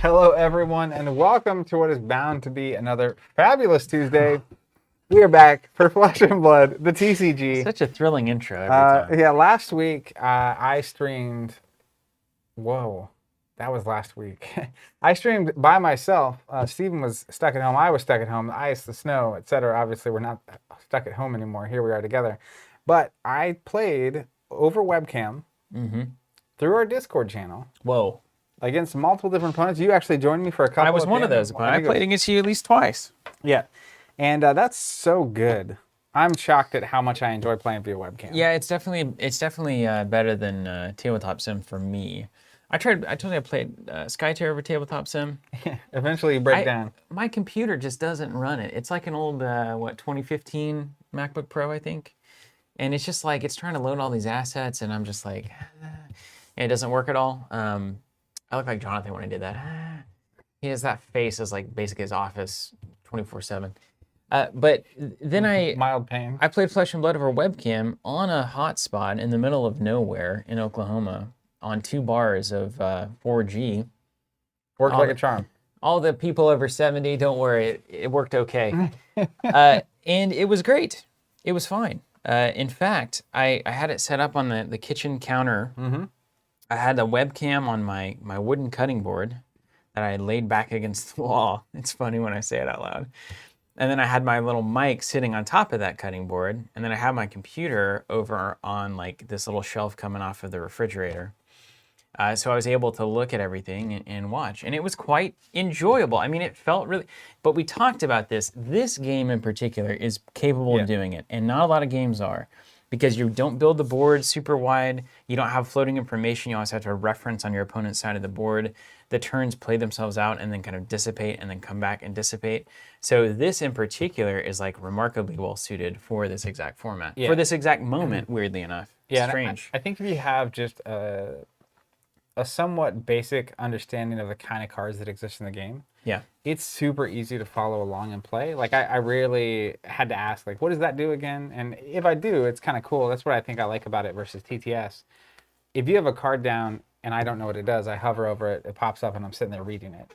Hello, everyone, and welcome to what is bound to be another fabulous Tuesday. We are back for Flesh and Blood, the TCG. Such a thrilling intro every time. Yeah, last week I streamed. Whoa, that was last week. I streamed by myself. Steven was stuck at home. I was stuck at home. The ice, the snow, etc. Obviously, we're not stuck at home anymore. Here we are together. But I played over webcam through our Discord channel. Whoa. Against multiple different opponents. You actually joined me for a couple. I was one of those. I played against you at least twice. Yeah. And that's so good. I'm shocked at how much I enjoy playing via webcam. Yeah, it's definitely better than Tabletop Sim for me. I told you I played Skytear over Tabletop Sim. Eventually you break down. My computer just doesn't run it. It's like an old, 2015 MacBook Pro, I think. And it's just like, it's trying to load all these assets, and I'm just like, it doesn't work at all. I look like Jonathan when I did that. He has that face as like basically his office 24/7. But then Mild pain. I played Flesh and Blood over webcam on a hotspot in the middle of nowhere in Oklahoma on 2 bars of 4G. Worked like a charm. All the people over 70, don't worry, it worked okay. And it was great. It was fine. In fact, I had it set up on the kitchen counter. I had a webcam on my wooden cutting board that I laid back against the wall. It's funny when I say it out loud. And then I had my little mic sitting on top of that cutting board. And then I had my computer over on like this little shelf coming off of the refrigerator. So I was able to look at everything and watch. And it was quite enjoyable. I mean, it felt really, but we talked about this. This game in particular is capable of doing it. And not a lot of games are. Because you don't build the board super wide, you don't have floating information, you always have to reference on your opponent's side of the board. The turns play themselves out and then kind of dissipate and then come back and dissipate. So this in particular is like remarkably well suited for this exact format. For this exact moment, weirdly enough. Yeah, strange. I think if you have just a somewhat basic understanding of the kind of cards that exist in the game, it's super easy to follow along and play. Like I rarely had to ask, like, what does that do again? And if I do, it's kind of cool. That's what I think I like about it versus TTS. If you have a card down and I don't know what it does, I hover over it, it pops up, and I'm sitting there reading it.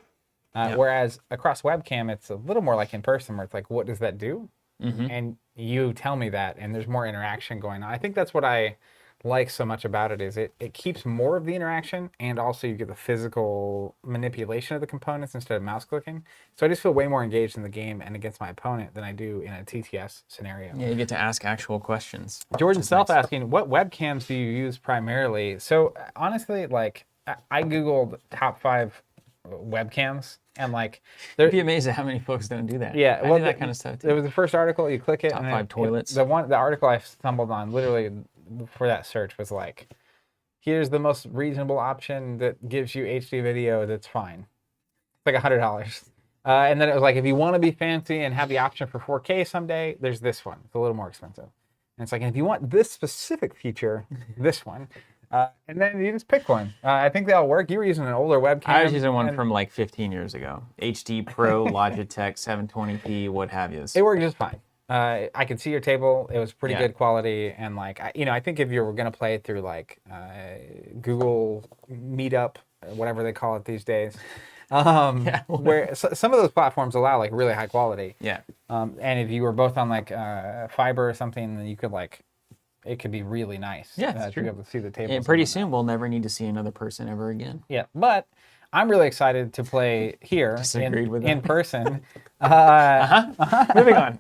Whereas across webcam, it's a little more like in person, where it's like, what does that do? And you tell me that, and there's more interaction going on. I think that's what I like so much about it, is it keeps more of the interaction, and also you get the physical manipulation of the components instead of mouse clicking. So I just feel way more engaged in the game and against my opponent than I do in a TTS scenario. Yeah, you get to ask actual questions. Jordan Self asking, what webcams do you use primarily? So honestly, like I Googled top 5 webcams, and like You'd be amazed at how many folks don't do that. Yeah, I do that kind of stuff too. It was the first article, you click it, Top and 5 toilets. The article I stumbled on literally for that search was like, here's the most reasonable option that gives you HD video that's fine. It's like $100. And then it was like, if you want to be fancy and have the option for 4K someday, there's this one. It's a little more expensive. And it's like, and if you want this specific feature, this one. And then you just pick one. I think they all work. You were using an older webcam. I was using one from like 15 years ago. HD Pro, Logitech, 720p, what have you. It worked just fine. I could see your table. It was pretty good quality, and like I think if you were gonna play it through like Google Meetup, whatever they call it these days, where some of those platforms allow like really high quality. And if you were both on like fiber or something, then you could like, it could be really nice. Yeah, to be able to see the table. And pretty soon we'll never need to see another person ever again. Yeah, but I'm really excited to play here in person. Moving on.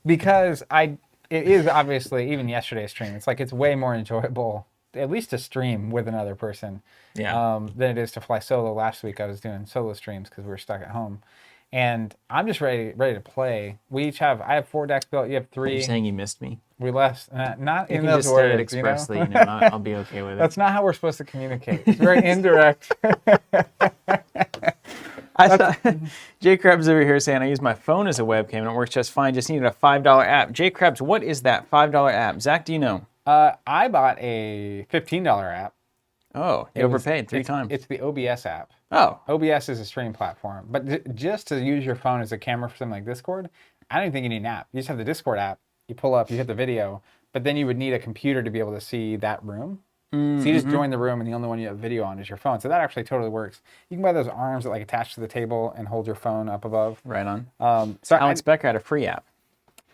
Because it is obviously, even yesterday's stream, it's like it's way more enjoyable, at least to stream with another person, than it is to fly solo. Last week I was doing solo streams because we were stuck at home. And I'm just ready to play. I have 4 decks built. You have 3. Are you saying you missed me? We left, not if in you those just words. Said it expressly, you know? I'll be okay with it. That's not how we're supposed to communicate. It's very indirect. I saw Jay Krebs over here saying I use my phone as a webcam and it works just fine. Just needed a $5 app. Jay Krebs, what is that $5 app? Zach, do you know? I bought a $15 app. Oh, you overpaid 3 times. It's the OBS app. Oh. OBS is a stream platform. But just to use your phone as a camera for something like Discord, I don't think you need an app. You just have the Discord app. You pull up, you hit the video, but then you would need a computer to be able to see that room. So you just join the room, and the only one you have video on is your phone. So that actually totally works. You can buy those arms that like attach to the table and hold your phone up above. Right on. So Alex Becker had a free app.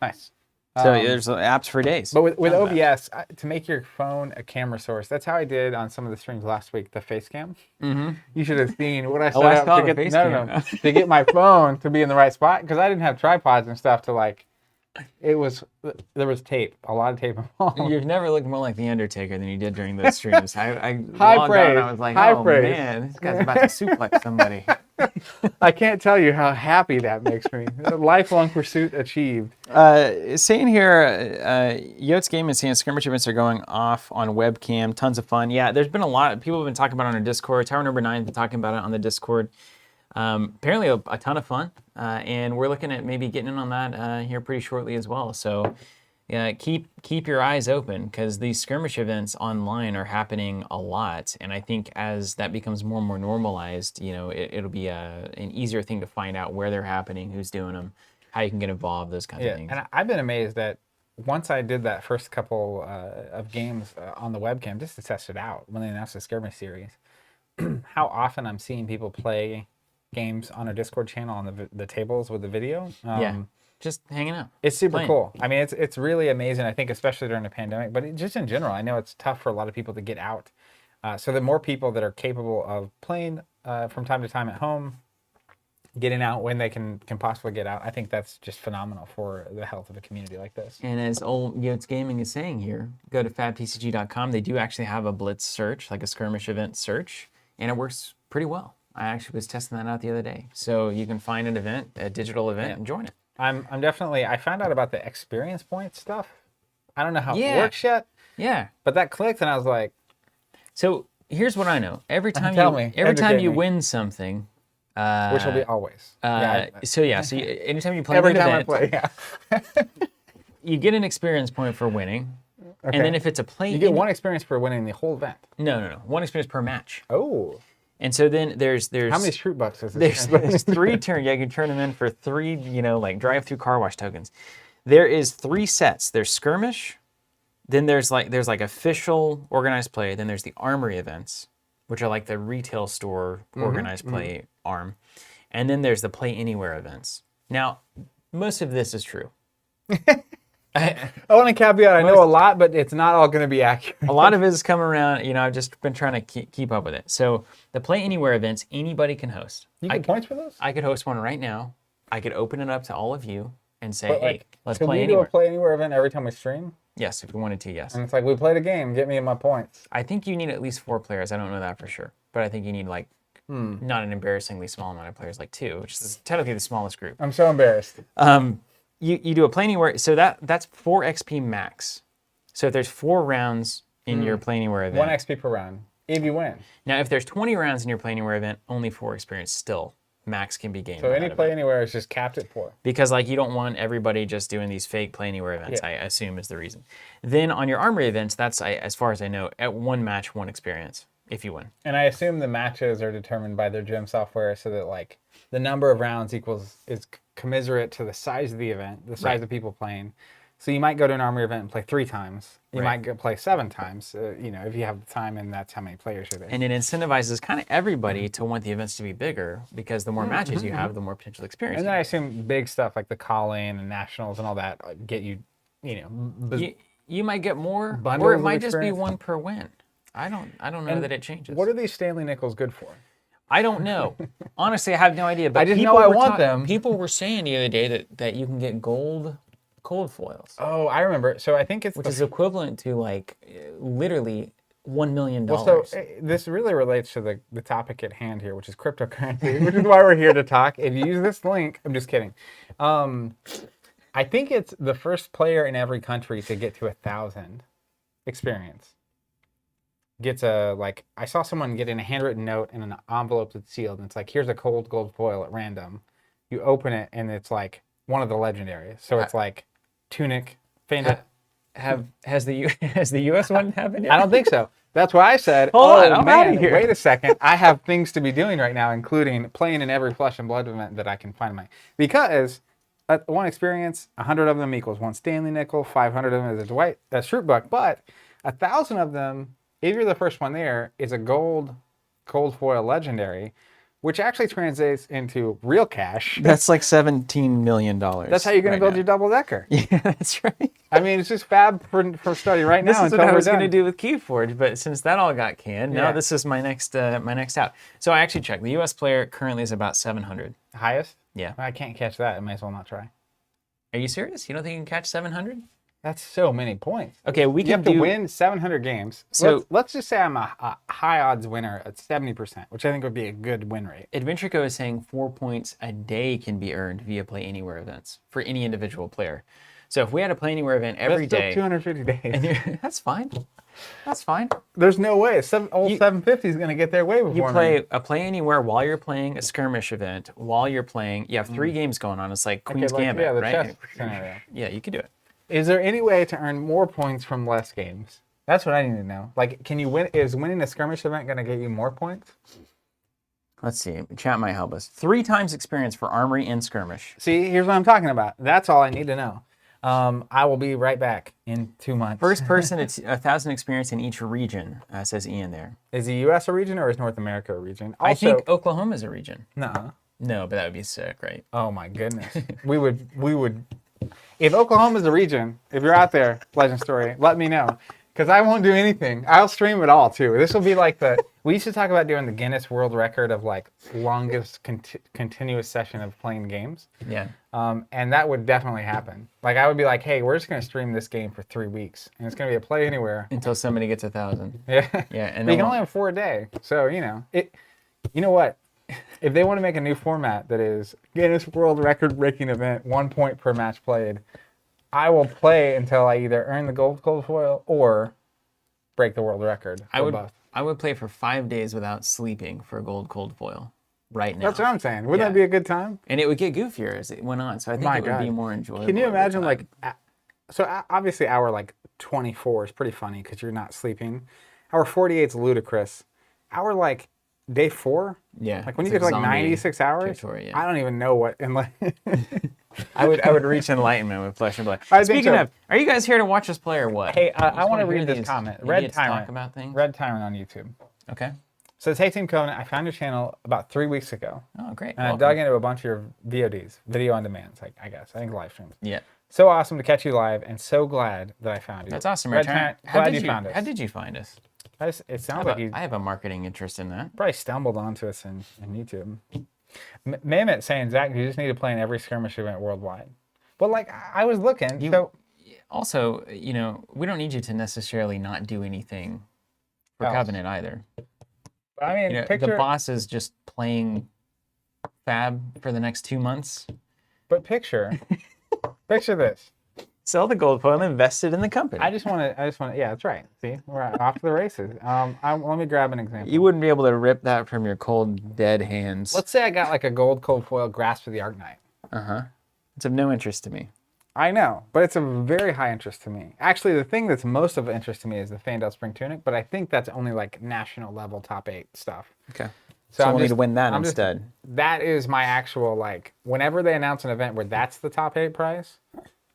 Nice. So there's apps for days. But with OBS, to make your phone a camera source, that's how I did on some of the streams last week, the face cam. You should have seen what I set up to get, to get my phone to be in the right spot, because I didn't have tripods and stuff to like, there was tape, a lot of tape involved. You've never looked more like The Undertaker than you did during those streams. I High praise. I was like, High oh praise. man, this guy's about to suplex somebody. I can't tell you how happy that makes me. A lifelong pursuit achieved. Saying here, Yotes Game is saying skirmish events are going off on webcam. Tons of fun. Yeah, there's been a lot. People have been talking about it on our Discord. Tower Number 9 has been talking about it on the Discord. Apparently a ton of fun, and we're looking at maybe getting in on that here pretty shortly as well. So keep your eyes open, because these skirmish events online are happening a lot, and I think as that becomes more and more normalized, you know, it'll be an easier thing to find out where they're happening, who's doing them, how you can get involved, those kinds of things. And I've been amazed that once I did that first couple of games on the webcam just to test it out when they announced the skirmish series, how often I'm seeing people play games on our Discord channel on the tables with the video. Just hanging out. It's super cool. I mean, it's really amazing, I think, especially during the pandemic, but just in general. I know it's tough for a lot of people to get out. So the more people that are capable of playing from time to time at home, getting out when they can possibly get out, I think that's just phenomenal for the health of a community like this. And as old Yotes Gaming is saying here, go to fabtcg.com. They do actually have a blitz search, like a skirmish event search, and it works pretty well. I actually was testing that out the other day. So you can find an event, a digital event, and join it. I'm definitely, I found out about the experience point stuff. I don't know how it works yet. Yeah. But that clicked, and I was like. So here's what I know. Every time you win something. Which will be always. So anytime you play every an time event, I play, you get an experience point for winning. Okay. And then if it's a play. You get one experience for winning the whole event. No. One experience per match. Oh. And so then there's how many Shroot Bucks is this? There's 3 turns. Yeah, you can turn them in for 3, like drive-through car wash tokens. There is 3 sets. There's skirmish, then there's like official organized play, then there's the armory events, which are like the retail store organized play arm, and then there's the play anywhere events. Now, most of this is true. I want to caveat, I know a lot, but it's not all going to be accurate. A lot of it is coming around, I've just been trying to keep up with it. So the Play Anywhere events, anybody can host. You get points for those? I could host one right now. I could open it up to all of you and say, hey, let's play anywhere. Can we do a Play Anywhere event every time we stream? Yes, if we wanted to, yes. And it's like, we played a game, get me my points. I think you need at least 4 players. I don't know that for sure. But I think you need not an embarrassingly small amount of players, like 2, which is technically the smallest group. I'm so embarrassed. You do a Play Anywhere, so that's 4 XP max. So if there's 4 rounds in your Play Anywhere event. 1 XP per round, if you win. Now, if there's 20 rounds in your Play Anywhere event, only 4 experience still. Max can be gained. So any Play Anywhere is just capped at 4. Because you don't want everybody just doing these fake Play Anywhere events, I assume is the reason. Then on your armory events, that's, as far as I know, at 1 match, 1 experience, if you win. And I assume the matches are determined by their gym software, so that the number of rounds is commiserate to the size of the event, the size of people playing. So you might go to an armory event and play 3 times. You might play 7 times, if you have the time, and that's how many players are there. And it incentivizes kind of everybody to want the events to be bigger, because the more matches you have, the more potential experience. And then I assume big stuff like the call-in and nationals and all that get you, you might get more, or it might just be 1 per win. I don't know that it changes. What are these Stanley Nickels good for? I don't know. Honestly, I have no idea. But I just know I want them. People were saying the other day that you can get gold foils. Oh, I remember. So I think it's which is equivalent to literally $1 million. Well, so this really relates to the topic at hand here, which is cryptocurrency, which is why we're here to talk. If you use this link, I'm just kidding. I think it's the first player in every country to get to 1,000 experience. Gets I saw someone getting a handwritten note in an envelope that's sealed, and it's like, here's a cold gold foil at random. You open it, and it's one of the legendaries. So it's Tunic, Feint. Has the U.S. one happened yet? I don't think so. That's why I said, wait a second. I have things to be doing right now, including playing in every Flesh and Blood event that I can find because 1 experience, 100 of them equals 1 Stanley Nickel, 500 of them is a Shroot Buck, but 1,000 of them if you're the first one there, it's a gold cold foil legendary, which actually translates into real cash. That's like $17 million. That's how you're going to build your double decker. Yeah, that's right. I mean, it's just fab for study right now. This is what I was going to do with Keyforge, but since that all got canned, now this is my next out. So I actually checked. The U.S. player currently is about 700. Highest? Yeah. I can't catch that. I might as well not try. Are you serious? You don't think you can catch 700? That's so many points. Okay, you have to win 700 games. So let's just say I'm a high odds winner at 70%, which I think would be a good win rate. AdventureCo is saying 4 points a day can be earned via Play Anywhere events for any individual player. So if we had a Play Anywhere event every day, 250 days. That's fine. That's fine. There's no way. Old 750 is going to get there way before you play a Play Anywhere while you're playing a skirmish event. While you're playing, you have 3 games going on. It's like Queen's Gambit, right? Chess scenario. Yeah, you could do it. Is there any way to earn more points from less games? That's what I need to know. Like, can you win? Is winning a skirmish event going to get you more points? Let's see. Chat might help us. 3 times experience for Armory and Skirmish. See, here's what I'm talking about. That's all I need to know. I will be right back in 2 months. First person, it's 1,000 experience in each region, says Ian there. Is the U.S. a region or is North America a region? Also, I think Oklahoma is a region. No, but that would be sick, right? Oh my goodness. we would. If Oklahoma is a region, if you're out there, Legend Story, let me know. Because I won't do anything. I'll stream it all, too. This will be like we used to talk about doing the Guinness World Record of, like, longest continuous session of playing games. Yeah. And that would definitely happen. Like, I would be like, hey, we're just going to stream this game for 3 weeks. And it's going to be a Play Anywhere. Until somebody gets 1,000. Yeah. Yeah. And you can only have 4 a day. So, you know what? If they want to make a new format that is Guinness World Record-breaking event, 1 point per match played, I will play until I either earn the gold cold foil or break the world record. I would play for 5 days without sleeping for a gold cold foil right now. That's what I'm saying. Wouldn't that be a good time? And it would get goofier as it went on, so I think it would be more enjoyable. Can you imagine, like, so obviously hour, like, 24 is pretty funny because you're not sleeping. Hour 48 is ludicrous. Hour, like, day 4? Yeah. Like, when you get to, like, 96 hours, I don't even know what, and, like... I would reach enlightenment with Flesh and Blood. Speaking of, are you guys here to watch us play or what? Hey, I want to read this comment. Red Tyrant. Talk about things? Red Tyrant on YouTube. Okay. Says, hey Team Covenant, I found your channel about 3 weeks ago. Oh, great. And I dug into a bunch of your VODs, video on demands, I guess. I think live streams. Yeah. So awesome to catch you live, and so glad that I found you. That's awesome, Red Tyrant. Glad you found us. How did you find us? It sounds like I have a marketing interest in that. Probably stumbled onto us in YouTube. Mehmet saying, Zach, you just need to play in every skirmish event worldwide. But, like, I was looking, Also, we don't need you to necessarily not do anything for Covenant either. I mean, the boss is just playing Fab for the next 2 months. But picture this. Sell the gold foil and invest it in the company. I just want to, yeah, that's right. See, we're off to the races. Let me grab an example. You wouldn't be able to rip that from your cold, dead hands. Let's say I got like a gold cold foil Grasp of the Arknight. Uh-huh. It's of no interest to me. I know, but it's of very high interest to me. Actually, the thing that's most of interest to me is the Fandel Spring Tunic, but I think that's only like national level top 8 stuff. Okay. So we'll need to win that instead. That is my actual, like, whenever they announce an event where that's the top 8 prize,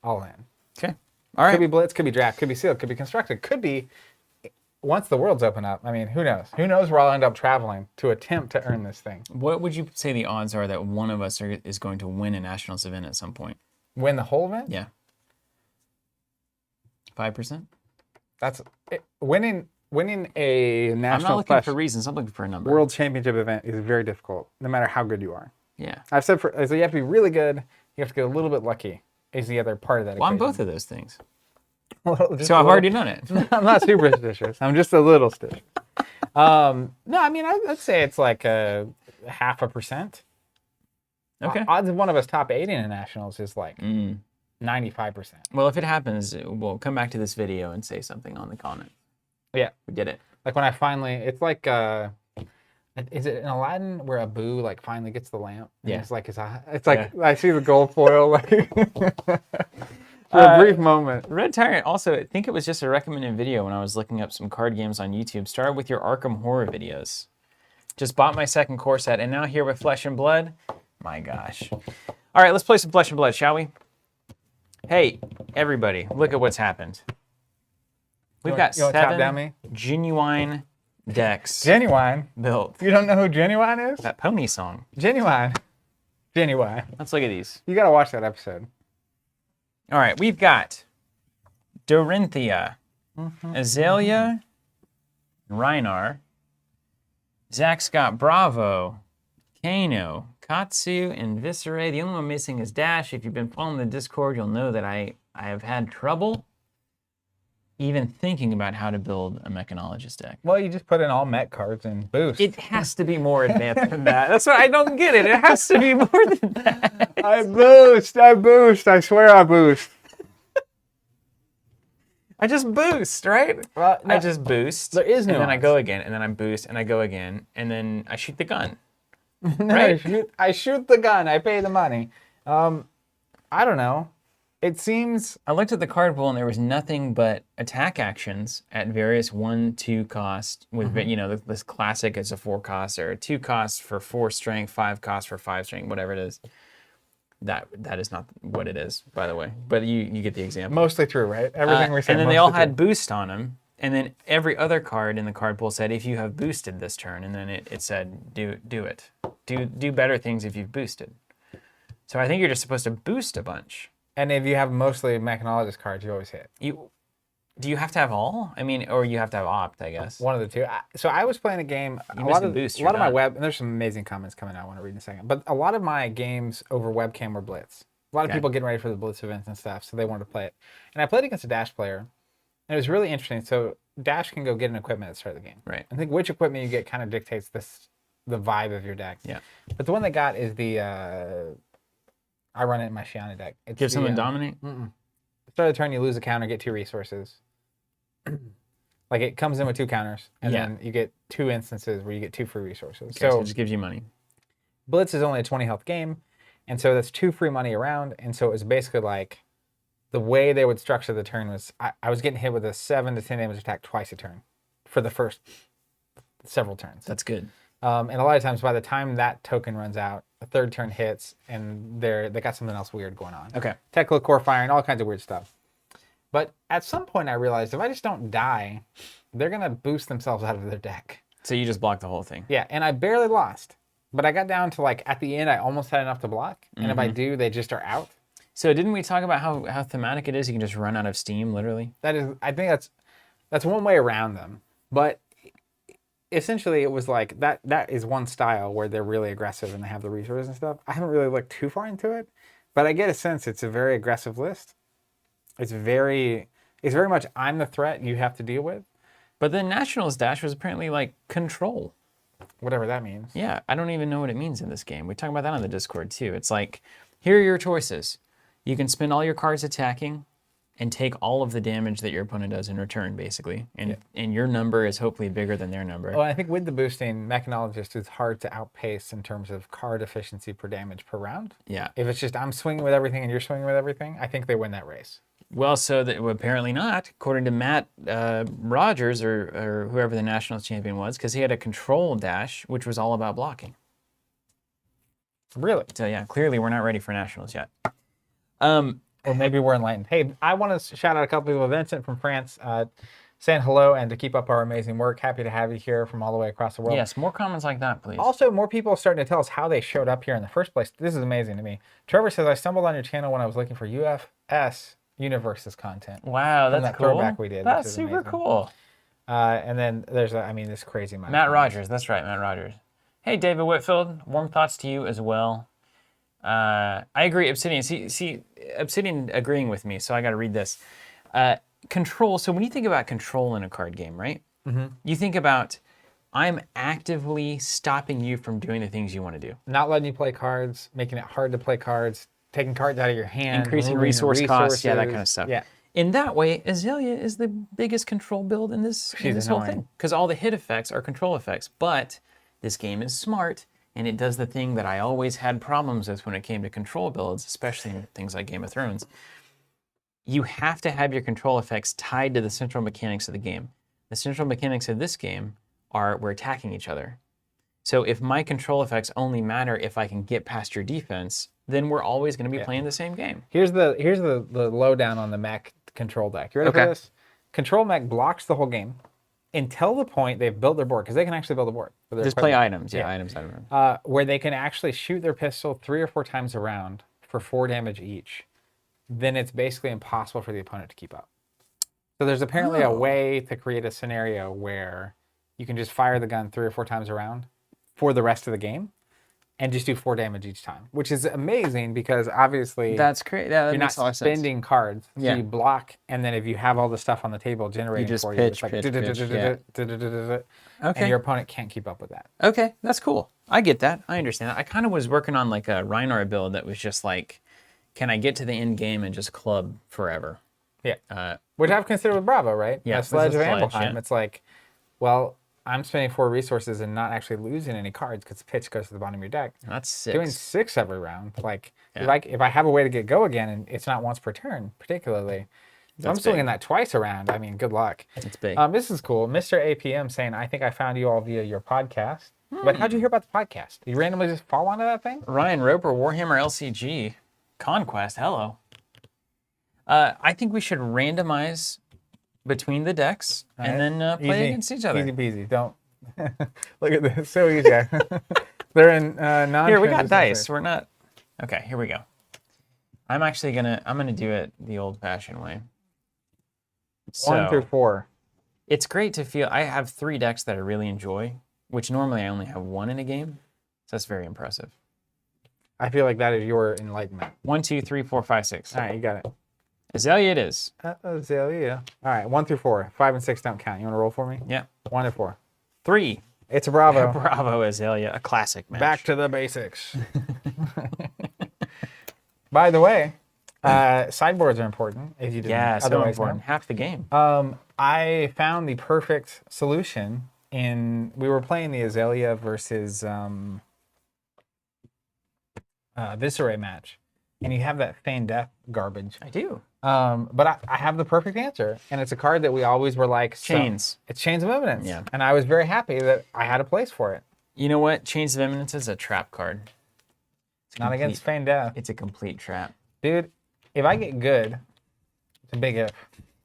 all in. Okay. All right. Could be Blitz, could be Draft, could be Sealed, could be Constructed, could be, once the worlds open up, I mean, who knows? Who knows where I'll end up traveling to attempt to earn this thing. What would you say the odds are that one of us is going to win a Nationals event at some point? Win the whole event? Yeah. 5%? That's it. Winning a national. I'm not looking for reasons. I'm looking for a number. World Championship event is very difficult, no matter how good you are. Yeah. I've said so you have to be really good. You have to get a little bit lucky. Is the other part of that? Well, I'm both of those things. So I've already done it. I'm not superstitious. I'm just a little stitious. No, I mean I'd say it's like a 0.5%. Okay. Odds of one of us top 8 in the nationals is like 95%. Well, if it happens, we'll come back to this video and say something on the comment. Yeah, we did it. Like when I finally, it's like, is it in Aladdin where Abu like finally gets the lamp? And Yeah. It's like I see the gold foil like for a brief moment. Red Tyrant also, I think it was just a recommended video when I was looking up some card games on YouTube. Started with your Arkham Horror videos. Just bought my second core set, and now here with Flesh and Blood. My gosh. All right, let's play some Flesh and Blood, shall we? Hey, everybody, look at what's happened. We've got top down 7 me? genuine decks Genuine. built. You don't know who Genuine is? That pony song. Genuine. Genuine. Let's look at these. You gotta watch that episode. All right, we've got Dorinthia, Azalea, Reinar, Zach Scott Bravo, Kano, Katsu, and Viscera. The only one missing is Dash. If you've been following the Discord, you'll know that I have had trouble even thinking about how to build a Mechanologist deck. Well, you just put in all mech cards and boost. It has to be more advanced than that. That's what I don't get it. It has to be more than that. I boost. I swear I boost. I just boost, right? Well, no, I just boost. There is no. And then I go again, and then I boost, and I go again, and then I shoot the gun. No, right? I shoot the gun. I pay the money. I don't know. It seems. I looked at the card pool, and there was nothing but attack actions at various 1/2 cost. With this classic is a 4 cost or a 2 cost for 4 strength, 5 cost for 5 strength, whatever it is. That is not what it is, by the way. But you get the example. Mostly true, right? Everything we said. And then they all had boost on them. And then every other card in the card pool said, if you have boosted this turn, and then it said, do it. Do better things if you've boosted. So I think you're just supposed to boost a bunch. And if you have mostly Mechanologist cards, you always hit. Do you have to have all? I mean, or you have to have opt, I guess. One of the two. So I was playing a game. A lot of my web, and there's some amazing comments coming out I want to read in a second. But a lot of my games over webcam were Blitz. A lot of people getting ready for the Blitz events and stuff, so they wanted to play it. And I played against a Dash player, and it was really interesting. So Dash can go get an equipment at the start of the game. Right. I think which equipment you get kind of dictates the vibe of your deck. Yeah. But the one they got is the. I run it in my Shiana deck. It's Give someone dominate? Start of the turn, you lose a counter, get 2 resources. Like it comes in with 2 counters, and then you get 2 instances where you get 2 free resources. Okay, so it just gives you money. Blitz is only a 20 health game, and so that's 2 free money around. And so it was basically like the way they would structure the turn was I was getting hit with a 7 to 10 damage attack twice a turn for the first several turns. That's good. And a lot of times by the time that token runs out, the 3rd turn hits, and they got something else weird going on. Okay. Technical core firing, all kinds of weird stuff. But at some point I realized if I just don't die, they're going to boost themselves out of their deck. So you just block the whole thing. Yeah, and I barely lost. But I got down to like, at the end, I almost had enough to block. And if I do, they just are out. So didn't we talk about how thematic it is? You can just run out of steam, literally. I think that's one way around them. But essentially it was like, that is one style where they're really aggressive and they have the resources and stuff. I haven't really looked too far into it. But I get a sense it's a very aggressive list. It's very much I'm the threat you have to deal with. But the Nationals Dash was apparently like control. Whatever that means. Yeah, I don't even know what it means in this game. We talk about that on the Discord too. It's like, here are your choices. You can spend all your cards attacking and take all of the damage that your opponent does in return, basically. And your number is hopefully bigger than their number. Well, I think with the boosting, Mechanologist is hard to outpace in terms of card efficiency per damage per round. Yeah. If it's just I'm swinging with everything and you're swinging with everything, I think they win that race. Well, apparently not, according to Matt Rogers or whoever the Nationals champion was, because he had a control dash, which was all about blocking. Really? So yeah, clearly we're not ready for Nationals yet. Or maybe we're enlightened. Hey, I want to shout out a couple people. Vincent from France saying hello and to keep up our amazing work. Happy to have you here from all the way across the world. Yes, more comments like that, please. Also, more people are starting to tell us how they showed up here in the first place. This is amazing to me. Trevor says, I stumbled on your channel when I was looking for UFS Universes content. Wow, that's cool. Throwback we did. That's super cool. And then there's, this crazy amount. Matt Rogers, that's right, Matt Rogers. Hey, David Whitfield, warm thoughts to you as well. I agree, Obsidian. See, Obsidian agreeing with me, so I got to read this. Control, so when you think about control in a card game, right? You think about, I'm actively stopping you from doing the things you want to do. Not letting you play cards, making it hard to play cards, taking cards out of your hand. Increasing resource costs, yeah, that kind of stuff. Yeah. In that way, Azalea is the biggest control build in this whole thing. Because all the hit effects are control effects. But this game is smart, and it does the thing that I always had problems with when it came to control builds, especially in things like Game of Thrones. You have to have your control effects tied to the central mechanics of the game. The central mechanics of this game are we're attacking each other. So if my control effects only matter if I can get past your defense, then we're always going to be playing the same game. Here's the lowdown on the mech control deck. You ready for this? Control Mech blocks the whole game until the point they've built their board, because they can actually build a board. For their Just play equipment. items. Yeah, items. Where they can actually shoot their pistol 3 or 4 times around for 4 damage each. Then it's basically impossible for the opponent to keep up. So there's apparently a way to create a scenario where you can just fire the gun 3 or 4 times around for the rest of the game and just do 4 damage each time, which is amazing because obviously that's great. Yeah, that you're not makes a lot of sense. spending cards. So you block, and then if you have all the stuff on the table generating for you, it's like and your opponent can't keep up with that. Okay, that's cool. I get that. I understand that. I kind of was working on like a Reinhardt build that was just like, can I get to the end game and just club forever? Yeah. Which I've considered with Bravo, right? Yeah. A Sledge of Ambelheim. It's like, well, I'm spending 4 resources and not actually losing any cards because the pitch goes to the bottom of your deck. That's 6. Doing 6 every round. Like, if I have a way to get go again, and it's not once per turn, particularly. So I'm swinging that twice around. I mean, good luck. It's big. This is cool. Mr. APM saying, I think I found you all via your podcast. But how'd you hear about the podcast? Did you randomly just fall onto that thing? Ryan Roper, Warhammer LCG, Conquest, hello. I think we should randomize between the decks and then play against each other. Easy peasy. Don't look at this. So easy. They're in non. Here we got dice. We're not. Okay, here we go. I'm gonna do it the old-fashioned way. 1 through 4. It's great to feel. I have 3 decks that I really enjoy, which normally I only have 1 in a game. So that's very impressive. I feel like that is your enlightenment. 1, 2, 3, 4, 5, 6. All right, you got it. Azalea it is. Azalea. All right, 1 through 4. 5 and 6 don't count. You want to roll for me? Yeah. 1 to 4. 3. It's a Bravo. Bravo Azalea, a classic match. Back to the basics. By the way, sideboards are important. If you didn't so important. Half the game. I found the perfect solution we were playing the Azalea versus Viscera match, and you have that Feign Death garbage. I do. But I have the perfect answer, and it's a card that we always were like, Chains. It's Chains of Eminence. Yeah. And I was very happy that I had a place for it. You know what? Chains of Eminence is a trap card. Not against Feign Death. It's a complete trap. Dude, if I get good, it's a big if.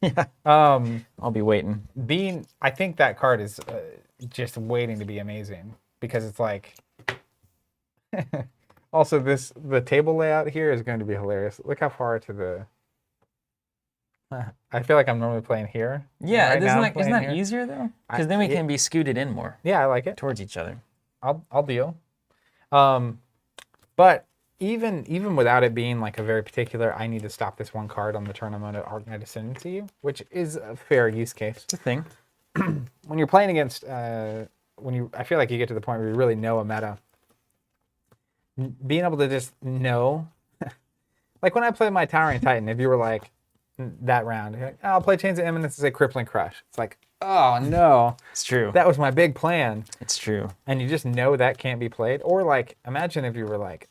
Yeah. I'll be waiting. I think that card is just waiting to be amazing because it's like. Also, the table layout here is going to be hilarious. Look how far to the. I feel like I'm normally playing here. Yeah, isn't that easier though? Because then we can be scooted in more. Yeah, I like it. Towards each other. I'll deal. But even without it being like a very particular, I need to stop this one card on the turn I'm going to Arknight Ascendancy, which is a fair use case. It's a thing. When you're playing against, I feel like you get to the point where you really know a meta. Being able to just know, like when I play my Towering Titan, if you were like that round, you're like, I'll play Chains of Eminence as a Crippling Crush. It's like, oh no, it's true. That was my big plan. It's true. And you just know that can't be played. Or like, imagine if you were like,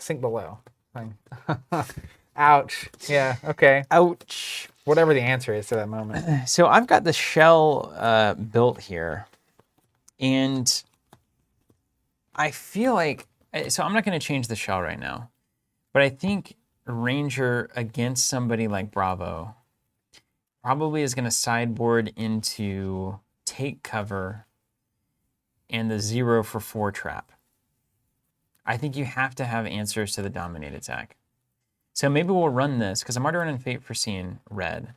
Sink Below. Like, ouch. Yeah. Okay. Ouch. Whatever the answer is to that moment. So I've got the shell built here, and I feel like. So I'm not going to change the shell right now, but I think Ranger against somebody like Bravo probably is going to sideboard into Take Cover and the 0 for 4 trap. I think you have to have answers to the Dominate attack. So maybe we'll run this, because I'm already running Fate Foreseen red.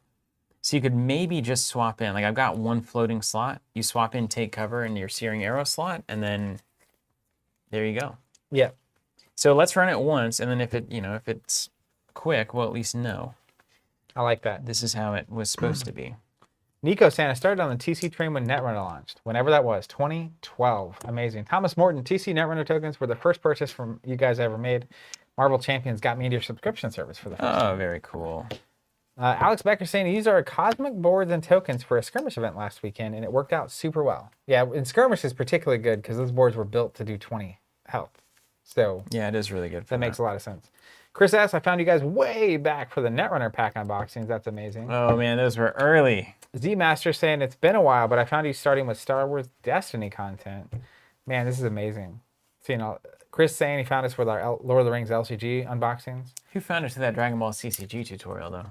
So you could maybe just swap in, like I've got 1 floating slot. You swap in Take Cover in your Searing Arrow slot, and then there you go. Yeah. So let's run it once, and then if it's quick, we'll at least know. I like that. This is how it was supposed to be. Nico Santa started on the TC train when Netrunner launched. Whenever that was, 2012. Amazing. Thomas Morton, TC Netrunner tokens were the first purchase from you guys ever made. Marvel Champions got me into your subscription service for the first time. Oh, very cool. Alex Becker saying he used our cosmic boards and tokens for a skirmish event last weekend, and it worked out super well. Yeah, and skirmish is particularly good because those boards were built to do 20 health. So yeah, it is really good. That makes a lot of sense. Chris S., I found you guys way back for the Netrunner pack unboxings. That's amazing. Oh man, those were early. Z-Master saying it's been a while, but I found you starting with Star Wars Destiny content. Man, this is amazing. Chris saying he found us with our Lord of the Rings LCG unboxings. Who found us to that Dragon Ball CCG tutorial though?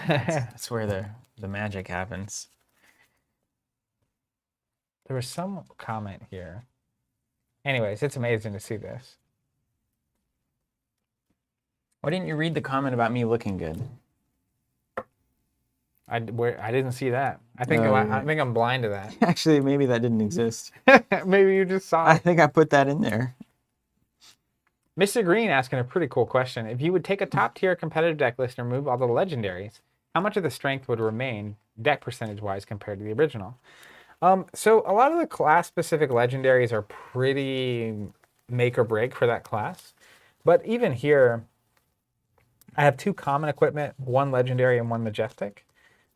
That's where the magic happens. There was some comment here. Anyways, it's amazing to see this. Why didn't you read the comment about me looking good? I didn't see that. I think I'm blind to that. Actually, maybe that didn't exist. Maybe you just saw it. I think I put that in there. Mr. Green asking a pretty cool question. If you would take a top-tier competitive deck list and remove all the legendaries, how much of the strength would remain deck percentage-wise compared to the original? So a lot of the class-specific legendaries are pretty make or break for that class. But even here, I have 2 common equipment, 1 legendary and 1 majestic.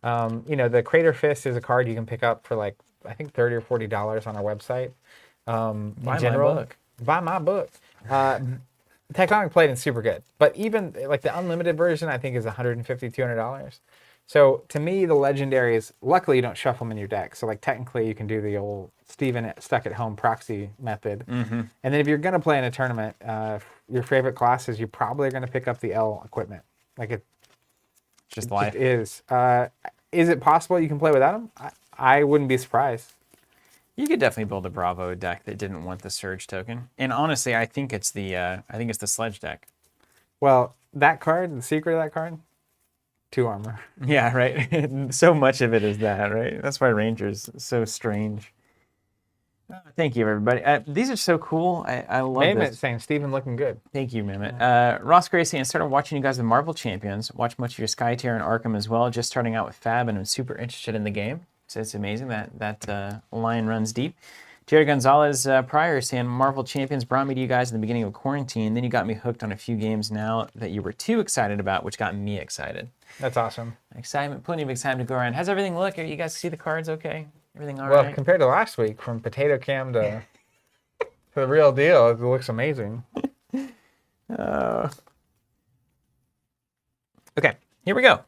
The Crater Fist is a card you can pick up for like, I think $30 or $40 on our website. Buy my book. Buy my book. Tectonic Plate is super good. But even like the unlimited version, I think is $150, $200. So to me, the legendaries, luckily you don't shuffle them in your deck. So like technically you can do the old Steven stuck at home proxy method. And then if you're going to play in a tournament, your favorite classes, you probably are going to pick up the L equipment. Like it just life. It is. Is it possible you can play without them? I wouldn't be surprised. You could definitely build a Bravo deck that didn't want the Surge token. And honestly, I think it's the Sledge deck. Well, that card, the secret of that card, 2 armor. Yeah, right. So much of it is that, right? That's why Ranger's so strange. Thank you, everybody. These are so cool. I love Mehmet this. saying Steven looking good. Thank you, Mehmet. Ross Gracie, I started watching you guys with Marvel Champions. Watch much of your Sky Tier and Arkham as well. Just starting out with Fab, and I'm super interested in the game. So it's amazing that line runs deep. Jerry Gonzalez Pryor saying Marvel Champions brought me to you guys in the beginning of quarantine. Then you got me hooked on a few games now that you were too excited about, which got me excited. That's awesome. Excitement, plenty of excitement to go around. How's everything look? You guys see the cards okay? Everything all right? Well, compared to last week, from potato cam to the real deal, it looks amazing. Okay, here we go.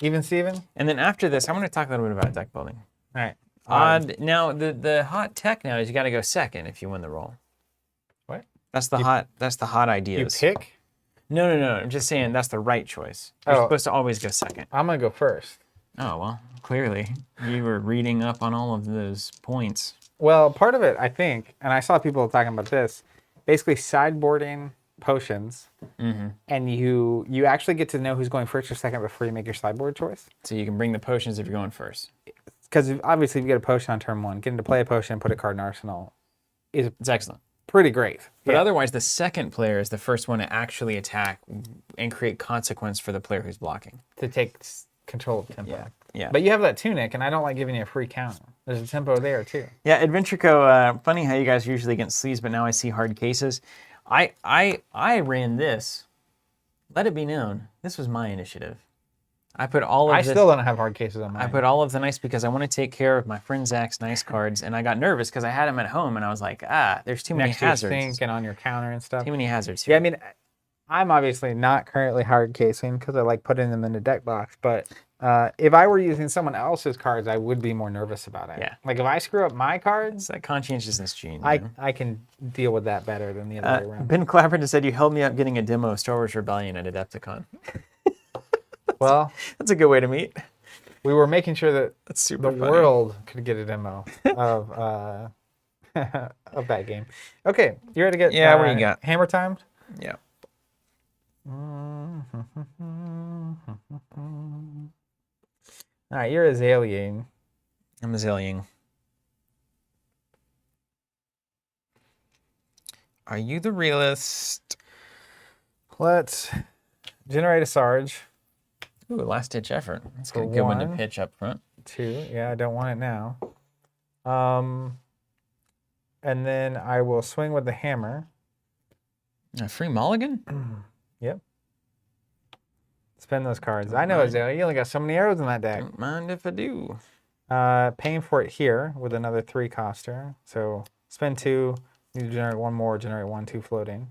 Even Steven? And then after this, I want to talk a little bit about deck building. All right. Now, the hot tech now is you got to go second if you win the roll. What? That's the hot ideas. You pick? No. I'm just saying that's the right choice. You're supposed to always go second. I'm going to go first. Oh, well, clearly. You were reading up on all of those points. Well, part of it, I think, and I saw people talking about this, basically sideboarding potions, and you actually get to know who's going first or second before you make your sideboard choice. So you can bring the potions if you're going first. Because obviously if you get a potion on turn 1, getting to play a potion and put a card in arsenal is It's excellent. pretty great. But otherwise, the second player is the first one to actually attack and create consequence for the player who's blocking. To take control of tempo. Yeah. But you have that tunic, and I don't like giving you a free counter. There's a tempo there, too. Yeah, Adventureco, funny how you guys are usually against sleeves, but now I see hard cases. I ran this. Let it be known, this was my initiative. I put all of I this, still don't have hard cases on mine. I put all of the nice because I want to take care of my friend Zach's nice cards, and I got nervous because I had them at home, and I was like, there's too many next to your hazards. sink and on your counter and stuff. Too many hazards Yeah, here. I mean, I'm obviously not currently hard casing because I like putting them in a deck box, but if I were using someone else's cards, I would be more nervous about it. Yeah. Like if I screw up my It's cards, that conscientiousness gene. I can deal with that better than the other way around. Ben Clapperton said you held me up getting a demo of Star Wars Rebellion at Adepticon. Well, That's a good way to meet. we were making sure that That's super the funny. world could get a demo of of that game. Okay, you ready to get Yeah, what do you got? hammer timed? Yeah. All right, you're Azaleaing. I'm Azaleaing. Are you the realist? Let's generate a Sarge. Ooh, last ditch effort. That's a For good one to one. pitch up front. 2. Yeah, I don't want it now. And then I will swing with the hammer. A free mulligan? Yep. Spend those cards. I know, Azalea. You only got so many arrows in that deck. Don't mind if I do. Paying for it here with another 3-coster. So spend 2. Need to generate 1 more. Generate 1, 2 floating.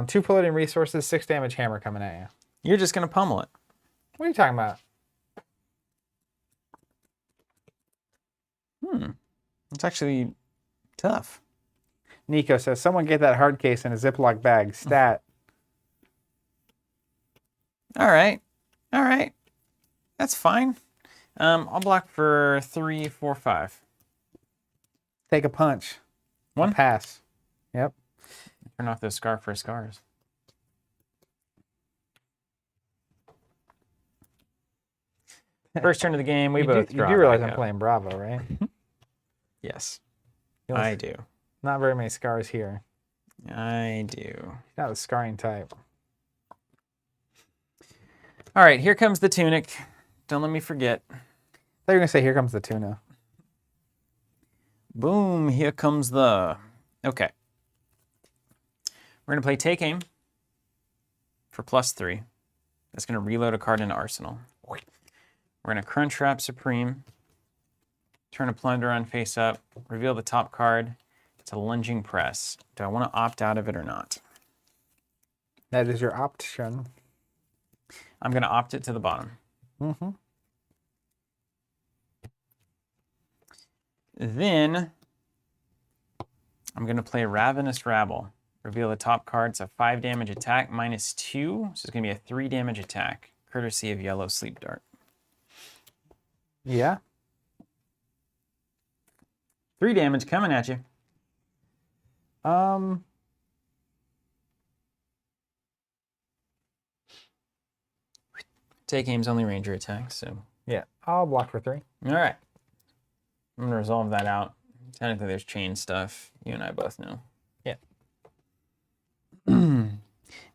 2 floating resources. 6 damage hammer coming at you. You're just going to pummel it. What are you talking about? It's actually tough. Nico says, someone get that hard case in a Ziploc bag. Stat. All right. All right. That's fine. I'll block for 3, 4, 5. Take a punch. One? A pass. Yep. Turn off those Scar for Scars. First turn of the game, we both draw. You do realize I'm playing Bravo, right? Yes. I do. Not very many scars here. I do. Not the scarring type. All right, here comes the Tunic. Don't let me forget. I thought you were going to say, here comes the tuna. Boom, here comes the... Okay. We're going to play Take Aim for +3. That's going to reload a card into Arsenal. We're going to Crunch Wrap Supreme. Turn a Plunder on face up. Reveal the top card. It's a Lunging Press. Do I want to opt out of it or not? That is your option. I'm going to opt it to the bottom. Mm-hmm. Then I'm going to play Ravenous Rabble. Reveal the top card. It's a 5 damage attack, -2. So it's going to be a 3 damage attack, courtesy of Yellow Sleep Dart. Yeah. 3 damage coming at you. Take Aim's only ranger attack, so. Yeah, I'll block for 3. All right. I'm going to resolve that out. Technically, there's chain stuff. You and I both know. Yeah.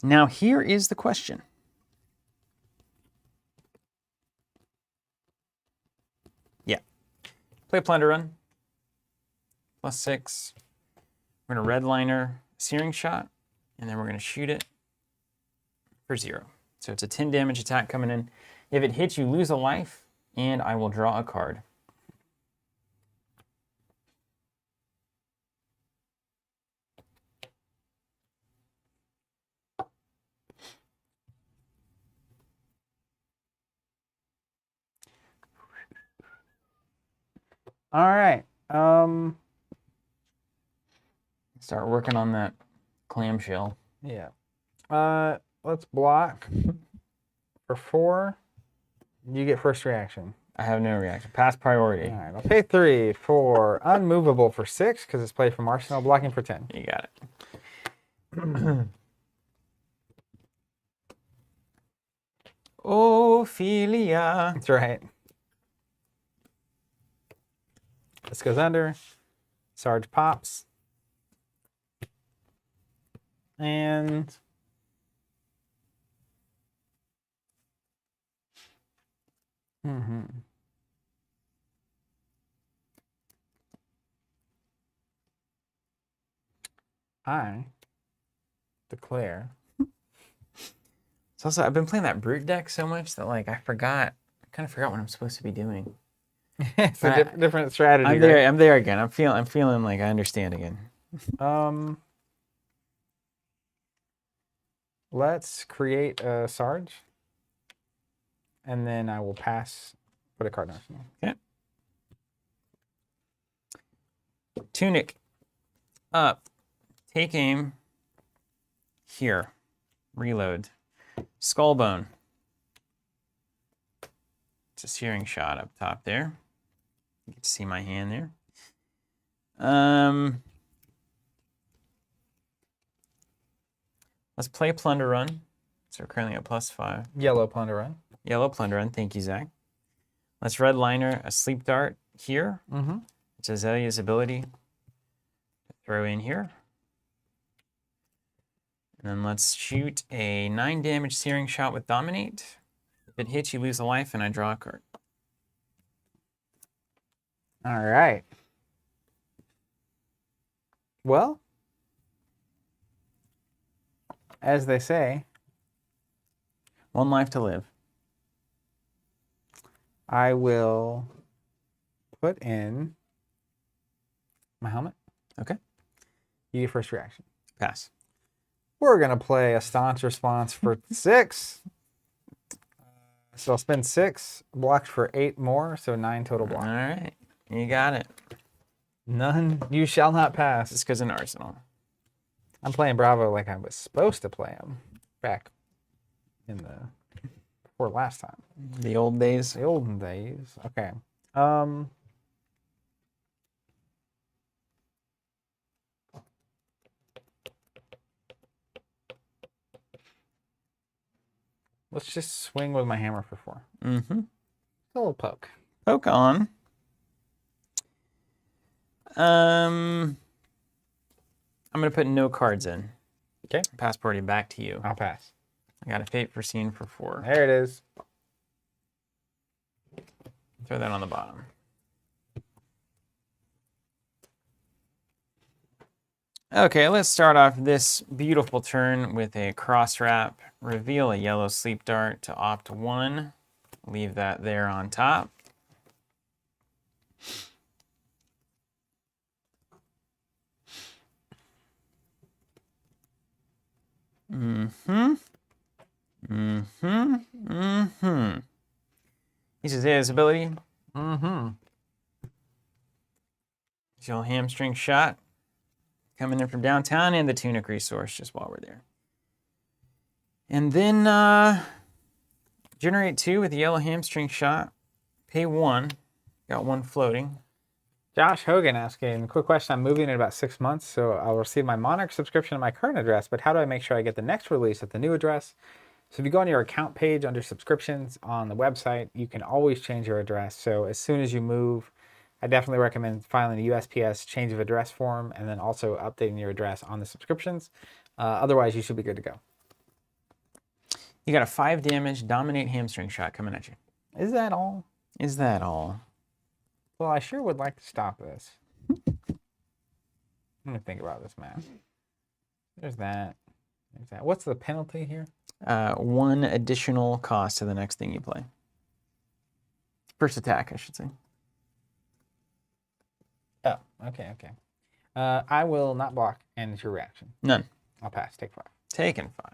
Now, here is the question. Yeah. Play Plunder Run. +6. We're going to Redliner Searing Shot, and then we're going to shoot it for 0. So it's a 10 damage attack coming in. If it hits, you lose a life, and I will draw a card. All right. Start working on that clamshell. Yeah. Let's block for 4. You get first reaction. I have no reaction. Pass priority. All right. I'll pay 3 for Unmovable for 6 because it's played from Arsenal. Blocking for 10. You got it. Ophelia. That's right. This goes under. Sarge pops. And I declare. It's also, I've been playing that Brute deck so much that like I kind of forgot what I'm supposed to be doing. It's a different strategy. I'm there again. I'm feeling like I understand again. Let's create a Sarge. And then I will pass, put a card in Arsenal. Okay. Tunic. Up. Take Aim. Here. Reload. Skullbone. It's a Searing Shot up top there. You can see my hand there. Let's play Plunder Run. So we're currently at +5. Yellow Plunder Run. Yellow Plunder Run. Thank you, Zach. Let's Redliner a Sleep Dart here. It's Azalea's ability. Throw in here. And then let's shoot a 9 damage Searing Shot with Dominate. If it hits, you lose a life, and I draw a card. All right. Well, as they say, 1 life to live. I will put in my helmet. Okay. You get first reaction. Pass. We're going to play a Staunch Response for 6. So I'll spend 6, blocked for 8 more, so 9 total block. All right. You got it. None. You shall not pass. This goes in Arsenal. I'm playing Bravo like I was supposed to play him back in the for last time. The old days. The olden days. Okay. Let's just swing with my hammer for 4. Mm-hmm. A little poke. Poke on. I'm gonna put no cards in. Okay. Passporting back to you. I'll pass. I got a Fate Foreseen for 4. There it is. Throw that on the bottom. Okay, let's start off this beautiful turn with a cross wrap. Reveal a yellow sleep dart to opt 1. Leave that there on top. Uses his ability. Your hamstring shot. Coming in from downtown and the tunic resource just while we're there. And then generate 2 with the yellow hamstring shot. Pay 1. Got 1 floating. Josh Hogan asking, quick question. I'm moving in about 6 months, so I'll receive my Monarch subscription at my current address, but how do I make sure I get the next release at the new address? So if you go on your account page under subscriptions on the website, you can always change your address. So as soon as you move, I definitely recommend filing the USPS change of address form and then also updating your address on the subscriptions. Otherwise, you should be good to go. You got a 5 damage dominate hamstring shot coming at you. Is that all? Is that all? Well, I sure would like to stop this. Let me think about this math. There's that. There's that. What's the penalty here? 1 additional cost to the next thing you play. First attack, I should say. Oh, okay. I will not block, and it's your reaction. None. I'll pass. Take 5. Taking 5.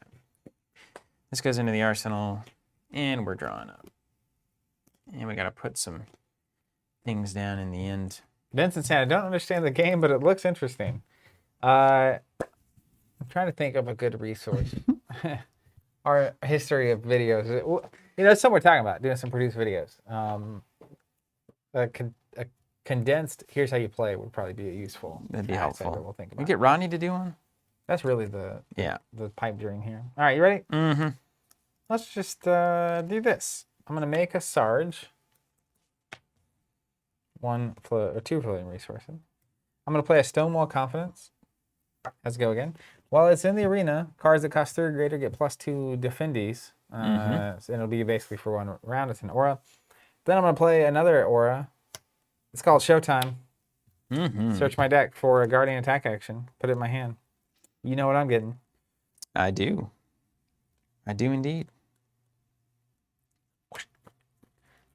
This goes into the arsenal, and we're drawing up. And we got to put some things down in the end. Vincent said, I don't understand the game, but it looks interesting. I'm trying to think of a good resource. Our history of videos. You know, it's something we're talking about, doing some produced videos. A condensed, here's how you play would probably be useful. That'd be helpful. We'll think about we get Rodney to do one? That's really the pipe dream here. All right, you ready? Mm-hmm. Let's just do this. I'm going to make a Sarge. 2 floating resources. I'm going to play a Stonewall Confidence. Let's go again. While it's in the arena, cards that cost 3 or greater get +2 defendies. And it'll be basically for 1 round. It's an aura. Then I'm going to play another aura. It's called Showtime. Search my deck for a Guardian attack action. Put it in my hand. You know what I'm getting. I do. I do indeed.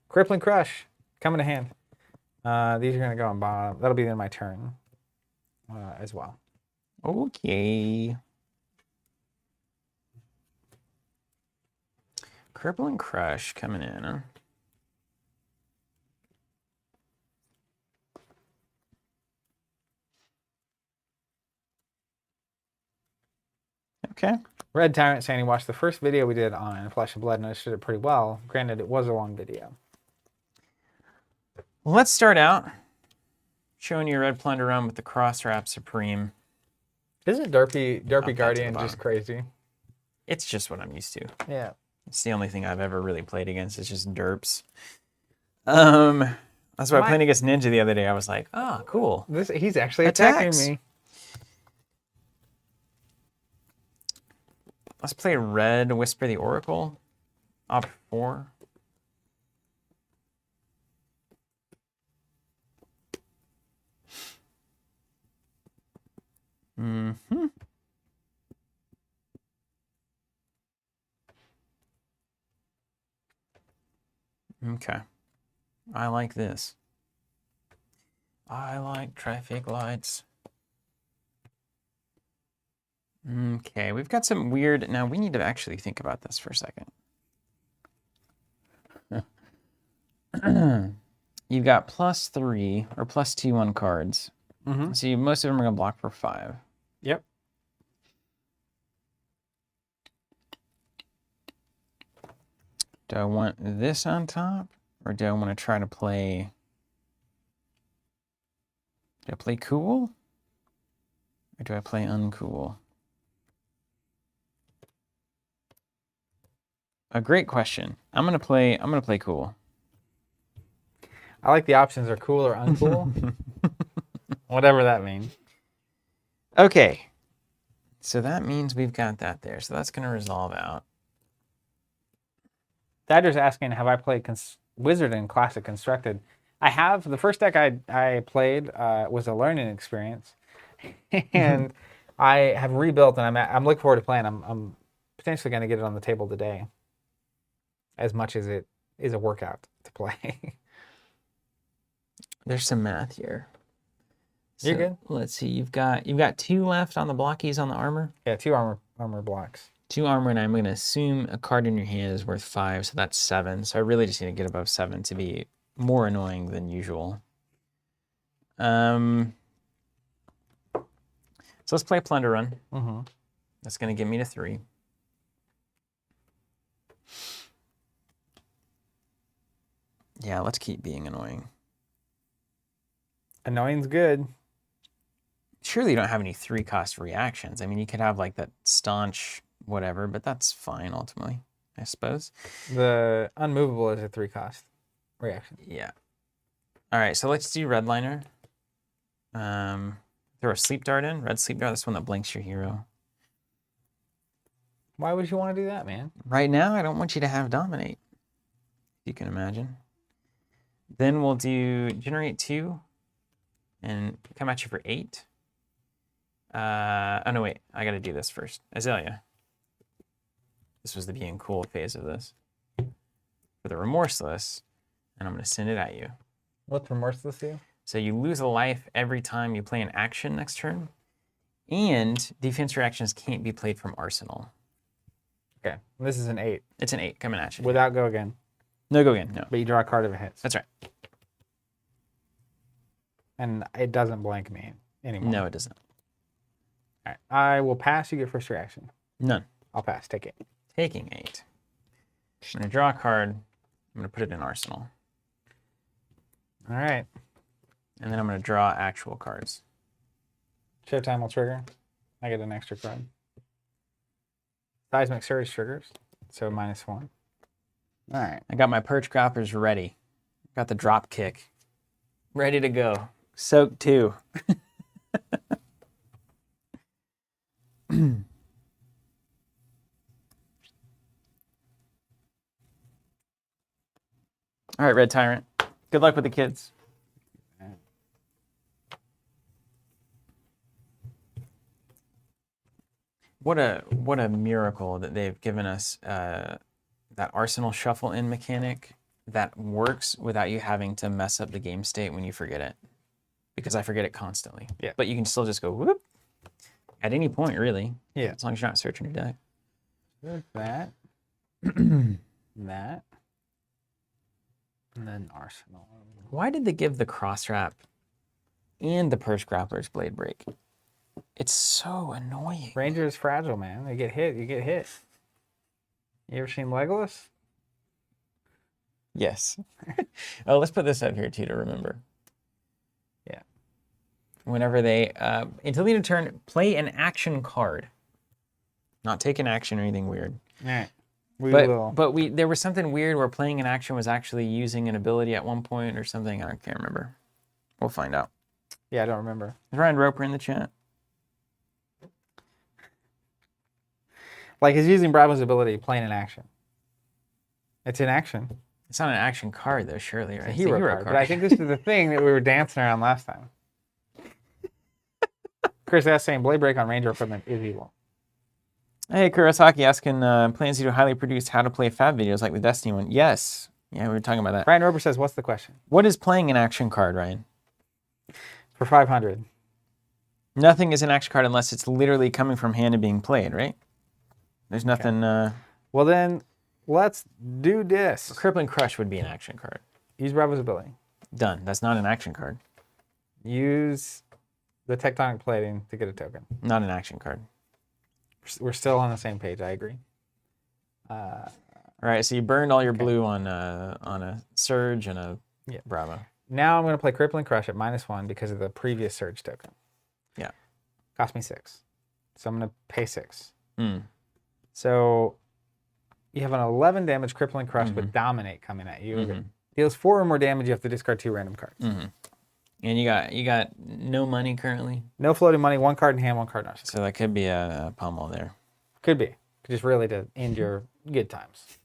Crippling Crush. Coming to hand. These are going to go on bottom. That'll be in my turn as well. Okay. Crippling Crush coming in, huh? Okay. Red Tyrant saying he watched the first video we did on Flesh and Blood and understood it pretty well. Granted, it was a long video. Well, let's start out showing you Red Plunder Run with the Cross Wrap Supreme. Isn't Derpy Guardian just crazy? It's just what I'm used to. Yeah. It's the only thing I've ever really played against. It's just derps. That's why I played against Ninja the other day. I was like, oh, cool. He's actually attacking me. Let's play Red Whisper the Oracle. Op 4. Okay. I like this. I like traffic lights. Okay, we've got some weird... Now, we need to actually think about this for a second. You've got +3 or +2 on cards. So most of them are going to block for 5. Yep. Do I want this on top? Or do I want to try to play... Do I play cool? Or do I play uncool? A great question. I'm gonna play cool. I like the options are cool or uncool. Whatever that means. Okay. So that means we've got that there. So that's gonna resolve out. Dadder's asking, have I played Wizard in Classic Constructed? I have. The first deck I played was a learning experience, and I have rebuilt, and I'm looking forward to playing. I'm potentially going to get it on the table today, as much as it is a workout to play. There's some math here. So, you're good. Let's see. You've got 2 left on the blockies on the armor. Yeah, 2 armor blocks. 2 armor, and I'm going to assume a card in your hand is worth 5, so that's 7. So I really just need to get above 7 to be more annoying than usual. So let's play a Plunder Run. That's going to get me to 3. Yeah, let's keep being annoying. Annoying's good. Surely you don't have any 3-cost reactions. I mean, you could have like that staunch whatever, but that's fine ultimately, I suppose. The unmovable is a 3-cost reaction. Yeah. All right, so let's do Redliner. Throw a Sleep Dart in. Red Sleep Dart, that's one that blinks your hero. Why would you want to do that, man? Right now, I don't want you to have Dominate, if you can imagine. Then we'll do Generate 2 and come at you for 8. Oh, no, wait. I got to do this first. Azalea. This was the being cool phase of this. For the Remorseless, and I'm going to send it at you. What's Remorseless do? So you lose a life every time you play an action next turn, and defense reactions can't be played from Arsenal. Okay, this is an 8. It's an 8 coming at you. Without go again. No go again, no. But you draw a card if it hits. That's right. And it doesn't blank me anymore. No, it doesn't. All right, I will pass. You get first reaction. None. I'll pass. Take 8. Taking 8. I'm going to draw a card. I'm going to put it in Arsenal. All right. And then I'm going to draw actual cards. Showtime will trigger. I get an extra card. Seismic Surge triggers, so -1. All right. I got my Perch Grappers ready. Got the drop kick. Ready to go. Soak 2. All right, Red Tyrant. Good luck with the kids. What a miracle that they've given us that Arsenal Shuffle in mechanic that works without you having to mess up the game state when you forget it. Because I forget it constantly. Yeah. But you can still just go whoop at any point, really. Yeah. As long as you're not searching your deck. Good. That. That. And then Arsenal. Why did they give the Cross Wrap and the Purse Grappler's Blade Break? It's so annoying. Ranger is fragile, man. They get hit. You get hit. You ever seen Legolas? Yes. Oh, let's put this up here too to remember. Yeah. Whenever they, until the end of turn, play an action card. Not take an action or anything weird. All right. But there was something weird where playing an action was actually using an ability at one point or something. I can't remember. We'll find out. Yeah, I don't remember. Is Ryan Roper in the chat? Like, he's using Bravo's ability, playing an action. It's an action. It's not an action card, though, surely, right? It's a hero card. But I think this is the thing that we were dancing around last time. Chris that's saying Blade Break on Ranger equipment is evil. Hey, Kurosaki asking, plans to do highly produced how to play Fab videos like the Destiny one. Yes. Yeah, we were talking about that. Ryan Roper says, what's the question? What is playing an action card, Ryan? For 500. Nothing is an action card unless it's literally coming from hand and being played, right? There's nothing... Well, then, let's do this. Crippling Crush would be an action card. Use Bravo's ability. Done. That's not an action card. Use the Tectonic Plating to get a token. Not an action card. We're still on the same page. I agree. All right, so you burned all your blue on a Surge and a Bravo. Now I'm going to play Crippling Crush at -1 because of the previous Surge token. Yeah. Cost me 6. So I'm going to pay 6. Mm. So you have an 11 damage Crippling Crush with Dominate coming at you. Mm-hmm. Deals 4 or more damage, you have to discard 2 random cards. Mm-hmm. And you got no money currently? No floating money, 1 card in hand, 1 card in arsenal. So that could be a pummel there. Could be. Just really to end your good times.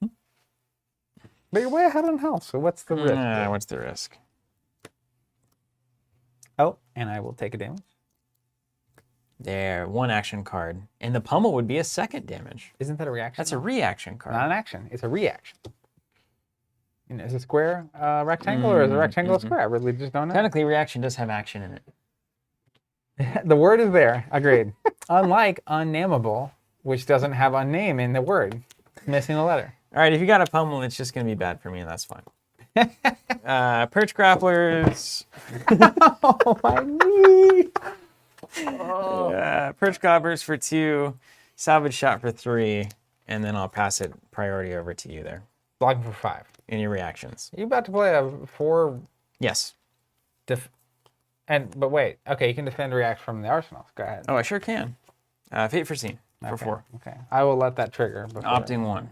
But you're way ahead on health, so what's the risk? What's the risk? Oh, and I will take a damage. There, 1 action card. And the pummel would be a 2nd damage. Isn't that a reaction? That's a reaction card. Not an action. It's a reaction. And is a square rectangle or is a rectangle a square? I really just don't know. Technically, reaction does have action in it. The word is there. Agreed. Unlike unnameable, which doesn't have a name in the word. Missing a letter. All right, if you got a pummel, it's just going to be bad for me, and that's fine. Perch grapplers. Oh, my knee. Perch grapplers for 2, salvage shot for 3, and then I'll pass it priority over to you there. Blocking for 5. In your reactions. You about to play a 4? Yes. But wait, okay, you can defend react from the arsenal. Go ahead. Oh, I sure can. Fate Foreseen for 4. Okay, I will let that trigger. Opting 1.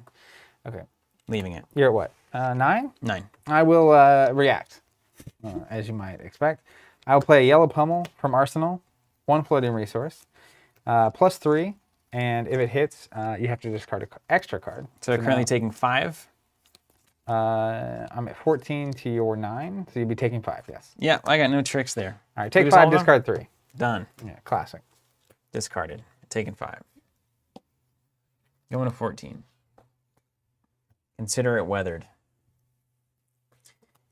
Okay. Leaving it. You're at what? 9? 9. I will react, as you might expect. I will play a yellow pummel from arsenal, 1 floating resource, +3, and if it hits, you have to discard an extra card. So currently taking 5. I'm at 14 to your 9, so you'd be taking 5, yes. Yeah, I got no tricks there. All right, take 5, discard 3. Done. Yeah, classic. Discarded. Taking 5. Going to 14. Consider it weathered.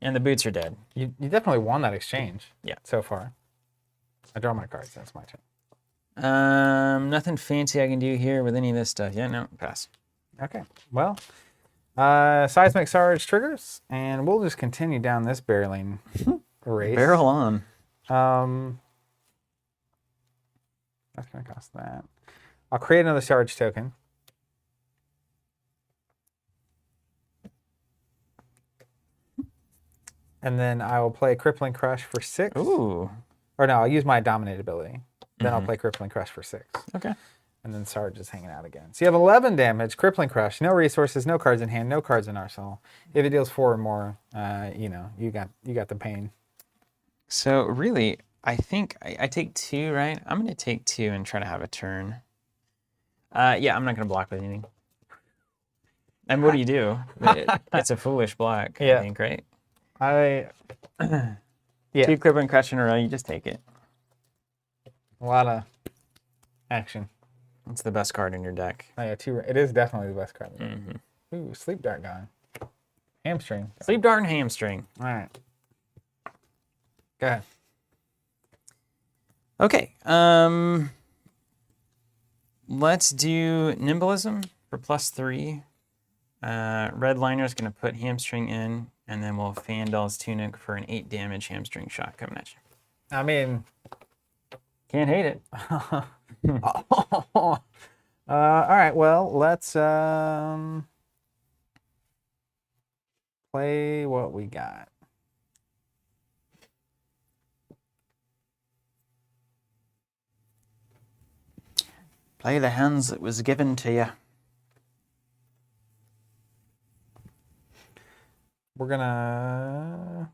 And the boots are dead. You definitely won that exchange. Yeah. So far. I draw my cards. That's my turn. Nothing fancy I can do here with any of this stuff. Yeah, no, pass. Okay. Well, Seismic Sarge triggers, and we'll just continue down this barreling race. Barrel on. That's going to cost that. I'll create another Sarge token. And then I will play Crippling Crush for 6. Ooh. Or no, I'll use my Dominate ability. Then I'll play Crippling Crush for 6. Okay. And then Sarge is hanging out again. So you have 11 damage, Crippling Crush, no resources, no cards in hand, no cards in arsenal. If it deals 4 or more, you got the pain. So really, I think I take 2, right? I'm going to take 2 and try to have a turn. Yeah, I'm not going to block with anything. And what do you do? It's a foolish block, I think, right? Yeah. 2 Crippling Crush in a row, you just take it. A lot of action. It's the best card in your deck. Oh, yeah, 2. It is definitely the best card. Ooh, Sleep Dart gone. Hamstring. Sleep Dart and Hamstring. All right. Go ahead. Okay. Let's do Nimblism for +3. Redliner is going to put Hamstring in, and then we'll Fandal's Tunic for an 8 damage Hamstring shot coming at you. I mean, can't hate it. All right. Well, let's play what we got. Play the hands that was given to you. We're gonna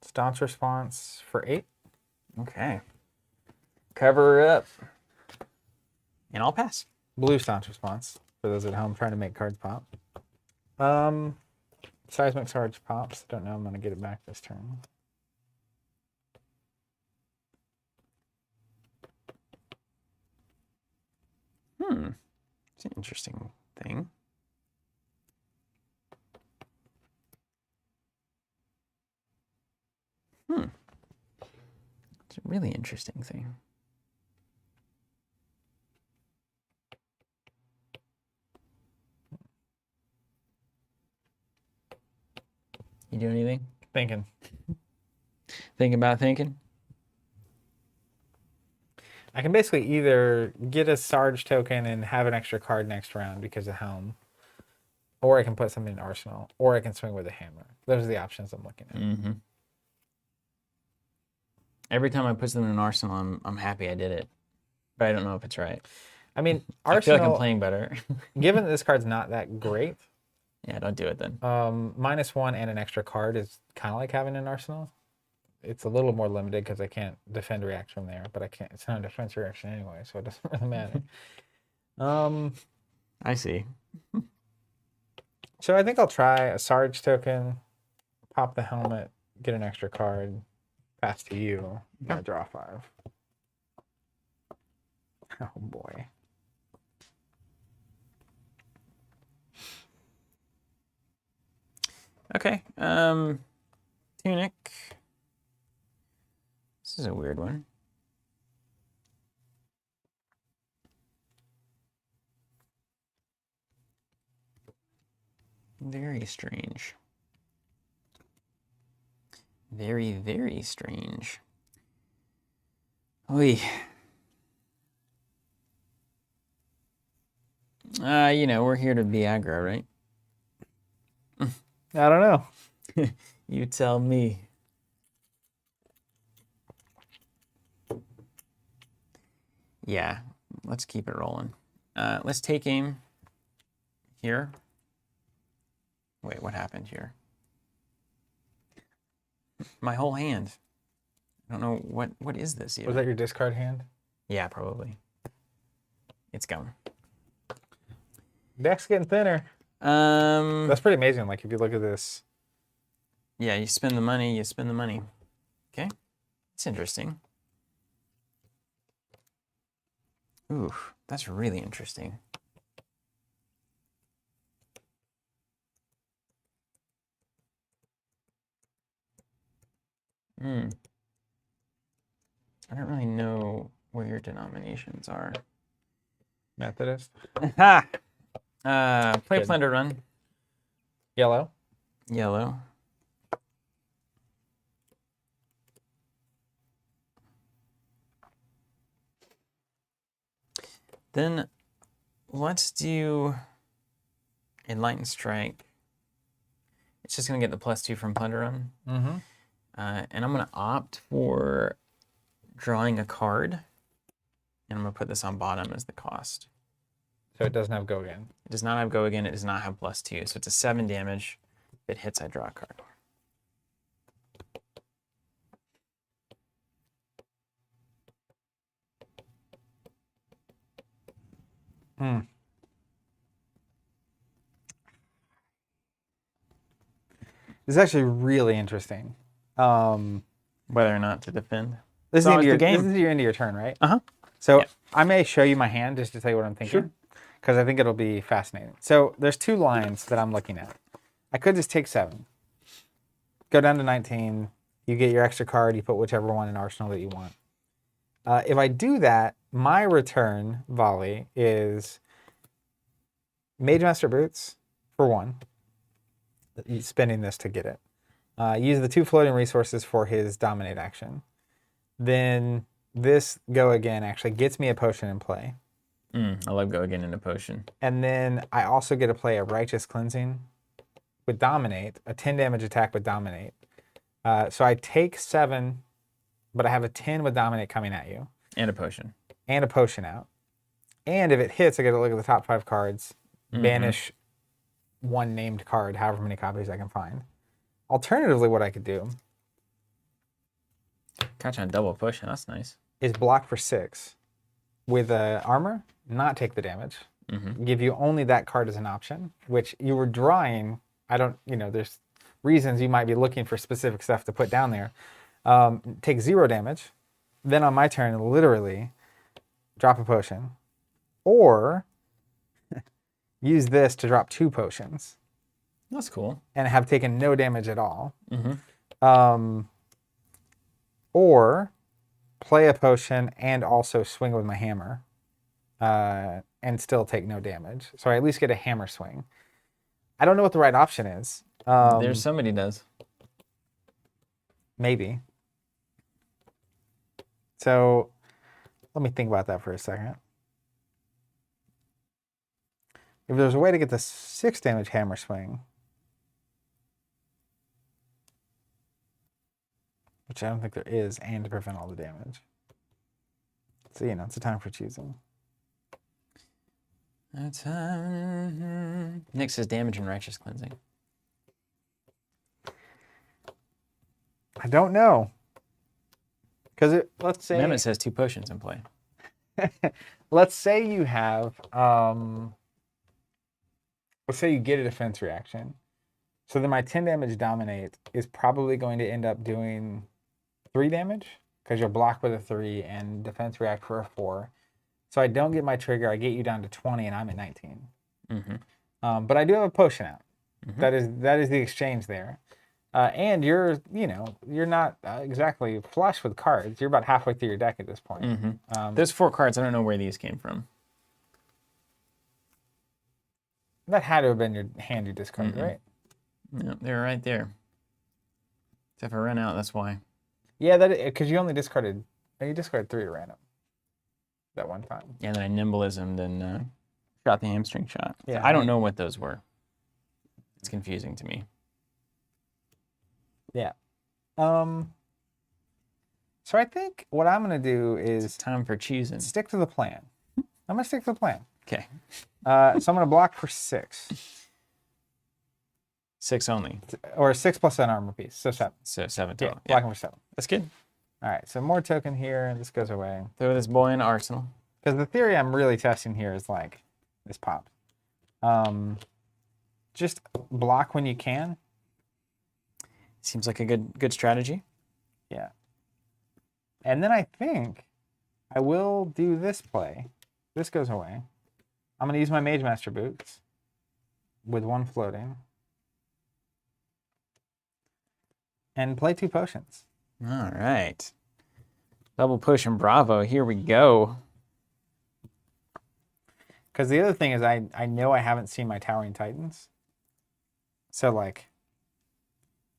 staunch response for 8. Okay. Cover her up. And I'll pass. Blue staunch response for those at home trying to make cards pop. Seismic Sarge pops. Don't know. I'm gonna get it back this turn. It's an interesting thing. It's a really interesting thing. You do anything? Thinking. Thinking about thinking? I can basically either get a Sarge token and have an extra card next round because of Helm, or I can put something in Arsenal, or I can swing with a hammer. Those are the options I'm looking at. Mm-hmm. Every time I put something in Arsenal, I'm happy I did it, but I don't know if it's right. I mean, Arsenal, I feel like I'm Arsenal, playing better. given that this card's not that great, yeah, don't do it then. -1 and an extra card is kind of like having an Arsenal. It's a little more limited because I can't defend reaction from there, but I can't. It's not a defense reaction anyway, so it doesn't really matter. I see. So I think I'll try a Sarge token, pop the helmet, get an extra card, pass to you, and I draw 5. Oh boy. Okay. Tunic. This is a weird one. Very strange. Very, very strange. Oy. You know, we're here to be aggro, right? I don't know. You tell me. Yeah, let's keep it rolling. Let's take aim here. Wait, what happened here? My whole hand. I don't know what is this even? Was that your discard hand? Yeah, probably. It's gone. Deck's getting thinner. That's pretty amazing. Like if you look at this. Yeah, you spend the money, you spend the money. Okay. It's interesting. Ooh, that's really interesting. I don't really know where your denominations are. Methodist. Ha! Play Plunder Run. Yellow. Yellow. Then let's do Enlightened Strike. It's just going to get the +2 from Plunder Run. Mm-hmm. And I'm going to opt for drawing a card. And I'm going to put this on bottom as the cost. So it doesn't have go again. It does not have go again. It does not have +2. So it's a 7 damage. If it hits, I draw a card. This is actually really interesting. Whether or not to defend. This is So the end of your game. This is your end of your turn, right? Uh-huh. So Yeah. I may show you my hand just to tell you what I'm thinking, because I think it'll be fascinating. So there's 2 lines that I'm looking at. I could just take 7, go down to 19. You get your extra card. You put whichever one in Arsenal that you want. If I do that, my return volley is Mage Master Boots for 1. Spending this to get it. Use the 2 floating resources for his dominate action. Then this go again actually gets me a potion in play. I love go again in a potion. And then I also get to play a Righteous Cleansing with Dominate, a 10 damage attack with Dominate. So I take 7, but I have a 10 with Dominate coming at you. And a potion. And a potion out. And if it hits, I get to look at the top 5 cards, banish 1 named card, however many copies I can find. Alternatively, what I could do Catch on a double potion. That's nice. is block for 6 with armor, not take the damage. Give you only that card as an option, which you were drawing. I don't, there's reasons you might be looking for specific stuff to put down there. Take 0 damage. Then on my turn, literally drop a potion. Or use this to drop 2 potions. That's cool. And have taken no damage at all. Or play a potion and also swing with my hammer. And still take no damage. So I at least get a hammer swing. I don't know what the right option is. There's somebody does. Maybe. So Let me think about that for a second. If there's a way to get the 6 damage hammer swing, which I don't think there is, and to prevent all the damage. So, you know, it's a time for choosing. That's Nick says damage and righteous cleansing. I don't know. Because let's say... Mehmet says 2 potions in play. Let's say you have... let's say you get a defense reaction. So then my 10 damage dominate is probably going to end up doing 3 damage. Because you'll block with a 3 and defense react for a 4. So I don't get my trigger. I get you down to 20 and I'm at 19. Mm-hmm. But I do have a potion out. Mm-hmm. That is the exchange there. And you're not exactly flush with cards. You're about halfway through your deck at this point. Mm-hmm. Those 4 cards, I don't know where these came from. That had to have been your hand you discarded, right? Yeah, they're right there. If I ran out, that's why. Yeah, because you only discarded 3 at random. That one time. Yeah, and then I nimbleismed and shot the hamstring shot. Yeah, I don't know what those were. It's confusing to me. Yeah. So I think what I'm going to do is... It's time for choosing. Stick to the plan. I'm going to stick to the plan. Okay. So I'm going to block for 6. 6 only. Or 6 plus an armor piece. So 7. So 7 total. Yeah, blocking for 7. That's good. All right, so more token here. This goes away. Throw this boy in arsenal. Because the theory I'm really testing here is like this pop. Just block when you can. Seems like a good strategy. Yeah. And then I think I will do this play. This goes away. I'm going to use my Mage Master boots with 1 floating. And play 2 potions. All right. Double potion bravo. Here we go. Because the other thing is I know I haven't seen my Towering Titans. So, like,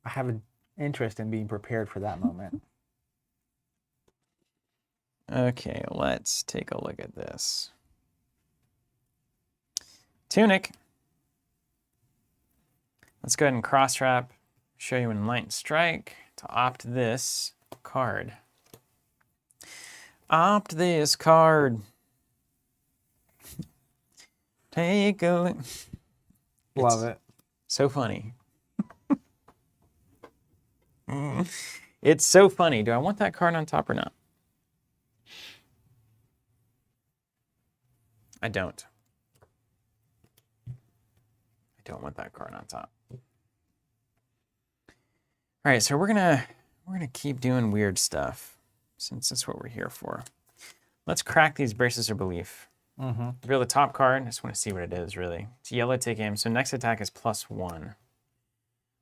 I have an interest in being prepared for that moment. Okay, let's take a look at this. Tunic. Let's go ahead and cross-trap. Show you in Light Strike to opt this card. Opt this card. Take a look. Love it. So funny. It's so funny. Do I want that card on top or not? I don't. I don't want that card on top. All right, so we're gonna keep doing weird stuff since that's what we're here for. Let's crack these Braces of Belief. Reveal the top card. I just want to see what it is, really. It's yellow take aim, so next attack is +1.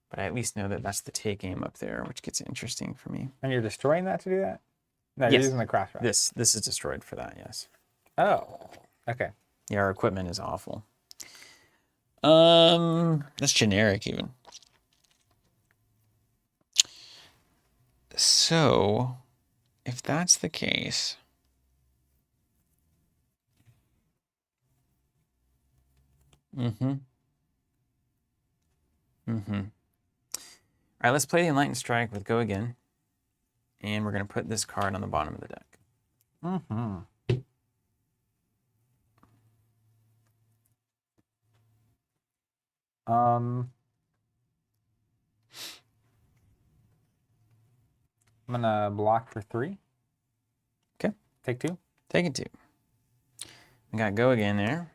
But I at least know that that's the take aim up there, which gets interesting for me. And you're destroying that to do that? No, Yes. you're using the cross wrap. This is destroyed for that, yes. Oh, okay. Yeah, our equipment is awful. That's generic even. So, if that's the case, All right, let's play the Enlightened Strike with Go Again. And we're going to put this card on the bottom of the deck. I'm going to block for 3. Okay. Take 2. Take 2. We got Go Again there.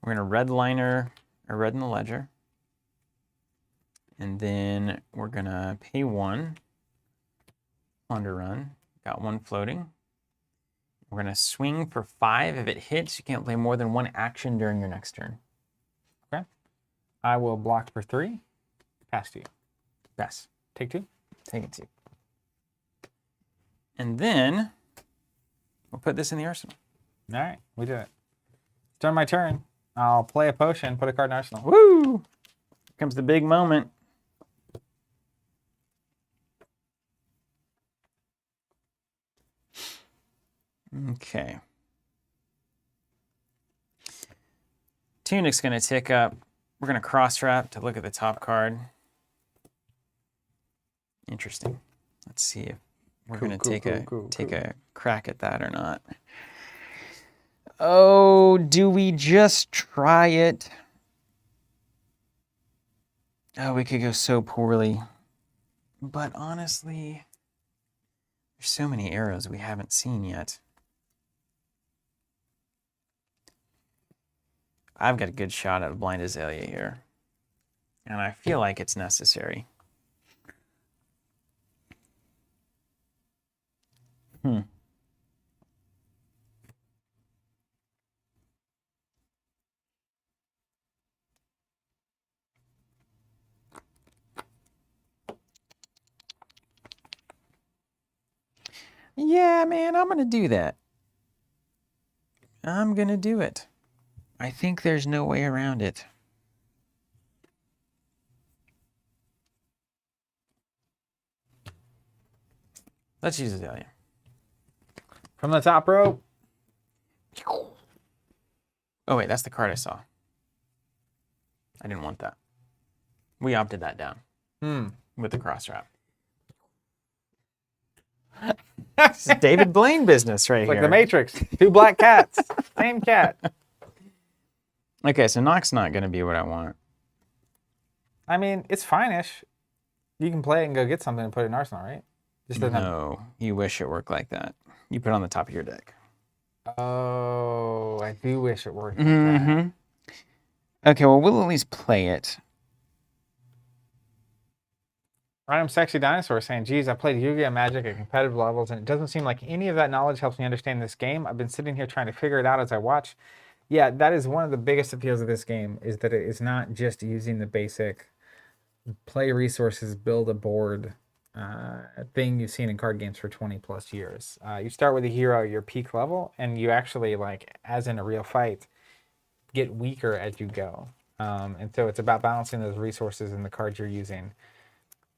We're going to redliner or redden the ledger. And then we're going to pay 1. Plunder run. Got 1 floating. We're going to swing for 5. If it hits, you can't play more than 1 action during your next turn. Okay. I will block for 3. Pass to you. Pass. Take 2. Take 2. And then we'll put this in the arsenal. All right. We did it. It's on my turn. I'll play a potion, put a card in arsenal. Woo! Here comes the big moment. Okay. Tunic's going to tick up. We're going to cross-trap to look at the top card. Interesting. Let's see if we're going to take a crack at that or not. Oh, do we just try it? Oh, we could go so poorly. But honestly, there's so many arrows we haven't seen yet. I've got a good shot at a blind azalea here. And I feel like it's necessary. Yeah, man, I'm going to do that. I'm going to do it. I think there's no way around it. Let's use azalea. From the top row. Oh, wait, that's the card I saw. I didn't want that. We opted that down with the cross trap. This is David Blaine business right here. Like the Matrix. 2 black cats. Same cat. Okay, so Nock's not going to be what I want. I mean, it's fine-ish. You can play it and go get something and put it in Arsenal, right? Just No, you wish it worked like that. You put it on the top of your deck. Oh, I do wish it worked like that. Okay, well, we'll at least play it. Random Sexy Dinosaur saying, geez, I played Yu-Gi-Oh! Magic at competitive levels, and it doesn't seem like any of that knowledge helps me understand this game. I've been sitting here trying to figure it out as I watch. Yeah, that is one of the biggest appeals of this game, is that it is not just using the basic play resources, build a board thing you've seen in card games for 20 plus years. You start with a hero at your peak level, and you actually, like, as in a real fight, get weaker as you go. And so it's about balancing those resources and the cards you're using.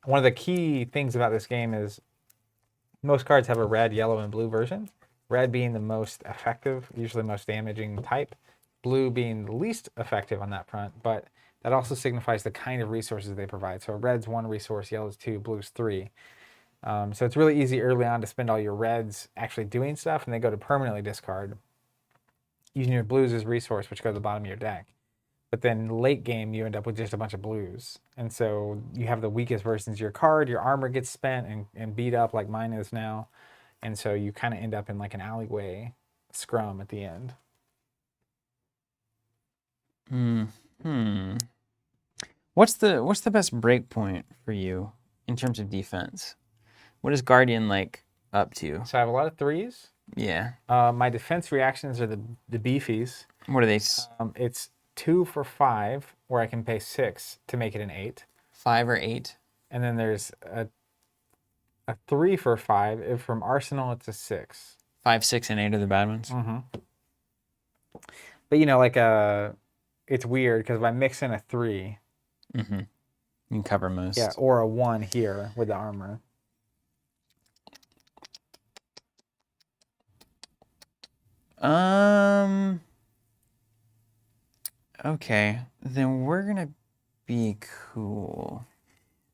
One of the key things about this game is most cards have a red, yellow, and blue version. Red being the most effective, usually most damaging type. Blue being the least effective on that front, but that also signifies the kind of resources they provide. So red's 1 resource, yellow's 2, blue's 3. So it's really easy early on to spend all your reds actually doing stuff, and they go to permanently discard, using your blues as resource, which go to the bottom of your deck. But then late game, you end up with just a bunch of blues. And so you have the weakest versions of your card. Your armor gets spent and beat up like mine is now. And so you kind of end up in like an alleyway scrum at the end. What's the best break point for you in terms of defense? What is Guardian like up to? So I have a lot of 3s. Yeah. My defense reactions are the beefies. What are they? It's 2 for 5, where I can pay 6 to make it an 8. 5 or 8. And then there's a 3 for 5. If from Arsenal, it's a 6. 5, 6, and 8 are the bad ones. But you know, like it's weird because if I mix in a 3, you can cover most. Yeah, or a 1 here with the armor. Okay, then we're gonna be cool.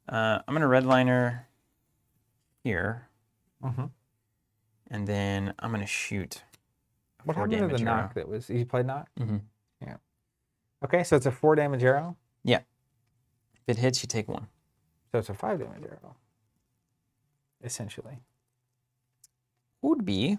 I'm gonna redliner here, and then I'm gonna shoot. What happened to the arrow. knock that was? You played knock? Yeah. Okay, so it's a 4 damage arrow. Yeah. If it hits, you take 1. So it's a 5 damage arrow, essentially. Would be.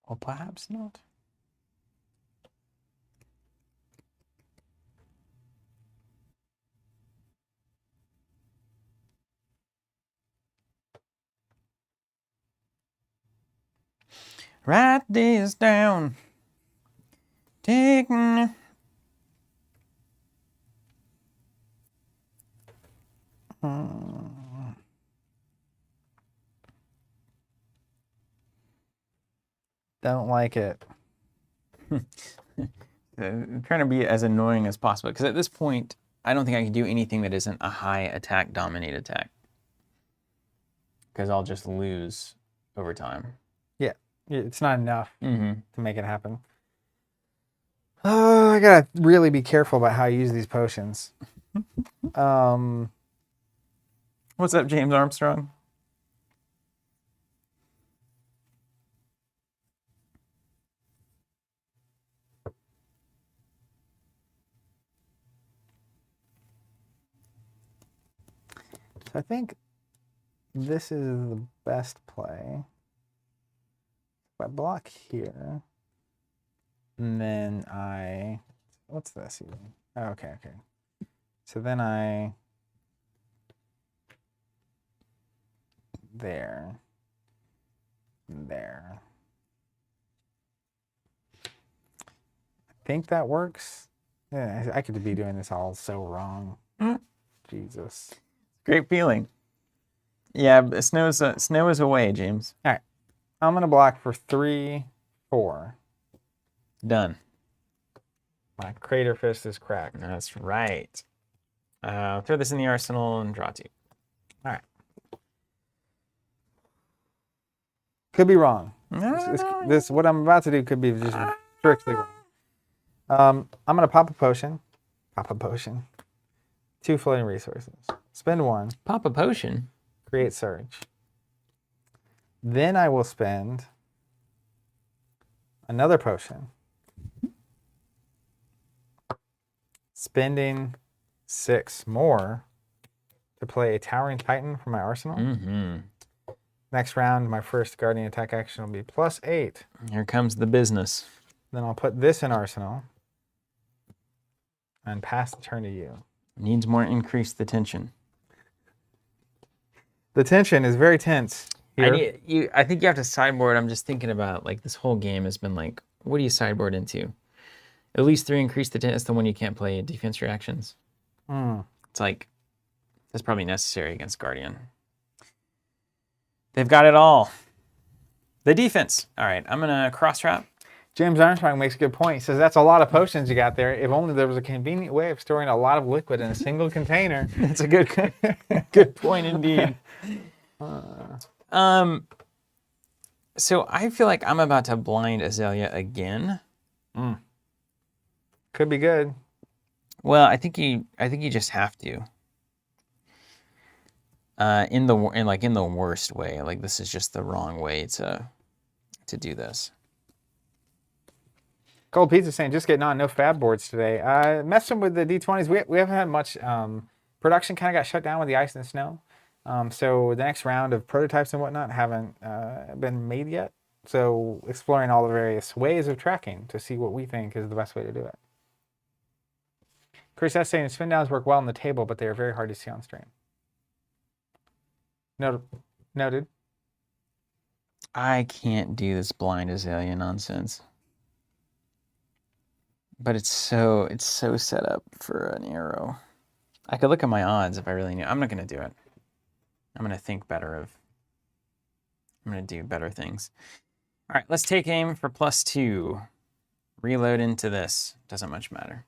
Or perhaps not. Write this down. Take me. Don't like it. I'm trying to be as annoying as possible because at this point, I don't think I can do anything that isn't a high attack dominate attack. Because I'll just lose over time. Yeah, it's not enough Mm-hmm. to make it happen. Oh, I gotta really be careful about how I use these potions. What's up, James Armstrong? So I think this is the best play. If I block here, and then what's this even? Oh, okay. So then there. I think that works. Yeah, I could be doing this all so wrong. Jesus. Great feeling. Yeah, snow is away, James. All right. I'm going to block for 3, 4. Done. My Crater Fist is cracked. That's right. Throw this in the arsenal and draw 2. All right. Could be wrong. This what I'm about to do could be just strictly wrong. I'm going to pop a potion. 2 floating resources. Spend 1. Pop a potion. Create Surge. Then I will spend another potion. Spending 6 more to play a Towering Titan from my arsenal. Mm-hmm. Next round, my first Guardian attack action will be +8. Here comes the business. Then I'll put this in arsenal and pass the turn to you. Needs more increase the tension. The tension is very tense here. I think you have to sideboard. I'm just thinking about, like, this whole game has been like, what do you sideboard into? At least 3 increase the tension. That's the one you can't play defense reactions. It's like, that's probably necessary against Guardian. They've got it all. The defense. All right, I'm going to cross trap. James Armstrong makes a good point. He says, that's a lot of potions you got there. If only there was a convenient way of storing a lot of liquid in a single container. That's a good point indeed. So I feel like I'm about to blind Azalea again. Could be good. Well, I think you just have to. In the worst way. Like, this is just the wrong way to do this. Cold Pizza saying, just getting on, no fab boards today. Messing with the D20s. We haven't had much. Production kind of got shut down with the ice and snow. So the next round of prototypes and whatnot haven't been made yet. So exploring all the various ways of tracking to see what we think is the best way to do it. Chris S. saying, spin downs work well on the table, but they are very hard to see on stream. Noted. I can't do this blind Azalea nonsense. But it's so set up for an arrow. I could look at my odds if I really knew. I'm not going to do it. I'm going to think better of... I'm going to do better things. All right, let's take aim for +2. Reload into this. Doesn't much matter.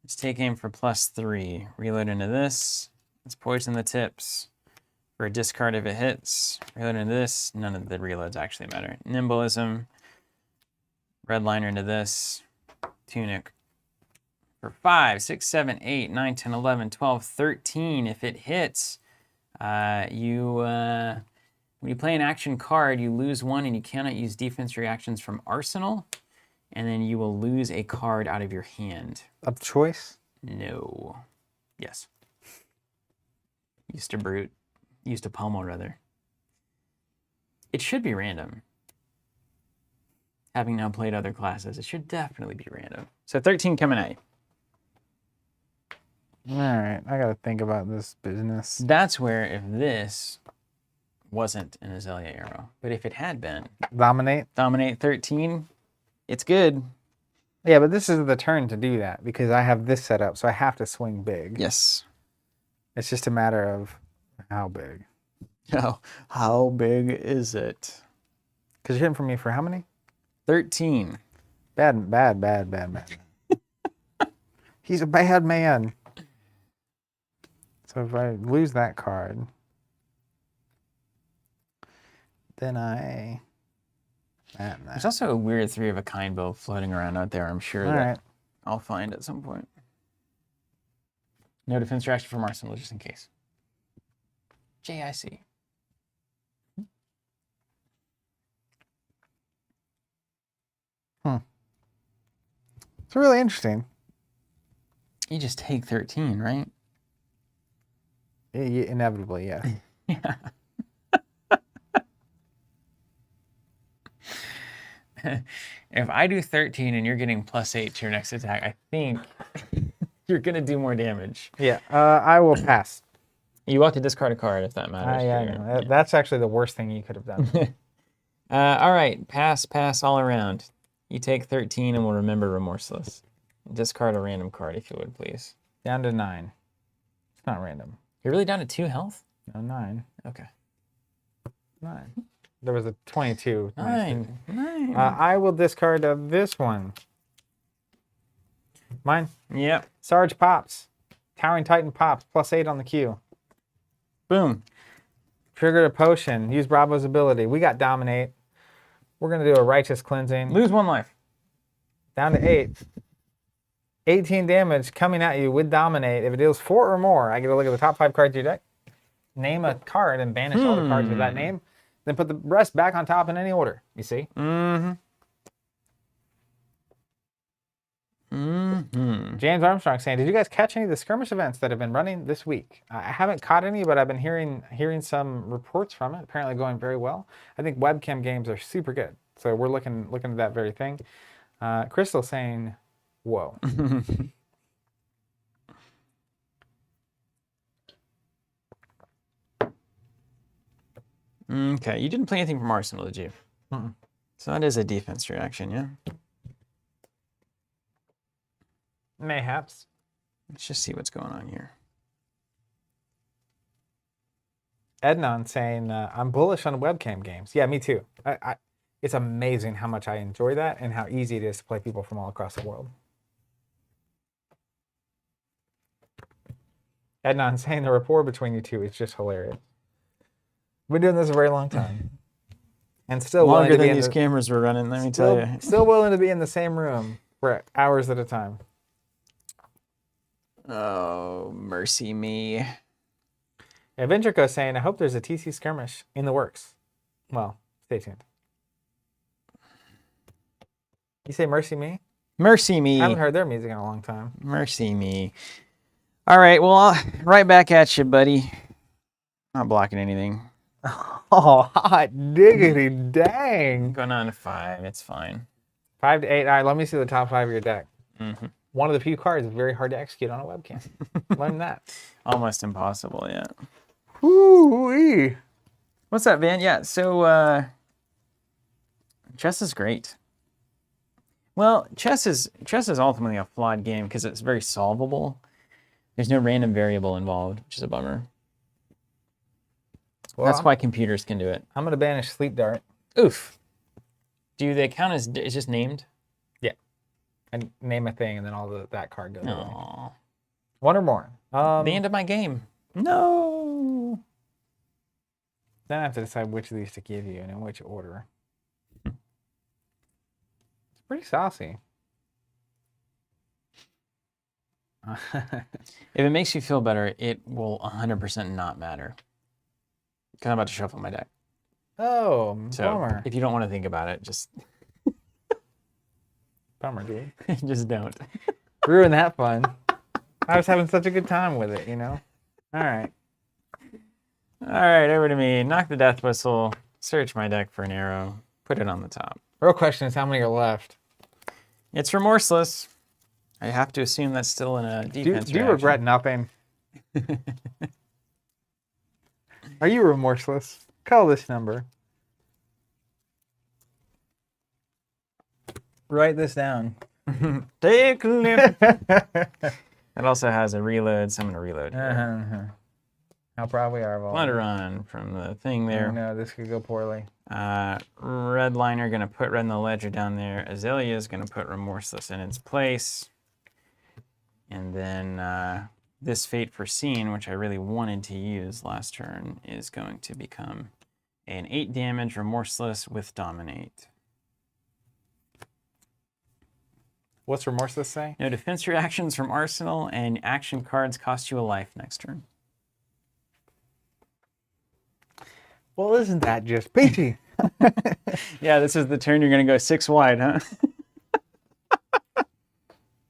Let's take aim for +3. Reload into this. Let's poison the tips. For a discard if it hits. Reload into this. None of the reloads actually matter. Nimblism. Redliner into this. Tunic. For 5, 6, 7, 8, 9, 10, 11, 12, 13. If it hits, when you play an action card, you lose 1 and you cannot use defense reactions from Arsenal. And then you will lose a card out of your hand. Of choice? No. Yes. Used to pummel, rather. It should be random. Having now played other classes, it should definitely be random. So 13 coming at you. All right, I got to think about this business. That's where, if this wasn't an Azalea arrow, but if it had been. Dominate 13, it's good. Yeah, but this is the turn to do that because I have this set up, so I have to swing big. Yes. It's just a matter of how big. How big is it? Because you're hitting for me for how many? 13. Bad. He's a bad man. So if I lose that card, then I... There's also a weird 3 of a kind build floating around out there, I'm sure I'll find at some point. No defense reaction from Arsenal, just in case. JIC. It's really interesting. You just take 13, right? Inevitably, yeah. Yeah. If I do 13 and you're getting +8 to your next attack, I think you're going to do more damage. Yeah, I will pass. You ought to discard a card if that matters. Yeah. That's actually the worst thing you could have done. All right, pass all around. You take 13 and we'll remember Remorseless. Discard a random card if you would, please. Down to 9. It's not random. You're really down to 2 health? No, 9. Okay. 9. There was a 22. 9. I will discard this one. Mine? Yep. Sarge Pops. Towering Titan Pops. +8 on the Q. Boom. Triggered a potion. Use Bravo's ability. We got Dominate. We're going to do a Righteous Cleansing. Lose 1 life. Down to 8. 18 damage coming at you with Dominate. If it deals 4 or more, I get a look at the top 5 cards of your deck. Name a card and banish all the cards with that name. Then put the rest back on top in any order. You see? James Armstrong saying, did you guys catch any of the skirmish events that have been running this week? I haven't caught any, but I've been hearing some reports from it. Apparently going very well. I think webcam games are super good. So we're looking at that very thing. Crystal saying, whoa. Okay, you didn't play anything from Arsenal, did you? So that is a defense reaction, yeah? Mayhaps. Let's just see what's going on here. Ednon saying, I'm bullish on webcam games. Yeah, me too. It's amazing how much I enjoy that and how easy it is to play people from all across the world. Ednon saying the rapport between you two is just hilarious. We've been doing this a very long time. And still longer than these cameras were running, let me tell you. Still willing to be in the same room for hours at a time. Oh, mercy me. Ventrico saying, I hope there's a TC skirmish in the works. Well, stay tuned. You say mercy me? Mercy me. I haven't heard their music in a long time. Mercy me. All right, well, right back at you, buddy. Not blocking anything. Oh, hot diggity dang. Going on to 5, it's fine. 5 to 8. All right, let me see the top 5 of your deck. One of the few cards is very hard to execute on a webcam. Learn that. Almost impossible, yeah. Woo-wee. What's up, Van? Yeah, so chess is great. Well, chess is ultimately a flawed game because it's very solvable. There's no random variable involved, which is a bummer. Well, that's why computers can do it. I'm going to banish Sleep Dart. Oof. Do they count as, it's just named? Yeah. And name a thing, and then all that card goes away. Aww. One or more. The end of my game. No. Then I have to decide which of these to give you and in which order. It's pretty saucy. If it makes you feel better, it will 100% not matter. Because I'm about to shuffle my deck. Oh, so bummer. If you don't want to think about it, just... Bummer, dude. Just don't. Ruin that fun. I was having such a good time with it, you know? All right. All right, over to me. Knock the death whistle. Search my deck for an arrow. Put it on the top. Real question is how many are left? It's remorseless. I have to assume that's still in a defense Do you regret nothing? Are you remorseless? Call this number. Write this down. Take a look. It also has a reload, so I'm going to reload. All How proud we are of all. Let her run from the thing there. Oh, no, this could go poorly. Redliner going to put red in the ledger down there. Azalea is going to put Remorseless in its place. And then this Fate Foreseen, which I really wanted to use last turn, is going to become an 8 damage Remorseless with Dominate. What's Remorseless say? No defense reactions from Arsenal, and action cards cost you a life next turn. Well, isn't that just peachy? Yeah, this is the turn you're going to go 6 wide,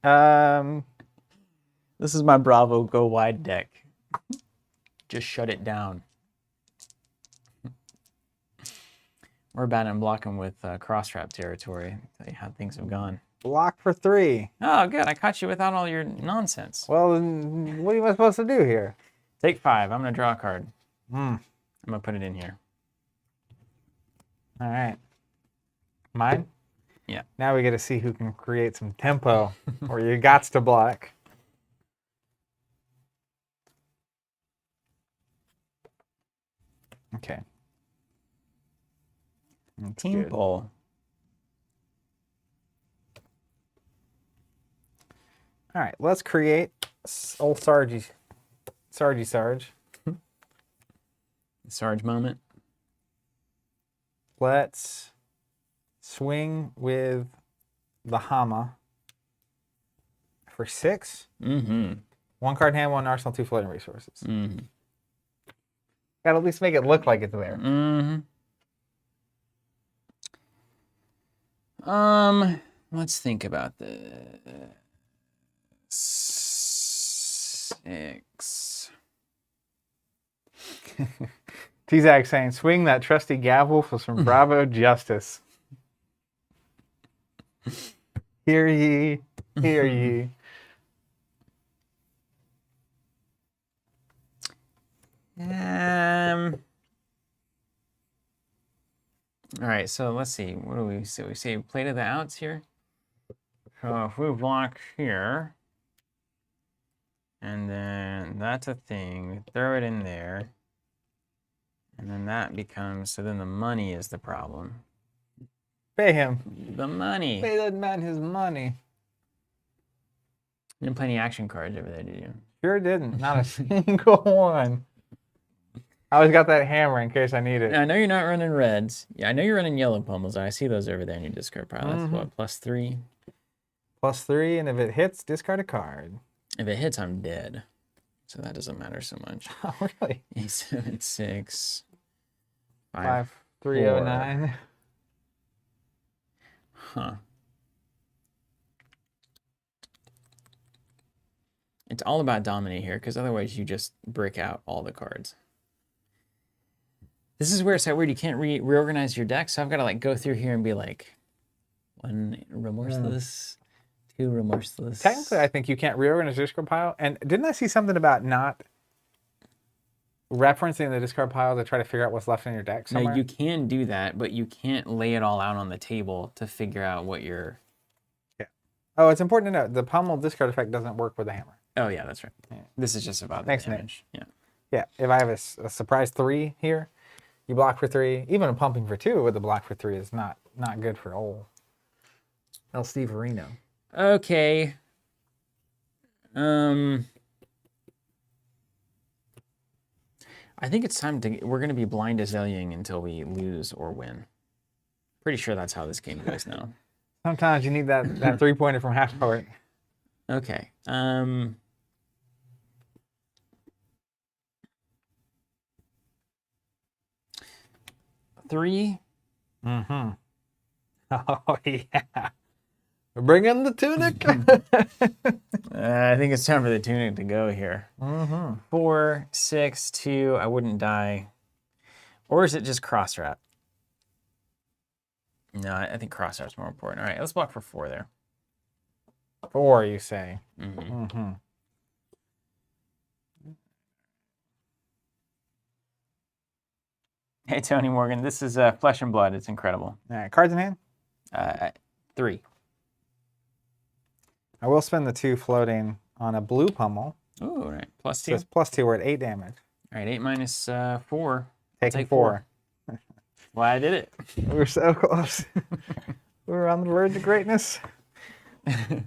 huh? This is my Bravo go wide deck. Just shut it down. We're bad at blocking with cross-trap territory. Tell you how things have gone. Block for 3. Oh, good. I caught you without all your nonsense. Well, then what am I supposed to do here? Take 5. I'm going to draw a card. I'm going to put it in here. All right. Mine? Yeah. Now we get to see who can create some tempo, or you gots to block. Okay. Team Bowl. All right, let's create old Sarge. Sarge. Sarge moment. Let's swing with the Hama for 6. Mm-hmm. 1 card hand, 1 arsenal, 2 floating resources. Mm-hmm. Gotta at least make it look like it's there. Mm-hmm. Let's think about this. 6. T-Zag saying, swing that trusty gavel for some Bravo justice. Hear ye, hear ye. All right, so let's see. What do we say? We say play to the outs here. So if we block here, and then that's a thing, we throw it in there, and then that becomes, so then the money is the problem. Pay him. The money. Pay that man his money. You didn't play any action cards over there, did you? Sure didn't. Not a single one. I always got that hammer in case I need it. Now, I know you're not running reds. Yeah, I know you're running yellow pummels. I see those over there in your discard pile. That's what, +3? +3, and if it hits, discard a card. If it hits, I'm dead. So that doesn't matter so much. Oh, really? 8, 7, 6, 5, 3, 0, 9. Huh. It's all about dominate here, because otherwise you just break out all the cards. This is where it's that weird. You can't reorganize your deck, so I've got to like go through here and be like, 1 remorseless, 2 remorseless. Technically, I think you can't reorganize your discard pile. And didn't I see something about not referencing the discard pile to try to figure out what's left in your deck somewhere? No, you can do that, but you can't lay it all out on the table to figure out what you're... Yeah. Oh, it's important to note, the pummel discard effect doesn't work with a hammer. Oh, yeah, that's right. Yeah. This is just about the damage. Yeah. Yeah, if I have a surprise 3 here, you block for 3. Even a pumping for 2 with a block for 3 is not good for old El Steve Areno. Okay. I think it's time to... We're going to be blind Azaleaing until we lose or win. Pretty sure that's how this game goes now. Sometimes you need that 3-pointer from half court. Okay. 3. Mm-hmm. Oh, yeah. Bring in the tunic. I think it's time for the tunic to go here. 4, 6, 2. I wouldn't die. Or is it just cross wrap? No, I think cross wrap's more important. All right, let's block for 4 there. 4, you say? Hey, Tony Morgan, this is Flesh and Blood. It's incredible. All right, cards in hand? 3. I will spend the 2 floating on a blue pummel. Oh, right. +2. So it's +2, we're at 8 damage. All right, 8 minus 4. Taking 4. Well, I did it. We were so close. We were on the verge of greatness.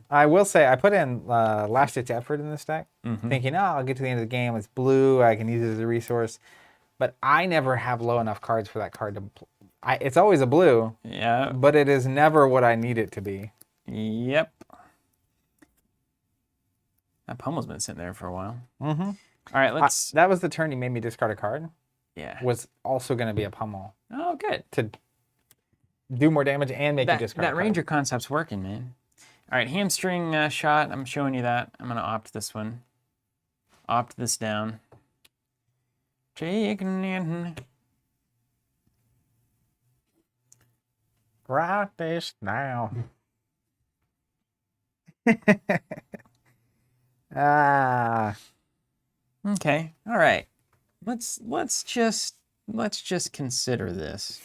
I will say, I put in last-ditch effort in this deck, thinking, oh, I'll get to the end of the game. It's blue. I can use it as a resource. But I never have low enough cards for that card to... it's always a blue. Yeah. But it is never what I need it to be. Yep. That pummel's been sitting there for a while. Mm-hmm. All right, let's... that was the turn you made me discard a card. Yeah. Was also going to be a pummel. Oh, good. To do more damage and make you discard that Ranger concept's working, man. All right, hamstring shot. I'm showing you that. I'm going to opt this one. Opt this down. Write this down. Okay. All right. Let's just consider this.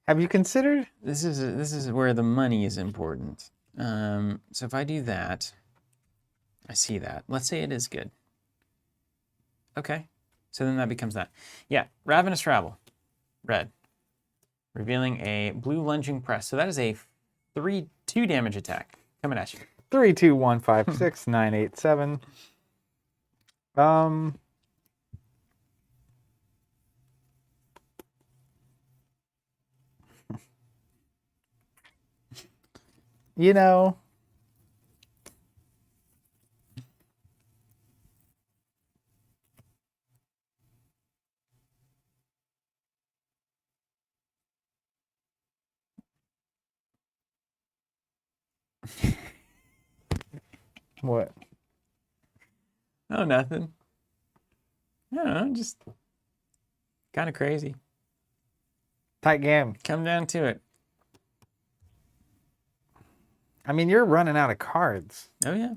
Have you considered? This is where the money is important. So if I do that, I see that. Let's say it is good. Okay. So then that becomes that. Yeah, Ravenous Rabble. Red. Revealing a blue lunging press. So that is a 3/2 damage attack coming at you. 3, 2, 1, 5, 6, 9, 8, 7. You know. What? Oh, nothing. I don't know, just kind of crazy. Tight game. Come down to it. I mean, you're running out of cards. Oh, yeah.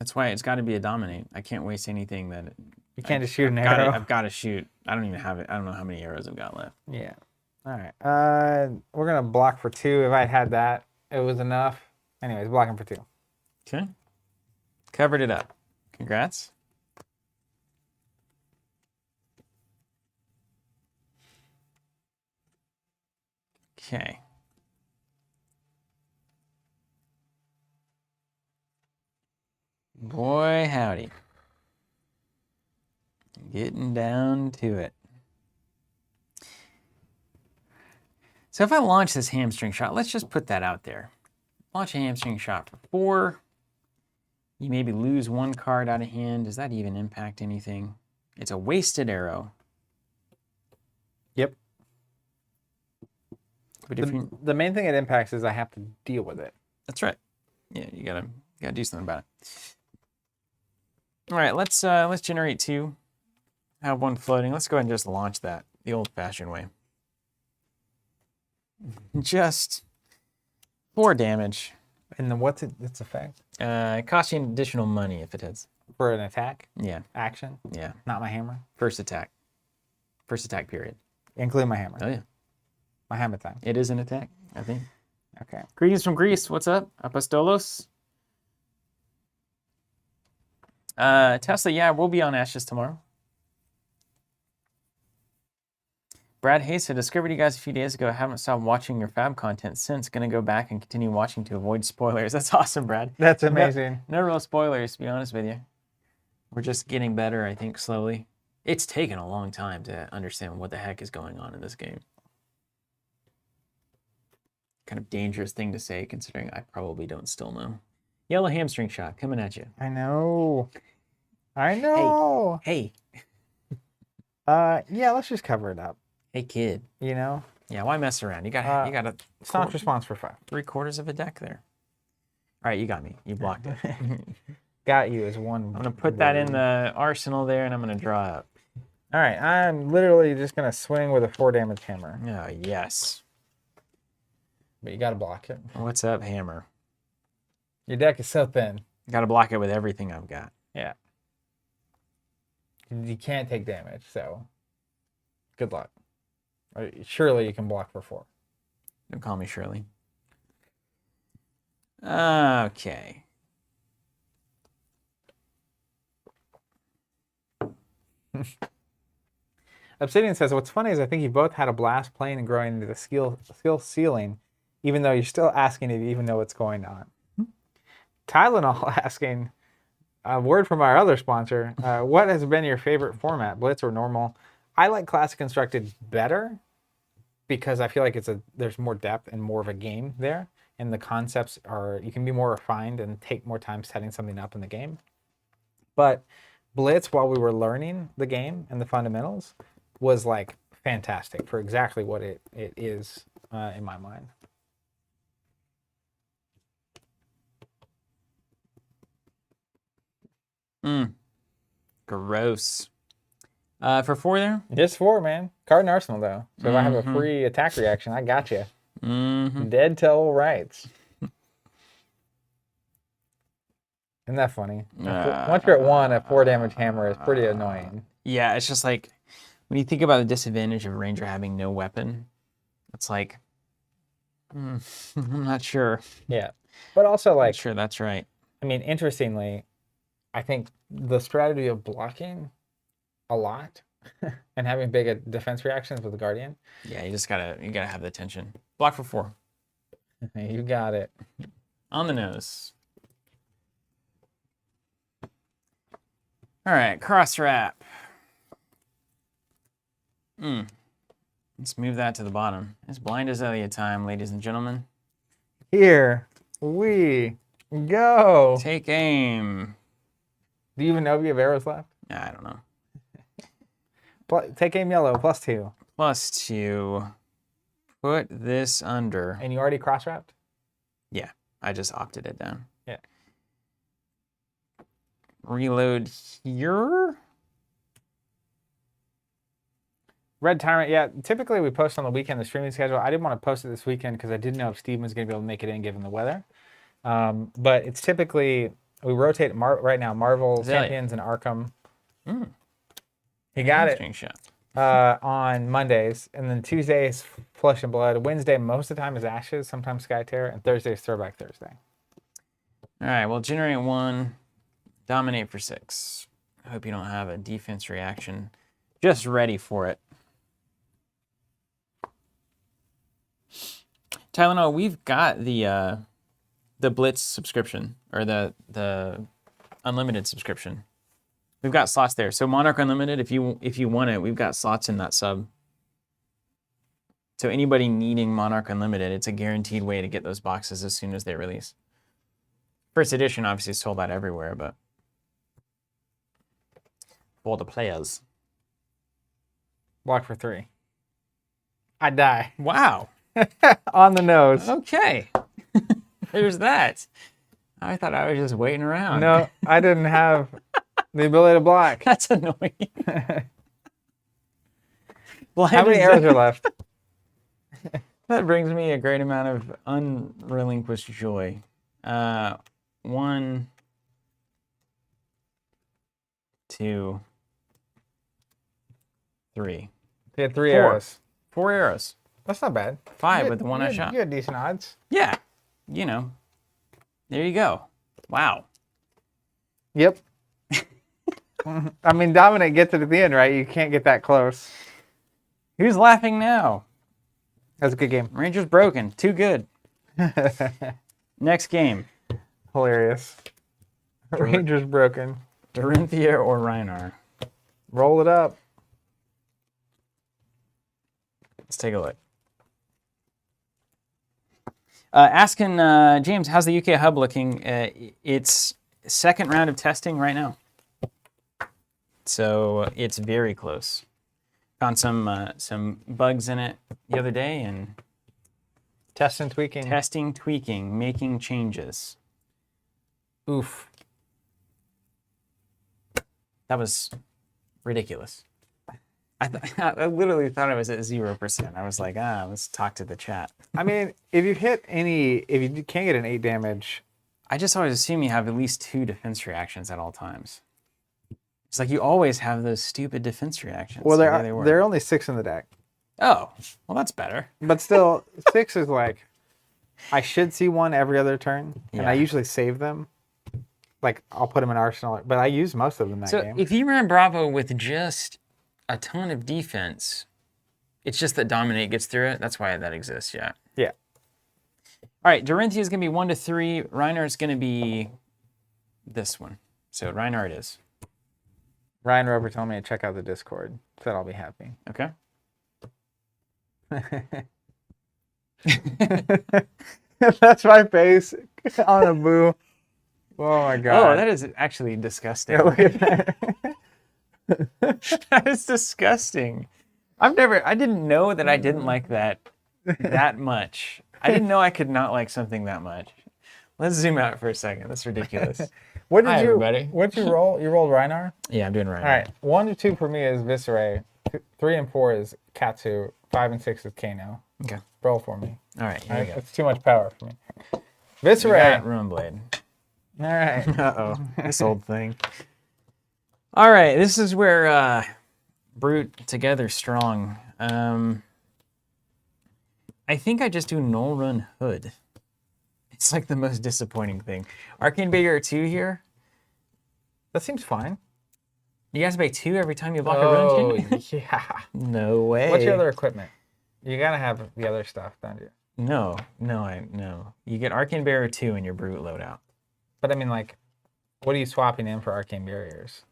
That's why it's got to be a dominate. I can't waste anything that... You can't just shoot an arrow. I've got to shoot. I don't even have it. I don't know how many arrows I've got left. Yeah. All right. We're going to block for 2. If I had that, it was enough. Anyways, blocking for 2. Okay. Covered it up. Congrats. Okay. Boy, howdy. Getting down to it. So if I launch this hamstring shot, let's just put that out there. Launch a hamstring shot for 4. You maybe lose 1 card out of hand. Does that even impact anything? It's a wasted arrow. Yep. But the main thing it impacts is I have to deal with it. That's right. Yeah, you gotta do something about it. All right, let's generate 2. Have 1 floating. Let's go ahead and just launch that the old-fashioned way. Just 4 damage. And then what's its effect? It costs you additional money if it hits. For an attack? Yeah. Action? Yeah. Not my hammer? First attack. First attack period. Include my hammer. Oh, yeah. My hammer time. It is an attack, I think. Okay. Greetings from Greece. What's up? Apostolos. Tesla, yeah, we'll be on Ashes tomorrow. Brad Hayes, I discovered you guys a few days ago. I haven't stopped watching your fab content since. Gonna go back and continue watching to avoid spoilers. That's awesome, Brad. That's amazing. No real spoilers, to be honest with you. We're just getting better, I think, slowly. It's taken a long time to understand what the heck is going on in this game. Kind of dangerous thing to say, considering I probably don't still know. Yellow hamstring shot coming at you. I know. I know. Hey. Yeah, let's just cover it up. Hey, kid. You know? Yeah, why mess around? You got a staunch response for 5. 3/4 of a deck there. All right, you got me. You blocked it. Got you as 1. I'm going to put that in the arsenal there, and I'm going to draw up. All right, I'm literally just going to swing with a 4 damage hammer. Oh, yes. But you got to block it. What's up, hammer? Your deck is so thin. Got to block it with everything I've got. Yeah. You can't take damage, so good luck. Surely you can block for 4. Don't call me Shirley. Okay. Obsidian says, what's funny is I think you both had a blast playing and growing into the skill ceiling, even though you're still asking if you even know what's going on. Tylenol asking, a word from our other sponsor, what has been your favorite format, Blitz or normal? I like Classic Constructed better because I feel like there's more depth and more of a game there. And the concepts you can be more refined and take more time setting something up in the game. But Blitz, while we were learning the game and the fundamentals, was like fantastic for exactly what it is in my mind. Gross. For 4 there? Just 4, man. Card and Arsenal, though. So if I have a free attack reaction, I got you. Dead to all rights. Isn't that funny? Once you're at 1, a 4 damage hammer is pretty annoying. Yeah, it's just like, when you think about the disadvantage of Ranger having no weapon, it's like, I'm not sure. Yeah. But also, like... Not sure that's right. I mean, interestingly, I think the strategy of blocking a lot and having big defense reactions with the Guardian. Yeah, you gotta have the tension. Block for 4. You got it. On the nose. All right, cross wrap. Let's move that to the bottom. It's blind as Elliot time, ladies and gentlemen. Here we go. Take aim. Do you even know if you have arrows left? I don't know. Take aim yellow, +2. +2. Put this under. And you already cross-wrapped? Yeah, I just opted it down. Yeah. Reload here. Red Tyrant, yeah. Typically we post on the weekend the streaming schedule. I didn't want to post it this weekend because I didn't know if Steven was going to be able to make it in given the weather. But it's typically, we rotate right now, Marvel, Champions, and Arkham. He got it on Mondays. And then Tuesdays, Flesh and Blood. Wednesday, most of the time, is Ashes, sometimes Sky Terror. And Thursday is Throwback Thursday. All right, well, generate 1, dominate for 6. I hope you don't have a defense reaction just ready for it. Tylenol, we've got the Blitz subscription, or the unlimited subscription. We've got slots there. So Monarch Unlimited, if you want it, we've got slots in that sub. So anybody needing Monarch Unlimited, it's a guaranteed way to get those boxes as soon as they release. First edition obviously is sold out everywhere, but for the players. Block for 3. I die. Wow. On the nose. Okay. There's that. I thought I was just waiting around. No, I didn't have the ability to block. That's annoying. Well, how many arrows are left? That brings me a great amount of unrelinquished joy. 1, 2, 3. He had 3 arrows. 4 arrows. That's not bad. 5 with the one I shot. You had decent odds. Yeah. You know. There you go. Wow. Yep. I mean, Dominate gets it at the end, right? You can't get that close. Who's laughing now? That's a good game. Ranger's broken. Too good. Next game. Hilarious. Ranger's broken. Dorinthia or Rhinar? Roll it up. Let's take a look. Asking James, how's the UK hub looking? It's second round of testing right now. So it's very close. Found some bugs in it the other day and testing, tweaking, making changes. Oof. That was ridiculous. I literally thought I was at 0%. I was like, let's talk to the chat. I mean, if you can't get an 8 damage. I just always assume you have at least 2 defense reactions at all times. It's like you always have those stupid defense reactions. Well, there are only 6 in the deck. Oh, well, that's better. But still, 6 is like, I should see 1 every other turn, and I usually save them. like I'll put them in Arsenal, but I use most of them in that game. So if you ran Bravo with just a ton of defense, it's just that Dominate gets through it. That's why that exists, yeah. Yeah. All right, Dorinthia is going to be 1 to 3. Reinhardt's going to be this one. So Reinhardt is. Ryan Rover told me to check out the Discord. Said I'll be happy. Okay. That's my face on a boo. Oh my god. Oh, that is actually disgusting. Yeah, look at that. That is disgusting. I didn't know that I didn't like that much. I didn't know I could not like something that much. Let's zoom out for a second. That's ridiculous. Hi, everybody. What did you roll? You rolled Reinhardt? Yeah, I'm doing Reinhardt. All right. 1 to 2 for me is Viscera. 3 and 4 is Katsu. 5 and 6 is Kano. Okay. Roll for me. All right, here we go. It's too much power for me. Viscera. Runeblade. All right. Uh-oh. This old thing. All right, this is where Brute together strong. I think I just do null run Hood. It's like the most disappointing thing. Arcane Barrier 2 here. That seems fine. You guys pay 2 every time you block a run chain? Yeah. No way. What's your other equipment? You gotta have the other stuff, don't you? No. You get Arcane Barrier 2 in your Brute loadout. But I mean, like, what are you swapping in for Arcane Barriers?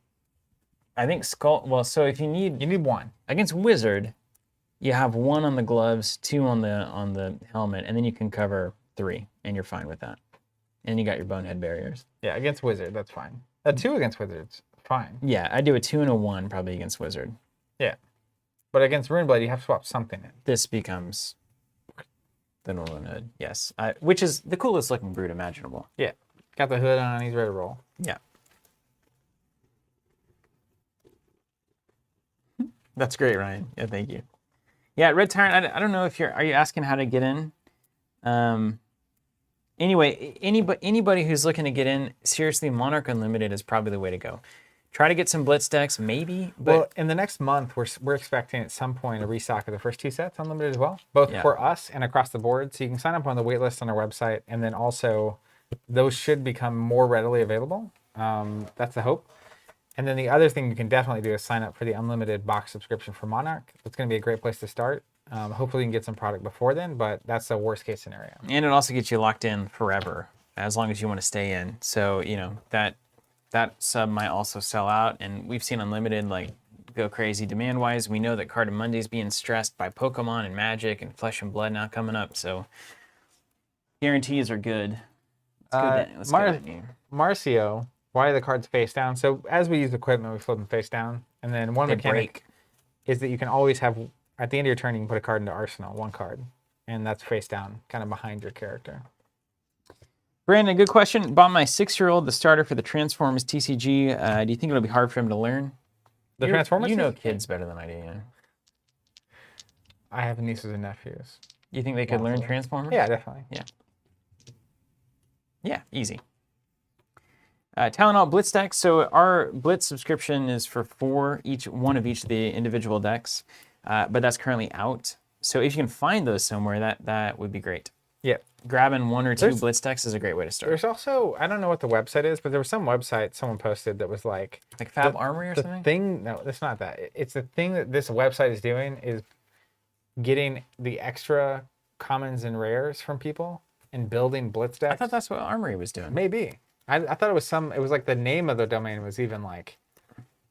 I think Skull. Well, so if you need 1 against Wizard, you have 1 on the gloves, 2 on the helmet, and then you can cover 3, and you're fine with that. And you got your Bonehead Barriers. Yeah, against Wizard, that's fine. A 2 against Wizard's fine. Yeah, I do a 2 and a 1 probably against Wizard. Yeah, but against Runeblade, you have to swap something in. This becomes the normal Hood. Yes, which is the coolest looking Brute imaginable. Yeah, got the hood on. He's ready to roll. Yeah. That's great, Ryan. Yeah, thank you. Yeah, Red Tyrant, I don't know if are you asking how to get in? Anyway, anybody who's looking to get in, seriously, Monarch Unlimited is probably the way to go. Try to get some Blitz decks, maybe. But well, in the next month, we're expecting at some point a restock of the first 2 sets Unlimited as well, both for us and across the board. So you can sign up on the wait list on our website, and then also those should become more readily available. That's the hope. And then the other thing you can definitely do is sign up for the unlimited box subscription for Monarch. It's going to be a great place to start. Hopefully you can get some product before then, but that's the worst case scenario. And it also gets you locked in forever, as long as you want to stay in. So, you know, that sub might also sell out. And we've seen Unlimited like go crazy demand-wise. We know that Card of Monday is being stressed by Pokemon and Magic and Flesh and Blood now coming up. So guarantees are good. Let's Marcio. Why are the cards face down? So as we use equipment, we flip them face down. And then one mechanic is that you can always have, at the end of your turn, you can put a card into Arsenal, 1 card. And that's face down, kind of behind your character. Brandon, good question. Bought my 6-year-old the starter for the Transformers TCG. Do you think it'll be hard for him to learn? The Transformers? You know kids better than I do, yeah. I have nieces and nephews. You think they could learn Transformers? Yeah, definitely. Yeah. Yeah, easy. Talonalt Blitz decks. So our Blitz subscription is for 4 one of each of the individual decks, but that's currently out. So if you can find those somewhere, that would be great. Yeah. Grabbing 1 or 2 Blitz decks is a great way to start. There's also, I don't know what the website is, but there was some website someone posted that was like Fab Armory or something? No, it's not that. It's the thing that this website is doing is getting the extra commons and rares from people and building Blitz decks. I thought that's what Armory was doing. Maybe. I thought it was it was like the name of the domain was even like,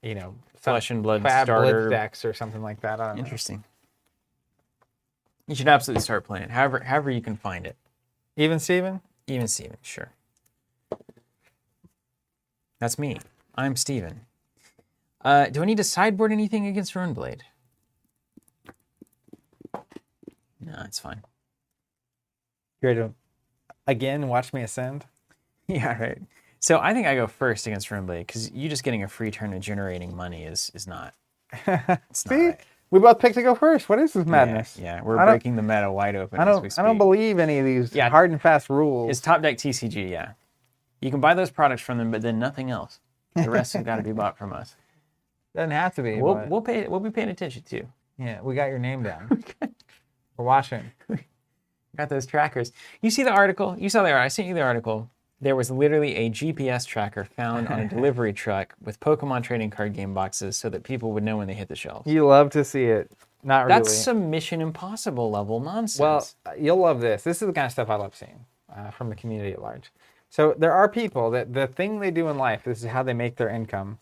you know, Flesh and Blood Fab starter Blitz decks or something like that. I don't know. Interesting. You should absolutely start playing it. However you can find it. Even Steven? Even Steven, sure. That's me. I'm Steven. Do I need to sideboard anything against Runeblade? No, it's fine. You ready to, again, watch me ascend? Yeah, right. So I think I go first against Runeblade, because you just getting a free turn of generating money is not. It's See? not right. We both picked to go first. What is this madness? Yeah, we're breaking the meta wide open as we speak. I don't believe any of these hard and fast rules. It's top deck TCG, yeah. You can buy those products from them, but then nothing else. The rest has got to be bought from us. Doesn't have to be. We'll be paying attention too. Yeah, we got your name down. We're watching. Got those trackers. You see the article? You saw the article. I sent you the article. there was literally a GPS tracker found on a delivery truck with Pokemon trading card game boxes so that people would know when they hit the shelves. You love to see it. Not really. That's some Mission Impossible level nonsense. Well, you'll love this. This is the kind of stuff I love seeing from the community at large. So there are people that the thing they do in life, this is how they make their income.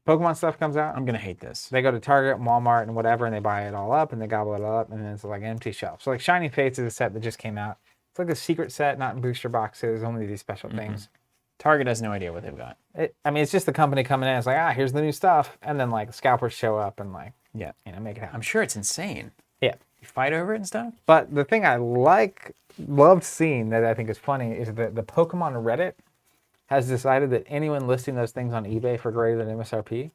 Pokemon stuff comes out. I'm going to hate this. They go to Target, Walmart, and whatever, and they buy it all up, and they gobble it all up, and then it's like an empty shelf. So like Shining Fates is a set that just came out. It's like a secret set, not in booster boxes, only these special things. Target has no idea what they've got. I mean, it's just the company coming in. It's like, here's the new stuff. And then like scalpers show up and like, make it happen. I'm sure it's insane. Yeah. You fight over it and stuff? But the thing I loved seeing that I think is funny is that the Pokemon Reddit has decided that anyone listing those things on eBay for greater than MSRP,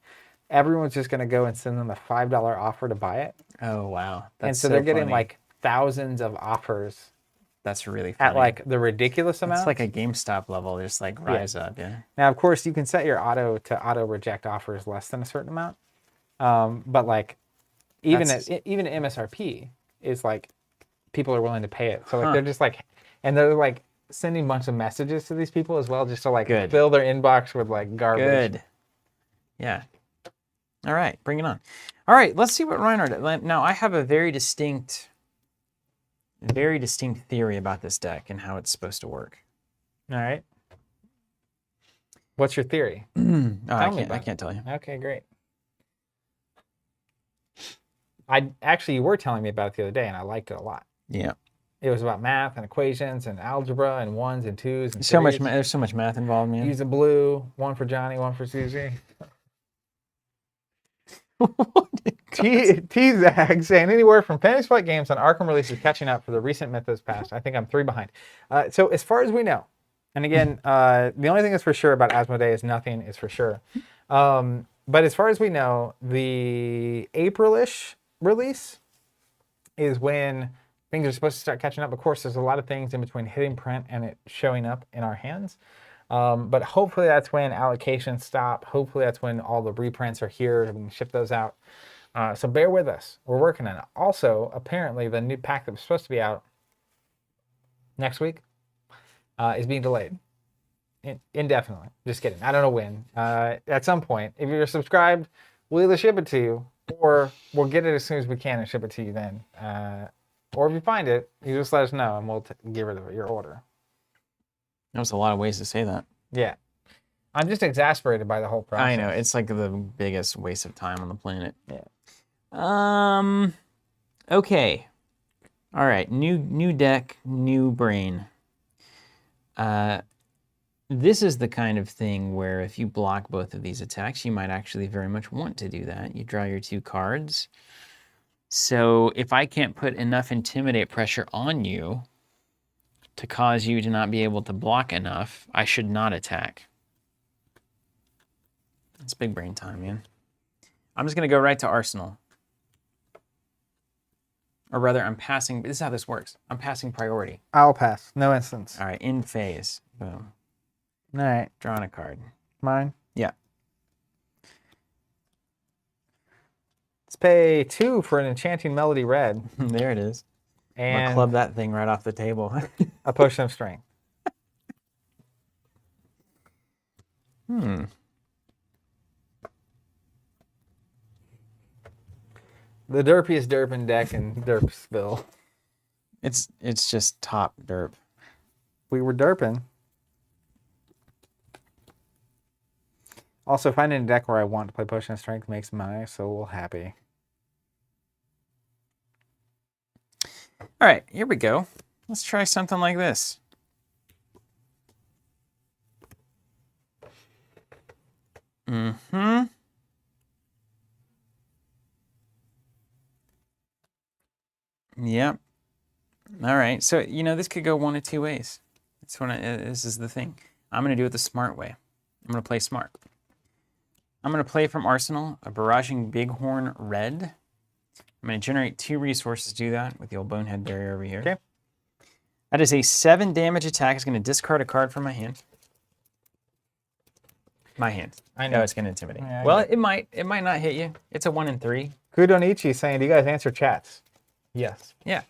everyone's just going to go and send them a $5 offer to buy it. Oh, wow. That's and so they're getting like thousands of offers. That's really funny. At like the ridiculous amount. It's like a GameStop level. Just like rise up, yeah. Now, of course, you can set your auto reject offers less than a certain amount. But like even at MSRP is like people are willing to pay it. So like they're just like, and they're like sending a bunch of messages to these people as well, just to like fill their inbox with like garbage. Good. Yeah. All right, bring it on. All right, let's see what Reinhardt. Now I have a very distinct theory about this deck and how it's supposed to work. All right. What's your theory? I can't tell you. Okay, great. You were telling me about it the other day, and I liked it a lot. Yeah. It was about math and equations and algebra and ones and twos and so much. There's so much math involved, man. Use a blue, one for Johnny, one for Susie. T-Zag saying anywhere from Fantasy Flight Games on Arkham releases catching up for the recent Mythos past. I think I'm 3 behind. So as far as we know, and again, the only thing that's for sure about Asmodee is nothing is for sure. But as far as we know, the April-ish release is when things are supposed to start catching up. Of course, there's a lot of things in between hitting print and it showing up in our hands. But hopefully that's when allocations stop. Hopefully that's when all the reprints are here and we can ship those out. So bear with us. We're working on it. Also, apparently the new pack that was supposed to be out next week is being delayed indefinitely. Just kidding. I don't know when. At some point, if you're subscribed, we'll either ship it to you or we'll get it as soon as we can and ship it to you then. Or if you find it, you just let us know and we'll get rid of your order. That was a lot of ways to say that. Yeah. I'm just exasperated by the whole process. I know. It's like the biggest waste of time on the planet. Yeah. Okay. All right. New deck, new brain. This is the kind of thing where if you block both of these attacks, you might actually very much want to do that. You draw your 2 cards. So if I can't put enough Intimidate pressure on you to cause you to not be able to block enough, I should not attack. It's big brain time, man. I'm just going to go right to Arsenal. Or rather, I'm passing. This is how this works. I'm passing priority. I'll pass. No instance. All right, in phase. Boom. All right. Drawing a card. Mine? Yeah. Let's pay 2 for an Enchanting Melody red. There it is. And I'm gonna club that thing right off the table. a Potion of Strength. The derpiest derping deck in Derpsville. It's just top derp. We were derping. Also, finding a deck where I want to play Potion of Strength makes my soul happy. All right, here we go. Let's try something like this. Yep. All right. So, this could go one of 2 ways. This is the thing. I'm going to do it the smart way. I'm going to play smart. I'm going to play from Arsenal a Barraging Bighorn red. I'm going to generate 2 resources to do that with the old Bonehead Barrier over here. Okay. That is a 7 damage attack. It's going to discard a card from my hand. My hand. I know it's going to intimidate. Yeah, well, it might not hit you. It's a 1 in 3. Kudonichi saying, do you guys answer chats? Yes. Yeah.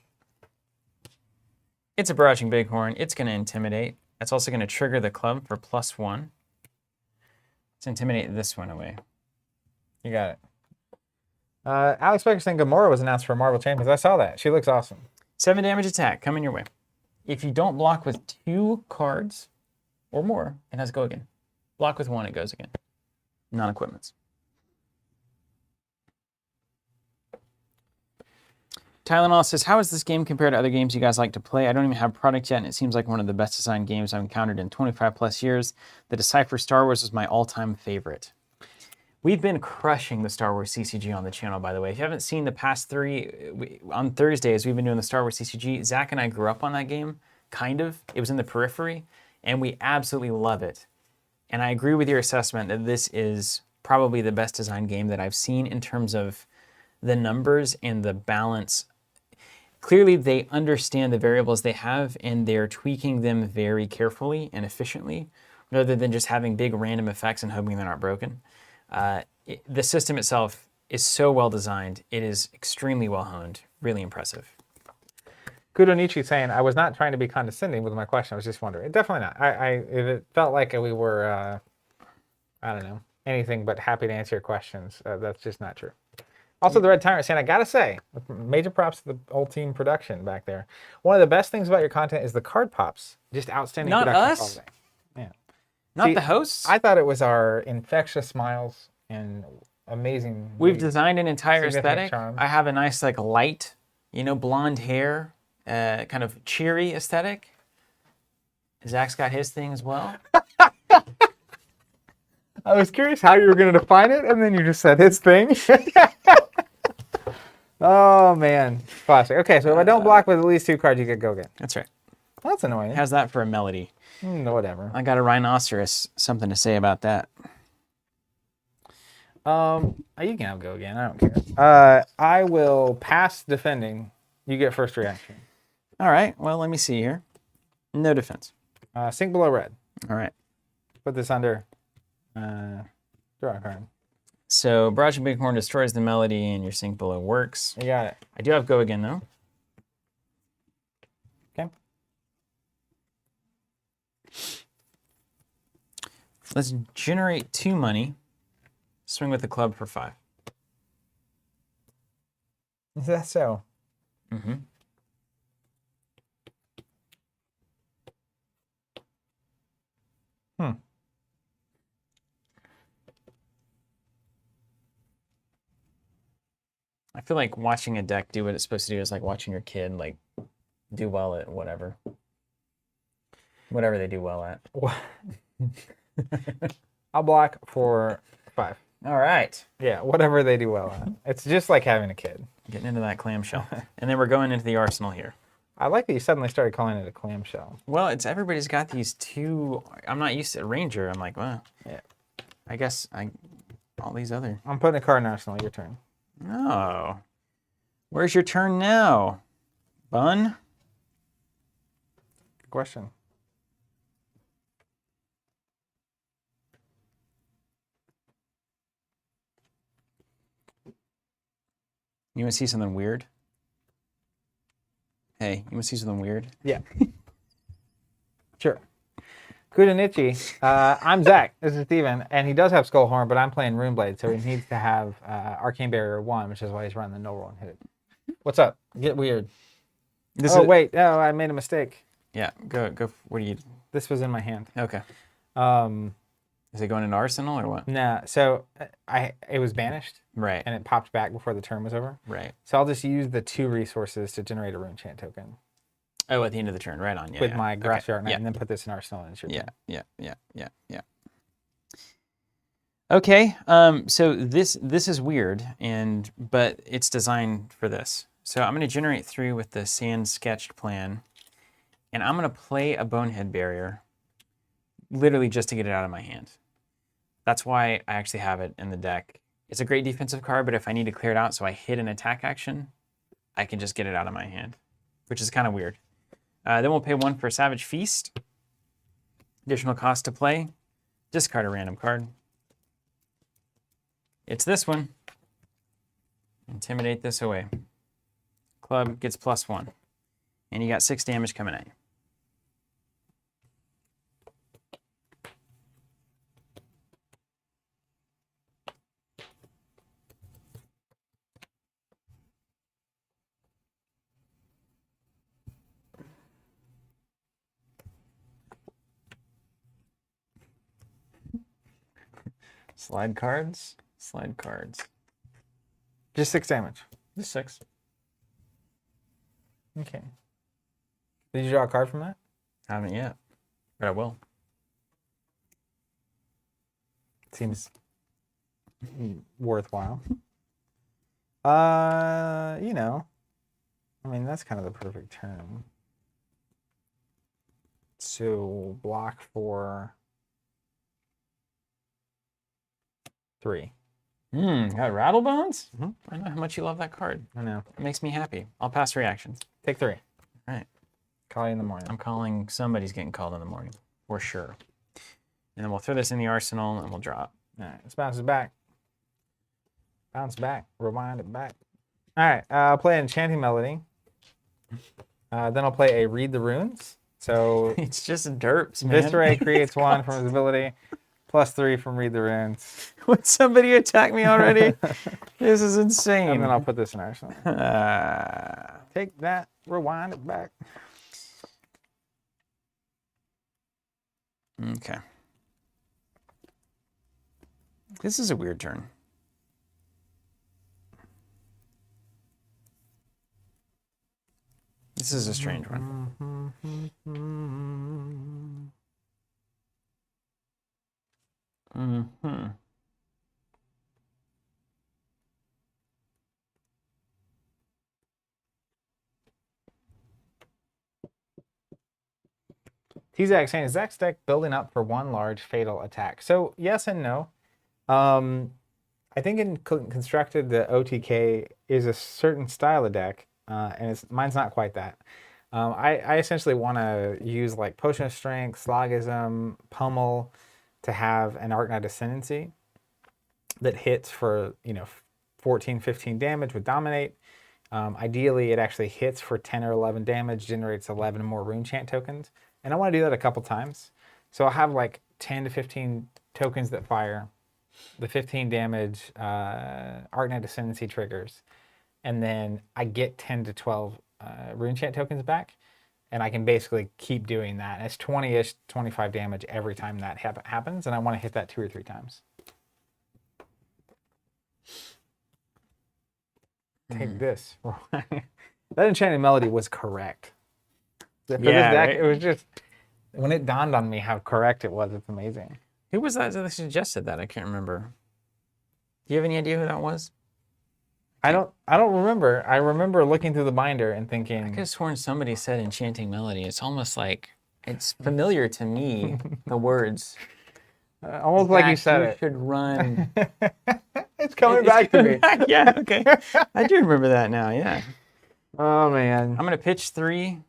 It's a Barraging Bighorn. It's going to intimidate. That's also going to trigger the club for +1. Let's intimidate this one away. You got it. Alex Baker saying Gamora was announced for Marvel Champions. I saw that. She looks awesome. 7 damage attack coming your way. If you don't block with 2 cards or more, it has go again. Block with 1, it goes again. Non-equipments. Tylenol says, how is this game compared to other games you guys like to play? I don't even have a product yet, and it seems like one of the best designed games I've encountered in 25 plus years. The Decipher Star Wars is my all-time favorite. We've been crushing the Star Wars CCG on the channel, by the way. If you haven't seen the past 3, on Thursdays, we've been doing the Star Wars CCG. Zach and I grew up on that game, kind of. It was in the periphery, and we absolutely love it. And I agree with your assessment that this is probably the best designed game that I've seen in terms of the numbers and the balance. Clearly, they understand the variables they have, and they're tweaking them very carefully and efficiently, rather than just having big random effects and hoping they're not broken. The system itself is so well designed. It is extremely well honed. Really impressive. Kudonichi saying, I was not trying to be condescending with my question. I was just wondering. Definitely not. It felt like we were, I don't know, anything but happy to answer your questions. That's just not true. Also, the Red Tyrant saying, I gotta say, major props to the whole team production back there. One of the best things about your content is the card pops. Just outstanding Not production. us? Yeah. Not the hosts? I thought it was our infectious smiles and amazing. We've designed an entire aesthetic. Charm. I have a nice, like, light, blonde hair, kind of cheery aesthetic. Zach's got his thing as well. I was curious how you were going to define it, and then you just said his thing. Oh, man. Classic. Okay, so if I don't block with at least 2 cards, you get go again. That's right. Well, that's annoying. How's that for a melody? Whatever. I got a rhinoceros. Something to say about that. You can have go again. I don't care. I will pass defending. You get first reaction. All right. Well, let me see here. No defense. Sink below red. All right. Put this under. Draw a card. So Barrage of Bighorn destroys the melody, and your sink below works. You got it. I do have go again, though. Okay. Let's generate 2 money. Swing with the club for 5. Is that so? Mm-hmm. I feel like watching a deck do what it's supposed to do is like watching your kid like do well at whatever they do well at. I'll block for 5. All right. Yeah, whatever they do well at. It's just like having a kid. Getting into that clamshell. And then we're going into the arsenal here. I like that you suddenly started calling it a clamshell. Well, everybody's got these 2. I'm not used to Ranger. I'm like, well, yeah. I guess all these other. I'm putting a card in arsenal. Your turn. No. Where's your turn now, Bun? Good question. You want to see something weird? Hey, you want to see something weird? Yeah. Sure. Kudanichi. I'm Zach. This is Steven. And he does have Skullhorn, but I'm playing Runeblade, so he needs to have Arcane Barrier 1, which is why he's running the no roll and hit it. What's up? Get weird. Wait. No, I made a mistake. Yeah, go. What do you... This was in my hand. Okay. Is it going into Arsenal or what? Nah, so it was banished. Right. And it popped back before the turn was over. Right. So I'll just use the 2 resources to generate a rune chant token. Oh, at the end of the turn, right on. Yeah. With my Grassy Art Knight, yeah. and then put this in Arsenal and it's your turn. Yeah. Okay. So this is weird, but it's designed for this. So I'm going to generate 3 with the sand sketched plan, and I'm going to play a Bonehead Barrier, literally just to get it out of my hand. That's why I actually have it in the deck. It's a great defensive card, but if I need to clear it out so I hit an attack action, I can just get it out of my hand, which is kind of weird. Then we'll pay 1 for Savage Feast. Additional cost to play. Discard a random card. It's this one. Intimidate this away. Club gets +1. And you got 6 damage coming at you. Slide cards. Slide cards. Just 6 damage. Just 6. Okay. Did you draw a card from that? Haven't yet, but I will. Seems worthwhile. You know, I mean, that's kind of the perfect turn. So block for 3. Got Rattlebones? Mm-hmm. I know how much you love that card. I know. It makes me happy. I'll pass reactions. Take 3. All right. Call you in the morning. I'm calling, somebody's getting called in the morning, for sure. And then we'll throw this in the arsenal and we'll drop. All right, let's bounce it back. Bounce back, rewind it back. All right, I'll play Enchanting Melody. Then I'll play a Read the Runes. So it's just derps, man. Viscera creates 1 from his ability, +3 from Read the Runes. Would somebody attack me already? This is insane. And then I'll put this in arsenal. Take that, rewind it back. Okay. This is a weird turn. This is a strange one. T-Zach saying, is Zach's deck building up for 1 large fatal attack? So yes and no. I think in Constructed, the OTK is a certain style of deck, and mine's not quite that. I essentially want to use like Potion of Strength, Slogism, Pummel to have an Arknight Ascendancy that hits for 14, 15 damage with Dominate. Ideally, it actually hits for 10 or 11 damage, generates 11 more Rune Chant tokens. And I want to do that a couple times. So I'll have like 10 to 15 tokens that fire, the 15 damage Arknight Ascendancy triggers, and then I get 10 to 12 Rune Chant tokens back, and I can basically keep doing that. And it's 20-ish, 25 damage every time that happens, and I want to hit that 2 or 3 times. Take this. That Enchanted Melody was correct. For this deck, right? It was just, when it dawned on me how correct it was, it's amazing. Who was that suggested that? I can't remember. Do you have any idea who that was? I don't remember. I remember looking through the binder and thinking, I could have sworn somebody said Enchanting Melody. It's almost like it's familiar to me, the words. Almost like you said it. Should run. It's coming back to me. Yeah, okay. I do remember that now, yeah. Oh, man. I'm going to pitch 3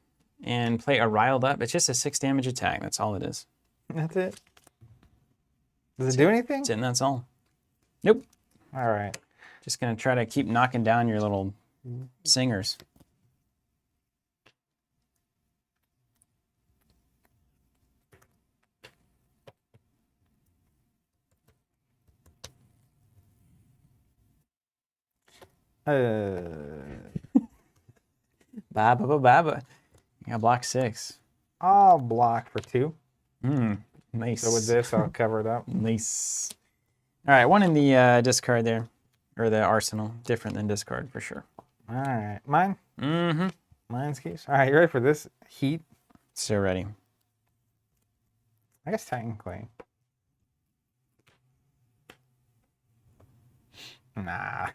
and play a Riled Up. It's just a 6 damage attack. That's all it is. That's it? Does it do anything? That's it, and that's all. Nope. All right. Just going to try to keep knocking down your little singers. Baba. Yeah, block 6. I'll block for 2. Nice. So with this, I'll cover it up. Nice. All right, 1 in the discard there, or the arsenal. Different than discard for sure. All right, mine. Mm-hmm. Mine's keys. All right, you ready for this heat? So ready. I guess technically. Nah.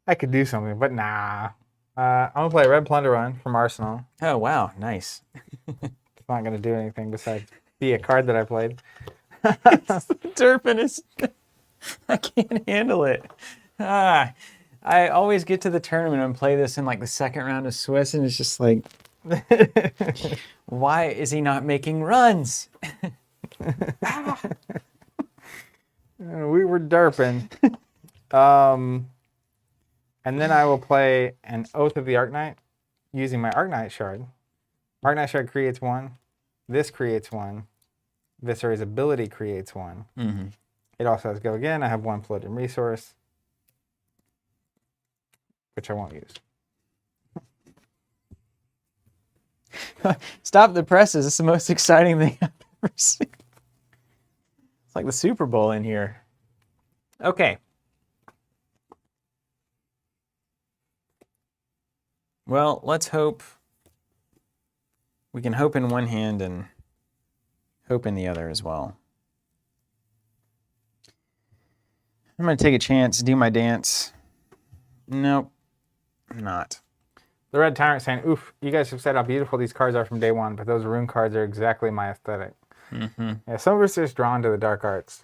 I could do something, but nah. I'm going to play Red Plunder Run from Arsenal. Oh, wow. Nice. It's not going to do anything besides be a card that I played. Turpin is... I can't handle it. I always get to the tournament and play this in like the second round of Swiss, and it's just like... Why is he not making runs? We were derping. And then I will play an Oath of the Arknight using my Arknight Shard. Arknight Shard creates 1. This creates 1. Viscera's ability creates 1. Mm-hmm. It also has Go Again. I have 1 floating resource, which I won't use. Stop the presses. It's the most exciting thing I've ever seen. It's like the Super Bowl in here. Okay. Well, let's hope. We can hope in one hand and hope in the other as well. I'm going to take a chance, do my dance. Nope, I'm not. The Red Tyrant saying, oof, you guys have said how beautiful these cards are from day one, but those rune cards are exactly my aesthetic. Mm-hmm. Yeah, some of us are just drawn to the dark arts.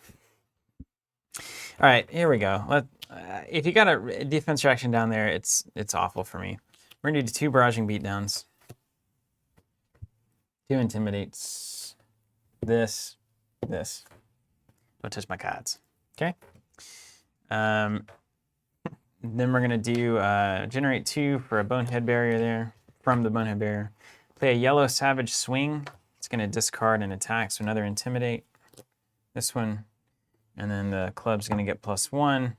All right, here we go. If you got a defense reaction down there, it's awful for me. We're going to do 2 barraging beatdowns. 2 intimidates. This. Don't touch my cards. Okay. Then we're going to do generate 2 for a Bonehead Barrier there, from the Bonehead Barrier. Play a yellow Savage Swing. It's going to discard an attack, so another Intimidate. This one. And then the club's going to get +1. You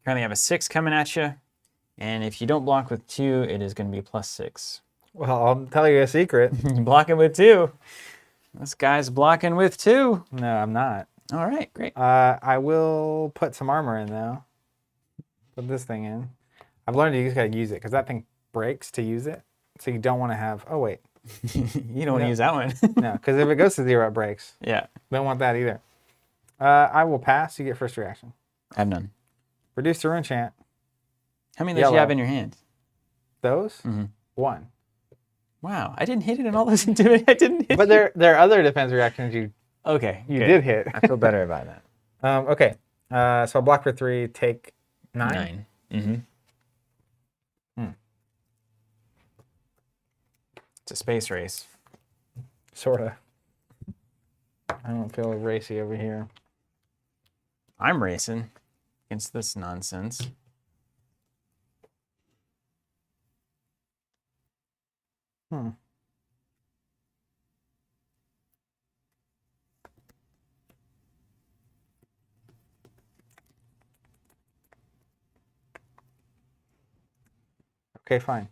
currently have a 6 coming at you. And if you don't block with 2, it is going to be +6. Well, I'll tell you a secret. Blocking with 2. This guy's blocking with 2. No, I'm not. All right, great. I will put some armor in, though. Put this thing in. I've learned you just got to use it, because that thing breaks to use it. So you don't want to have... Oh, wait. You don't want to use that one. No, because if it goes to 0, it breaks. Yeah. Don't want that either. I will pass. You get first reaction. I have none. Reduce the rune chant. How many do you have in your hand? Those? 1. Wow, I didn't hit it in all those intimidating. I didn't hit But there are other defense reactions you did hit. I feel better about that. Okay. So I'll block for 3, take 9. 9. It's a space race. Sorta. I don't feel racy over here. I'm racing against this nonsense. Okay, fine.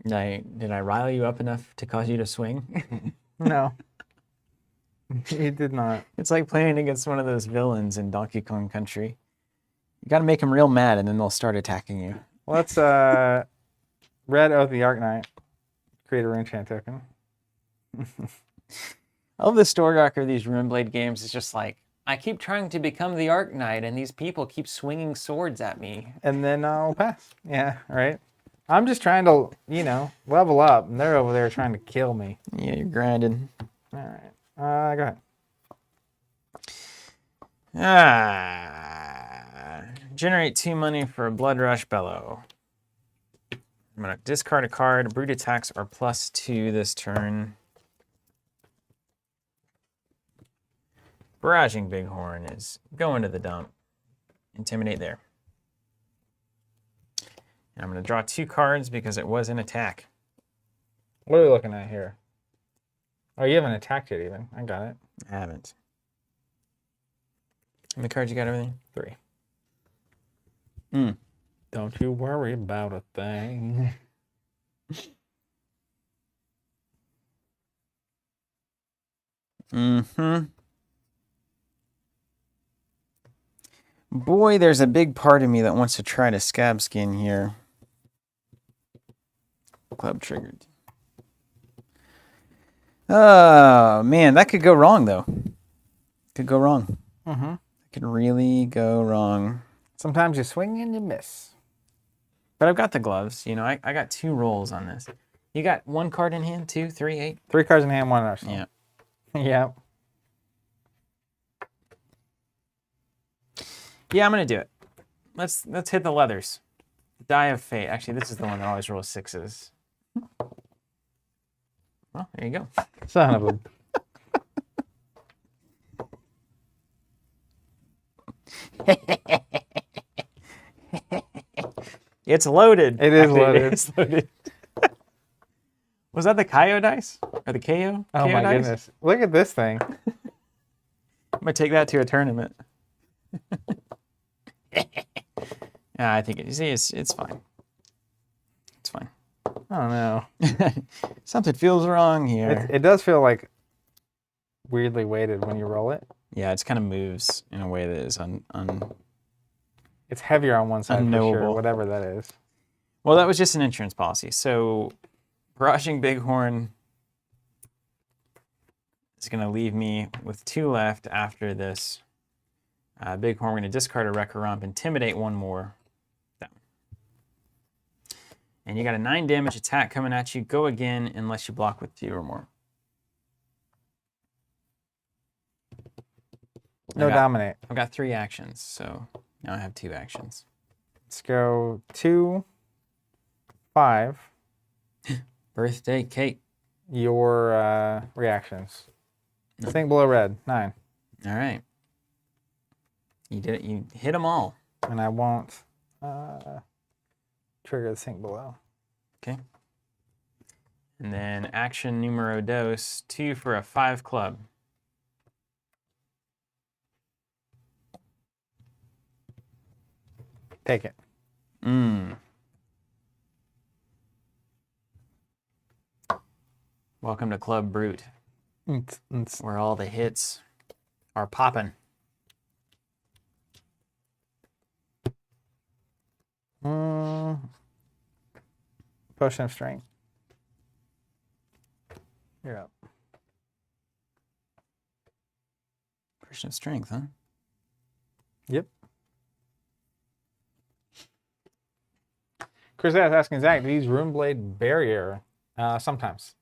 Did I rile you up enough to cause you to swing? No. You did not. It's like playing against one of those villains in Donkey Kong Country. You got to make them real mad, and then they'll start attacking you. Let's Red Oath of the Arknight. Create a rune chant token. I love the story arc of these Runeblade games. It's just like, I keep trying to become the Arknight, and these people keep swinging swords at me. And then I'll pass. Yeah, right. I'm just trying to, level up, and they're over there trying to kill me. Yeah, you're grinding. All right. Go ahead. Generate 2 money for a Blood Rush Bellow. I'm going to discard a card. Brute attacks are +2 this turn. Barraging Bighorn is going to the dump. Intimidate there. And I'm going to draw 2 cards because it was an attack. What are we looking at here? Oh, you haven't attacked yet even. I got it. I haven't. How many cards you got, everything? 3. Don't you worry about a thing. Boy, there's a big part of me that wants to try to scab skin here. Club triggered. Oh, man, that could go wrong, though. Could go wrong. It could really go wrong. Sometimes you swing and you miss. But I've got the gloves. I got 2 rolls on this. You got 1 card in hand, 2, 3, 8? 3 cards in hand, 1 in arsenal. Yeah. Yep. Yeah, I'm going to do it. Let's hit the leathers. Die of Fate. Actually, this is the one that always rolls 6s. Well, there you go. Son of a... It's loaded. It is loaded. It is loaded. Was that the Kaio dice? Or the KO? Oh my dice? goodness. Look at this thing. I'm going to take that to a tournament. Yeah, I think it's fine. It's fine. Oh no. Something feels wrong here. It does feel like weirdly weighted when you roll it. Yeah, it just kind of moves in a way that is It's heavier on one side unknowable. for sure, whatever that is. Well, that was just an insurance policy. So, Barraging Bighorn is going to leave me with 2 left after this. Bighorn, we're going to discard a Wrecker Romp, Intimidate 1 more. Down. And you got a 9 damage attack coming at you. Go again unless you block with 2 or more. No dominate. I've got 3 actions, so now I have 2 actions. Let's go 2, 5. Birthday cake. Your reactions. Think below red, 9. All right. You did it. You hit them all. And I won't trigger the think below. Okay. And then action numero dos, 2 for a 5 club. Take it. Welcome to Club Brute, where all the hits are popping. Potion of Strength. You're up. Potion of Strength, huh? Yep. Chris is asking Zach, do you use Runeblade Barrier? Sometimes.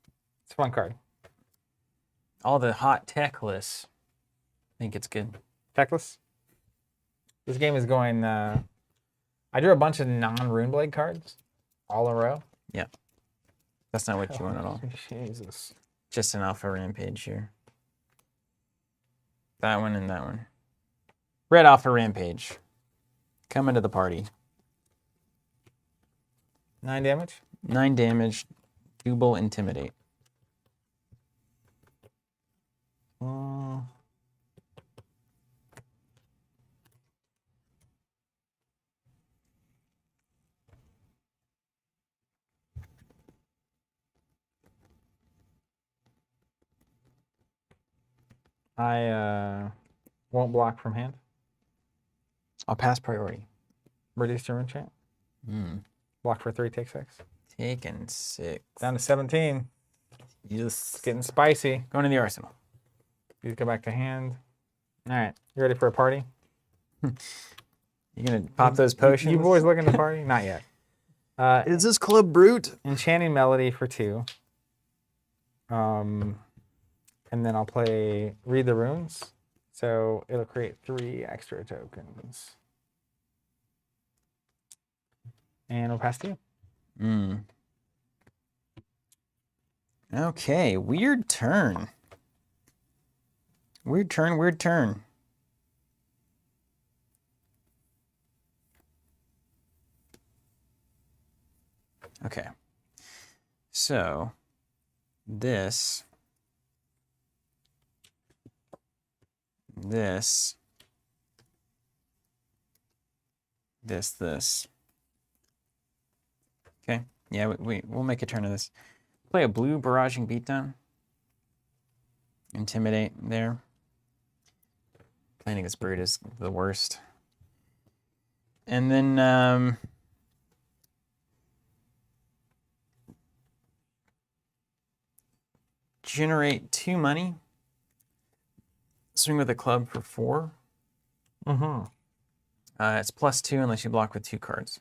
It's a fun card. All the hot tech lists. I think it's good. Techless? This game is going... I drew a bunch of non-Runeblade cards all in a row. Yeah. That's not what you want at all. Jesus. Just an Alpha Rampage here. That one and that one. Red Alpha Rampage. Coming to the party. 9 damage? 9 damage. Double Intimidate. I won't block from hand. I'll pass priority. Reduce your enchant. Block for 3, take 6. Taking 6. Down to 17. Yes. It's getting spicy. Going to the arsenal. You go back to hand. All right. You ready for a party? You going to pop those potions? You boys looking to party? Not yet. Is this Club Brute? Enchanting Melody for 2. And then I'll play Read the Runes. So it'll create 3 extra tokens. And we'll pass to you. Okay, weird turn. Weird turn. Okay. So, this. Okay. Yeah, we'll make a turn of this. Play a blue Barraging Beatdown. Intimidate there. Playing against Brute is the worst. And then generate 2 money. Swing with a club for 4. It's +2 unless you block with 2 cards.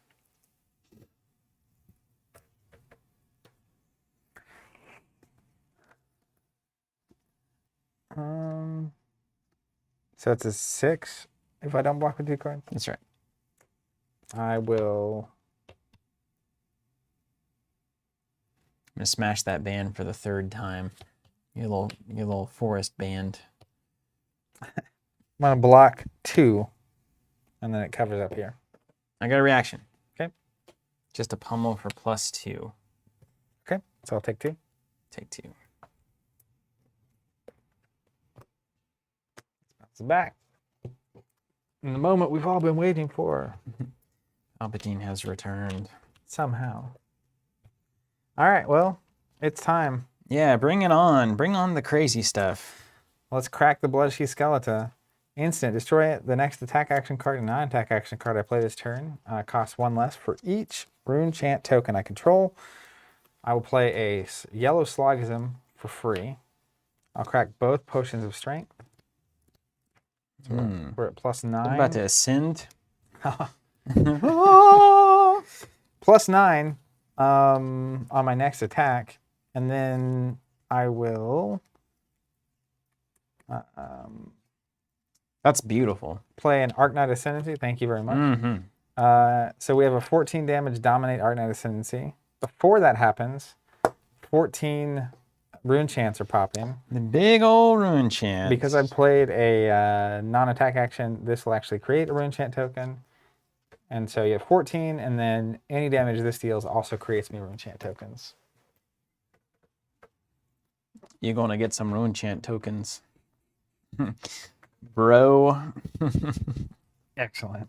So it's a 6 if I don't block with 2 cards? That's right. I will... I'm going to smash that band for the 3rd time. Your little forest band. I'm going to block 2, and then it covers up here. I got a reaction. Okay. Just a pummel for +2. Okay, so I'll take 2. Take 2. It's back. In the moment we've all been waiting for. Palpatine has returned. Somehow. All right, well, it's time. Yeah, bring it on. Bring on the crazy stuff. Let's crack the Bloodsheath Skeleton. Instant. Destroy the next attack action card and non-attack action card I play this turn. Costs 1 less for each Rune Chant token I control. I will play a Yellow Slogism for free. I'll crack both Potions of Strength. So we're at +9. I'm about to ascend. +9 on my next attack. And then I will... That's beautiful. play an Arknight Ascendancy. Thank you very much. So we have a 14 damage Dominate Arknight Ascendancy. Before that happens, 14 Rune Chants are popping. The big old Rune Chant. Because I played a non-attack action, this will actually create a Rune Chant token. And so you have 14, and then any damage this deals also creates me Rune Chant tokens. You're going to get some Rune Chant tokens. Bro. Excellent.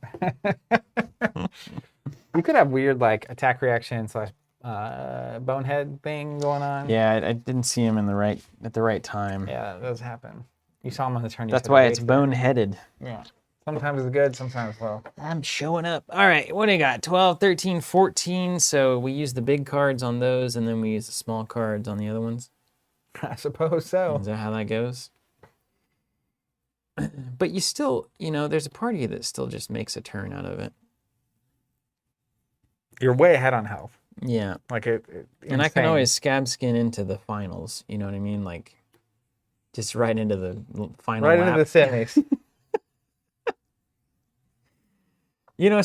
You could have weird like attack reaction / bonehead thing going on. Yeah, I didn't see him at the right time. Yeah, that does happen. You saw him on the turn. That's why it's boneheaded. Yeah. Sometimes it's good, sometimes well. I'm showing up. All right, what do you got? 12, 13, 14. So we use the big cards on those, and then we use the small cards on the other ones. I suppose so. Is that how that goes? But you still, there's a part of you that still just makes a turn out of it. You're way ahead on health. Yeah. Like it and I can always scab skin into the finals. You know what I mean? Like, just right into the final right lap. into the semis.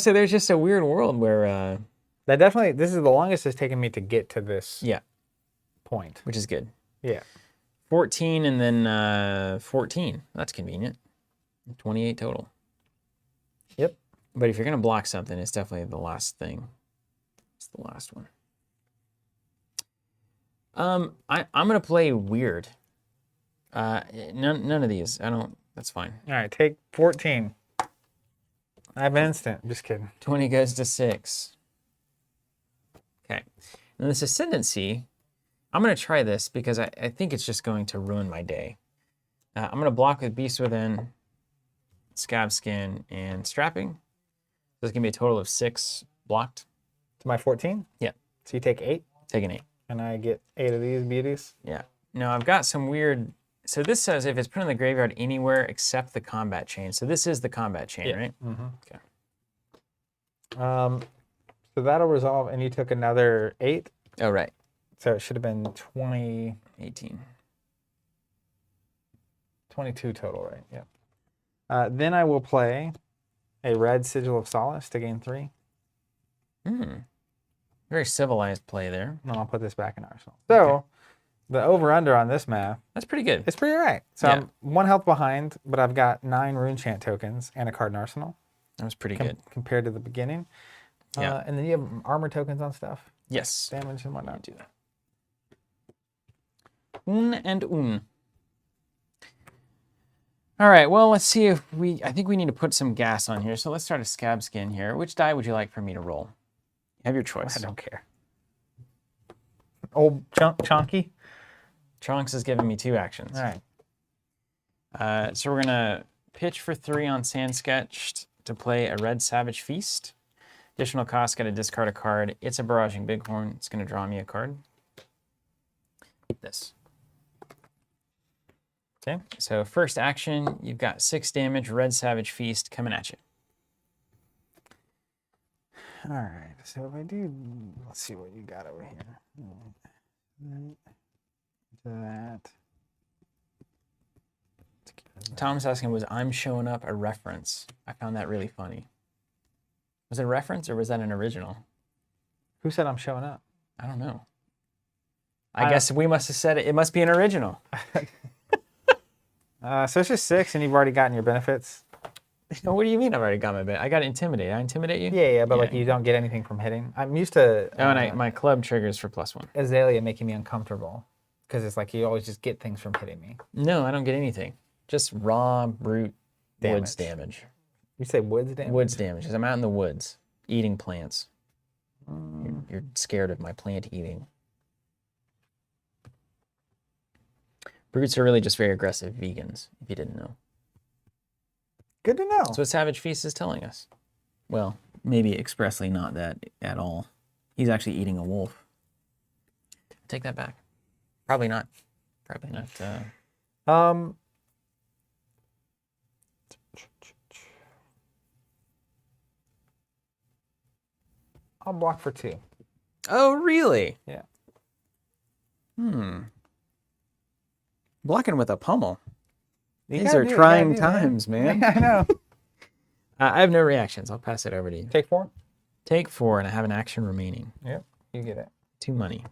So there's just a weird world where... this is the longest it's taken me to get to this point. Which is good. Yeah. 14 and then 14. That's convenient. 28 total. Yep. But if you're going to block something, it's definitely the last thing. It's the last one. I'm going to play weird. None of these. That's fine. All right, take 14. I have instant. Just kidding. 20 goes to 6. Okay. And this Ascendancy, I'm going to try this because I think it's just going to ruin my day. I'm going to block with Beast Within, Scab Skin, and Strapping. So it's going to be a total of 6 blocked. To my 14? Yeah. So you take 8? Take an 8. And I get 8 of these beauties? Yeah. Now I've got some weird... So this says if it's put in the graveyard anywhere except the combat chain. So this is the combat chain, right? Mm-hmm. Okay. So that'll resolve, and you took another 8? Oh, right. So it should have been 20... 18. 22 total, right? Yeah. Then I will play a red Sigil of Solace to gain 3. Very civilized play there. And I'll put this back in Arsenal. So the over-under on this math... That's pretty good. It's pretty all right. So I'm 1 health behind, but I've got 9 Rune Chant tokens and a card in Arsenal. That was pretty good. Compared to the beginning. Yeah. And then you have armor tokens on stuff. Yes. Damage and whatnot. Do that. Un and un. All right, well, let's see if I think we need to put some gas on here. So let's start a Scab Skin here. Which die would you like for me to roll? You have your choice. I don't care. Old Chonky. Trunks is giving me 2 actions. All right. So we're going to pitch for 3 on Sand Sketched to play a Red Savage Feast. Additional cost, got to discard a card. It's a Barraging Bighorn. It's going to draw me a card. This. Okay, so first action, you've got 6 damage, Red Savage Feast coming at you. All right, so if I do, let's see what you got over here. That. Tom's asking, was I'm showing up a reference? I found that really funny. Was it a reference or was that an original? Who said I'm showing up? I don't know. I guess we must have said it. It must be an original. So it's just 6 and you've already gotten your benefits? What do you mean I've already got my bit? I got Intimidate. I intimidate you? Yeah, but like you don't get anything from hitting. I'm used to... and my club triggers for +1. Azalea making me uncomfortable. Because it's like you always just get things from hitting me. No, I don't get anything. Just raw, brute, woods damage. You say woods damage? Woods damage, because I'm out in the woods, eating plants. You're scared of my plant eating. Brutes are really just very aggressive vegans, if you didn't know. Good to know. That's what Savage Feast is telling us. Well, maybe expressly not that at all. He's actually eating a wolf. Take that back. Probably not. Probably not. I'll block for 2. Oh, really? Yeah. Blocking with a pummel. You These are trying times, man. I know. I have no reactions. I'll pass it over to you. Take 4? Take 4, and I have an action remaining. Yep, you get it. 2 money.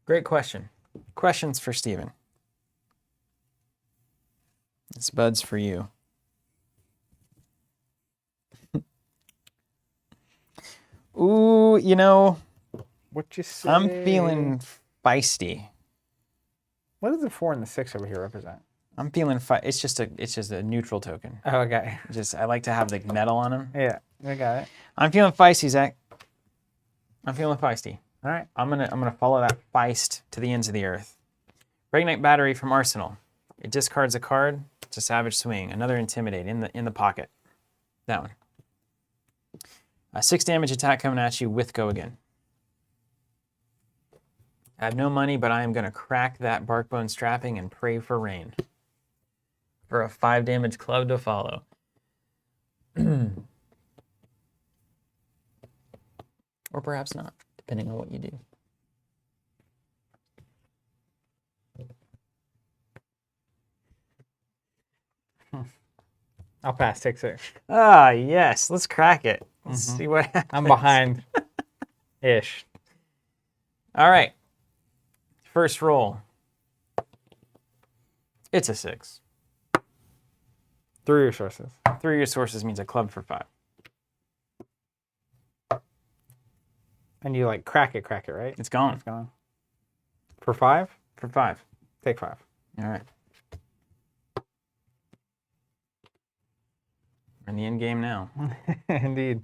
Great question. Questions for Steven. This bud's for you. Ooh, you know, What you say? I'm feeling feisty. What does the 4 and the 6 over here represent? I'm feeling it's just a neutral token. Oh, okay. I like to have the metal on them. Yeah, I got it. I'm feeling feisty, Zach. I'm feeling feisty. All right. I'm gonna follow that feist to the ends of the earth. Breakneck Battery from Arsenal. It discards a card. It's a Savage Swing. Another Intimidate in the pocket. That one. 6 damage attack coming at you with Go Again. I have no money, but I am gonna crack that Barkbone Strapping and pray for rain. For a 5 damage club to follow. Or perhaps not, depending on what you do. I'll pass. Take 6. Ah, yes. Let's crack it. Let's see what happens. I'm behind-ish. All right. First roll. It's a 6. Through your sources. 3 of your sources means a club for 5. And you like crack it, right? It's gone. It's gone. For 5? For 5. Take 5. All right. We're in the end game now. Indeed.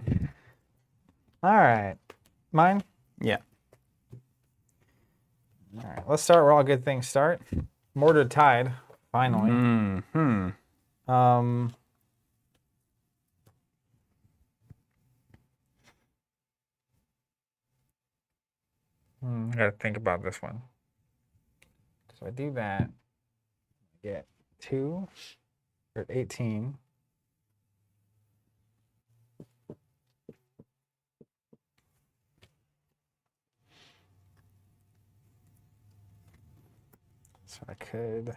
All right. Mine? Yeah. All right. Let's start where all good things start. Mortar Tide, finally. I gotta think about this one. So I do that. I get 2 or 18. So I could.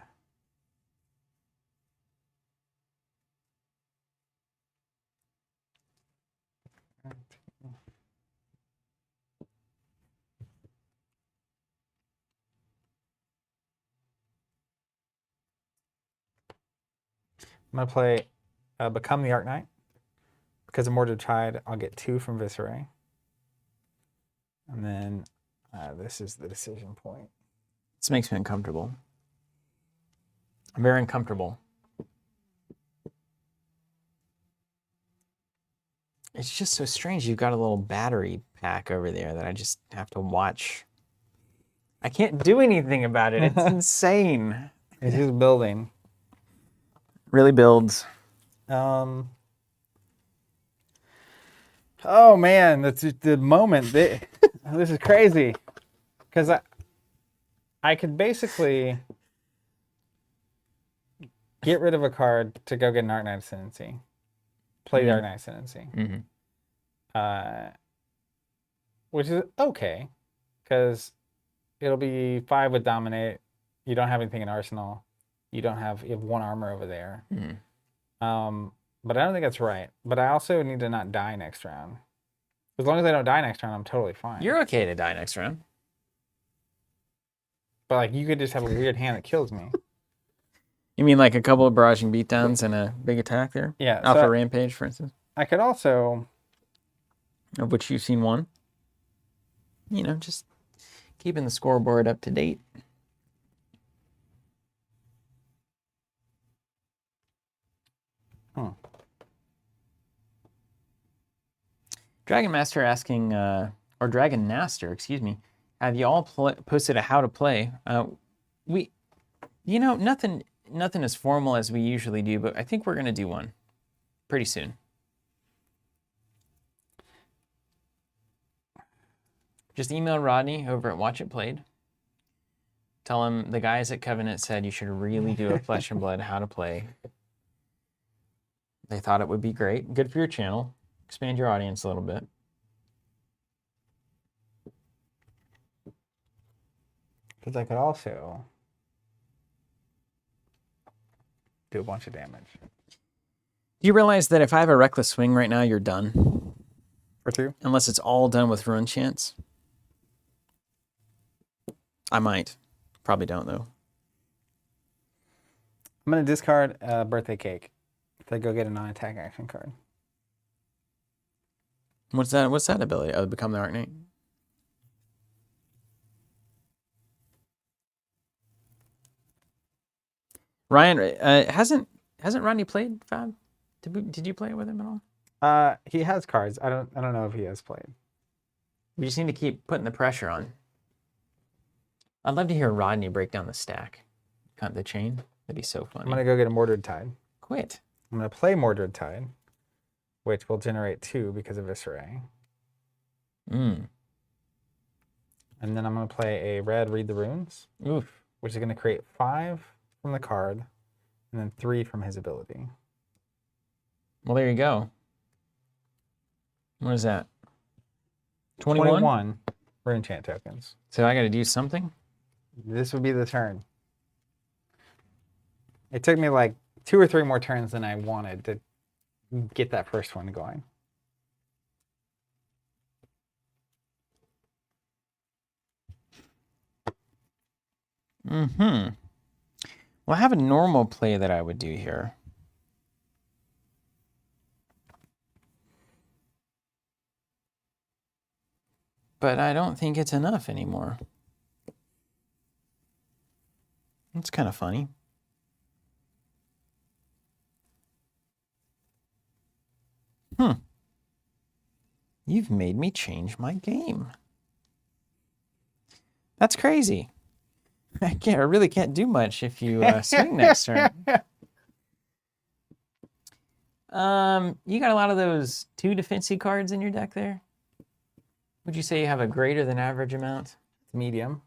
I'm going to play Become the Arc Knight. Because of Mortar Tide, I'll get 2 from Viscera. And then this is the decision point. This makes me uncomfortable. I'm very uncomfortable. It's just so strange. You've got a little battery pack over there that I just have to watch. I can't do anything about it. It's insane. It's just building. Really builds. Oh man, that's the moment. This is crazy. Because I could basically get rid of a card to go get an Arc Knight Ascendancy. Play the Arc Knight Ascendancy. Which is okay. Because it'll be 5 with Dominate. You don't have anything in Arsenal. You have 1 armor over there. But I don't think that's right. But I also need to not die next round. As long as I don't die next round, I'm totally fine. You're okay to die next round. But like you could just have a weird hand that kills me. You mean like a couple of barraging beatdowns and a big attack there? Yeah. Alpha Rampage, for instance. I could also... Of which you've seen one. You know, just keeping the scoreboard up to date. Dragon Master asking, or Dragon Master, excuse me, have you all posted a how to play? Nothing as formal as we usually do, but I think we're gonna do one pretty soon. Just email Rodney over at Watch It Played. Tell him the guys at Covenant said you should really do a Flesh and Blood how to play. They thought it would be great. Good for your channel. Expand your audience a little bit. Because I could also do a bunch of damage. Do you realize that if I have a Reckless Swing right now, you're done? For 2? Unless it's all done with Rune Chance. I might. Probably don't, though. I'm going to discard Birthday Cake to go get a non-attack action card. What's that ability? Oh, Become the Arknight? Ryan, hasn't Rodney played Fab? Did you play with him at all? He has cards. I don't know if he has played. We just need to keep putting the pressure on. I'd love to hear Rodney break down the stack. Cut the chain. That'd be so funny. I'm going to go get a Mordred Tide. Quit. I'm going to play Mordred Tide, which will generate 2 because of Visceray. And then I'm going to play a red Read the Runes, which is going to create 5 from the card and then 3 from his ability. Well, there you go. What is that? 21 Rune Chant tokens. So I got to do something? This would be the turn. It took me like 2 or 3 more turns than I wanted to get that first one going. Well, I have a normal play that I would do here. But I don't think it's enough anymore. It's kind of funny. You've made me change my game. That's crazy. I really can't do much if you swing next turn. You got a lot of those 2 defensive cards in your deck there. Would you say you have a greater than average amount? Medium.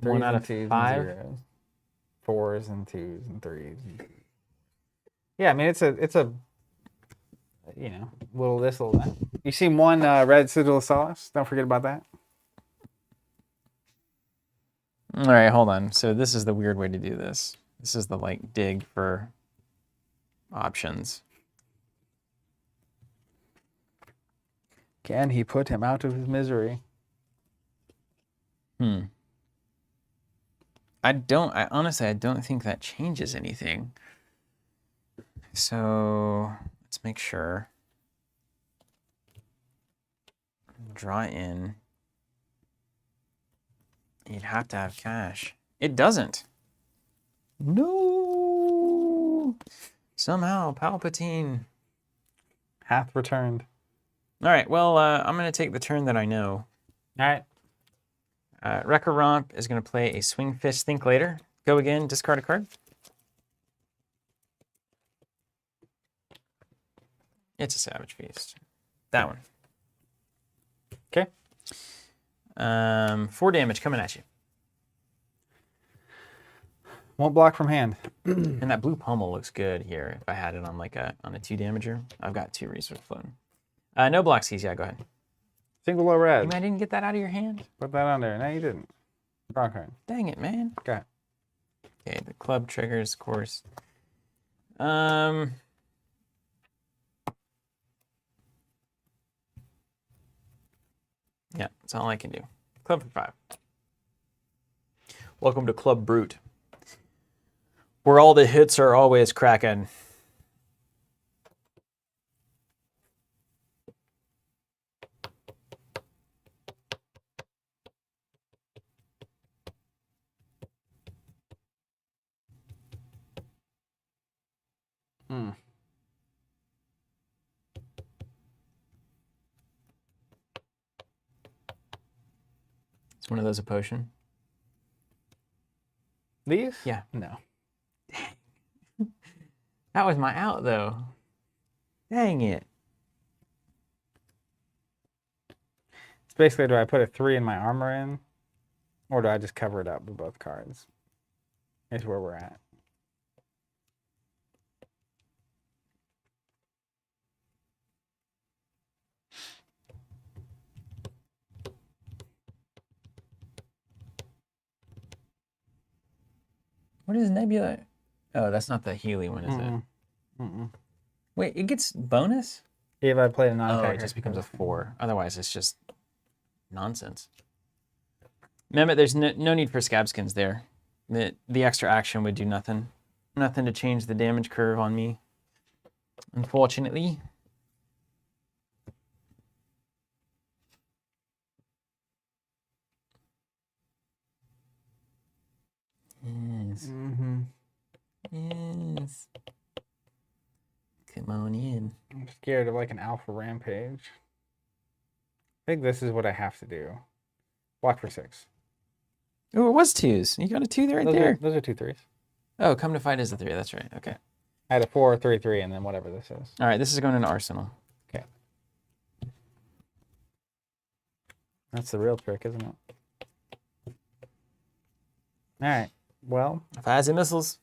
1 out of 5? 4s and 2s and 3s. Yeah, I mean it's a little this, little that. You see 1 red Sigil of Solace? Don't forget about that. All right, hold on. So this is the weird way to do this. This is the dig for options. Can he put him out of his misery? Honestly, I don't think that changes anything. So let's make sure. Draw in. You'd have to have cash. It doesn't. No. Somehow, Palpatine hath returned. All right, well, I'm going to take the turn that I know. All right. Wrecker Romp is going to play a Swing Fist Think Later. Go again, discard a card. It's a Savage Feast. That one. Okay. 4 damage coming at you. Won't block from hand. And that blue pommel looks good here. If I had it on on a 2 damager, I've got 2 resource floating. No blocks, yeah, go ahead. Single low red. You might didn't get that out of your hand. Put that on there. No, you didn't. Wrong card. Dang it, man. Okay. Okay, the club triggers, of course. Yeah, that's all I can do. Club for 5. Welcome to Club Brute, where all the hits are always cracking. one of those a potion? These? Yeah. No. That was my out, though. Dang it. It's basically, do I put a 3 in my armor in? Or do I just cover it up with both cards? Is where we're at. What is Nebula? Oh, that's not the Healy one, is it? Wait, it gets bonus? If I play a non-attacker. Oh, it just becomes a 4. Otherwise, it's just nonsense. Remember, there's no need for scab skins there. The extra action would do nothing. Nothing to change the damage curve on me, unfortunately. Yes. Yes. Come on in. I'm scared of like an alpha rampage. I think this is what I have to do. Block for 6. Oh, it was 2s. You got a 2 right there. Those are 2 3s. Oh, come to fight is a 3. That's right. Okay. I had a 4, 3, 3, and then whatever this is. All right, this is going into Arsenal. Okay. That's the real trick, isn't it? All right. Well. Fires and missiles.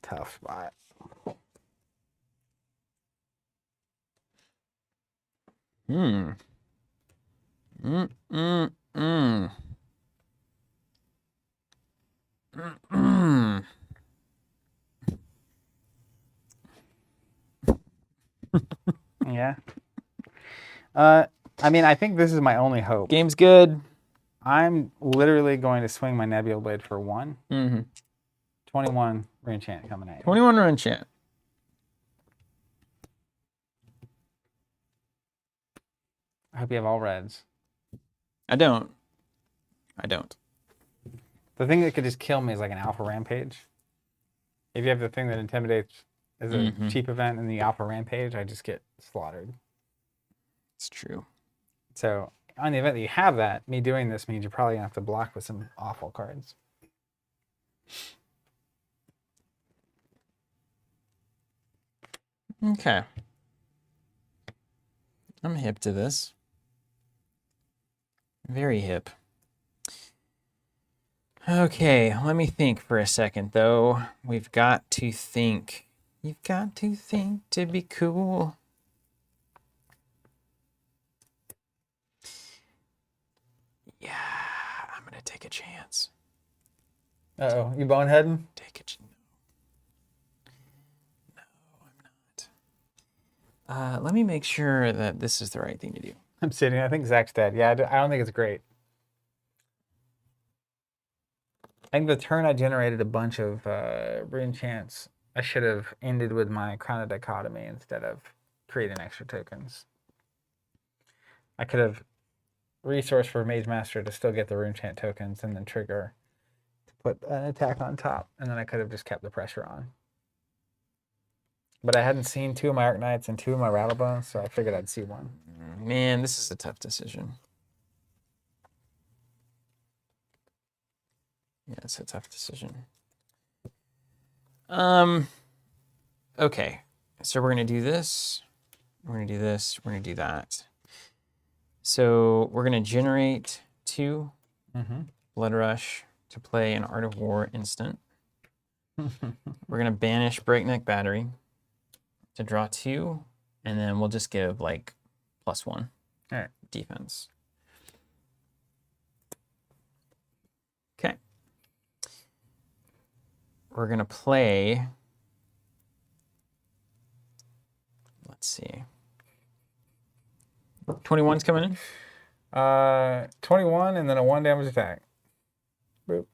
Tough spot. Hmm. Yeah. I mean, I think this is my only hope. Game's good. I'm literally going to swing my Nebuloblade for 1. 21 Reenchant coming at you. 21 Reenchant. I hope you have all reds. I don't. The thing that could just kill me is like an Alpha Rampage. If you have the thing that intimidates as a cheap event in the Alpha Rampage, I just get slaughtered. It's true. So on the event that you have that, me doing this means you're probably going to have to block with some awful cards. Okay. I'm hip to this. Very hip. Okay, let me think for a second, though. We've got to think. You've got to think to be cool. Yeah, I'm going to take a chance. Uh-oh, you boneheading? Take a chance. No, I'm not. Let me make sure that this is the right thing to do. I'm sitting. I think Zach's dead. Yeah, I don't think it's great. I think the turn I generated a bunch of Reenchants, I should have ended with my Crown of Dichotomy instead of creating extra tokens. I could have resourced for Mage Master to still get the Reenchant tokens and then trigger to put an attack on top, and then I could have just kept the pressure on. But I hadn't seen 2 of my Arknights and 2 of my Rattlebones, so I figured I'd see 1. Man, this is a tough decision. Yeah, it's a tough decision. Okay. So we're going to do this. We're going to do this. We're going to do that. So we're going to generate 2 Blood Rush to play an Art of War instant. We're going to banish Breakneck Battery to draw 2, and then we'll just give like +1 All right. defense. Okay. We're going to play, let's see. 21's coming in? 21 and then a 1 damage attack. Boop.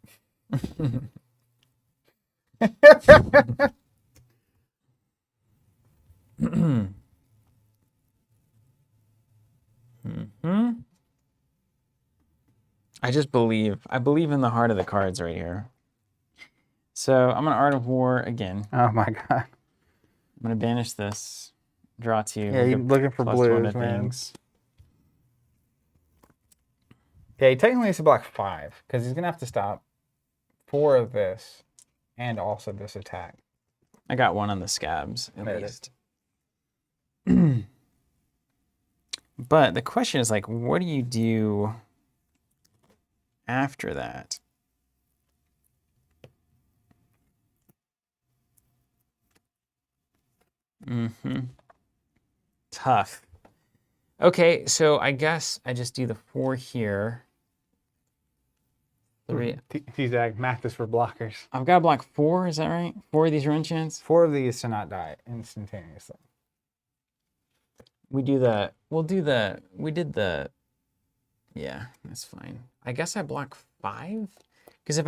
I believe in the heart of the cards right here. So I'm going to Art of War again. Oh my god. I'm going to banish this. Draw 2. Yeah, you're looking for blues, man. Things. Yeah, he technically needs to block 5 because he's gonna have to stop 4 of this and also this attack. I got 1 on the scabs at least. But the question is like, what do you do after that? Tough. Okay, so I guess I just do the 4 here. 3. T-Zag, math is for blockers. I've got to block 4, is that right? 4 of these rune chants? 4 of these to not die instantaneously. We did the, yeah, that's fine. I guess I block 5? Because if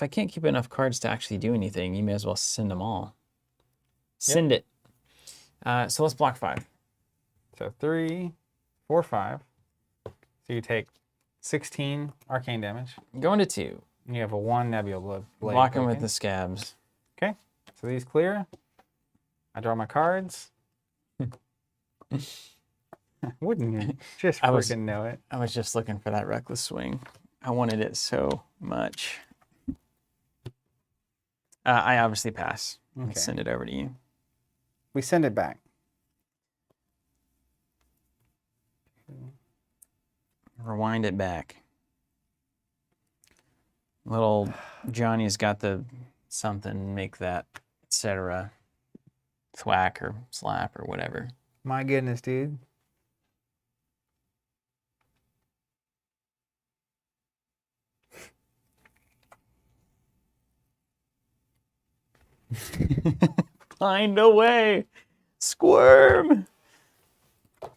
I can't keep enough cards to actually do anything, you may as well send them all. Send it. So let's block 5. So 3, 4, 5. So you take 16 arcane damage. Going to 2. You have a 1 Nebula Blade. Block him with the scabs. Okay, so these clear. I draw my cards. Wouldn't you just freaking know it? I was just looking for that reckless swing. I wanted it so much. I obviously pass. Okay. Let's send it over to you. We send it back. Rewind it back. Little Johnny's got the something, make that, etc. Thwack or slap or whatever. My goodness, dude. Find a way. Squirm. I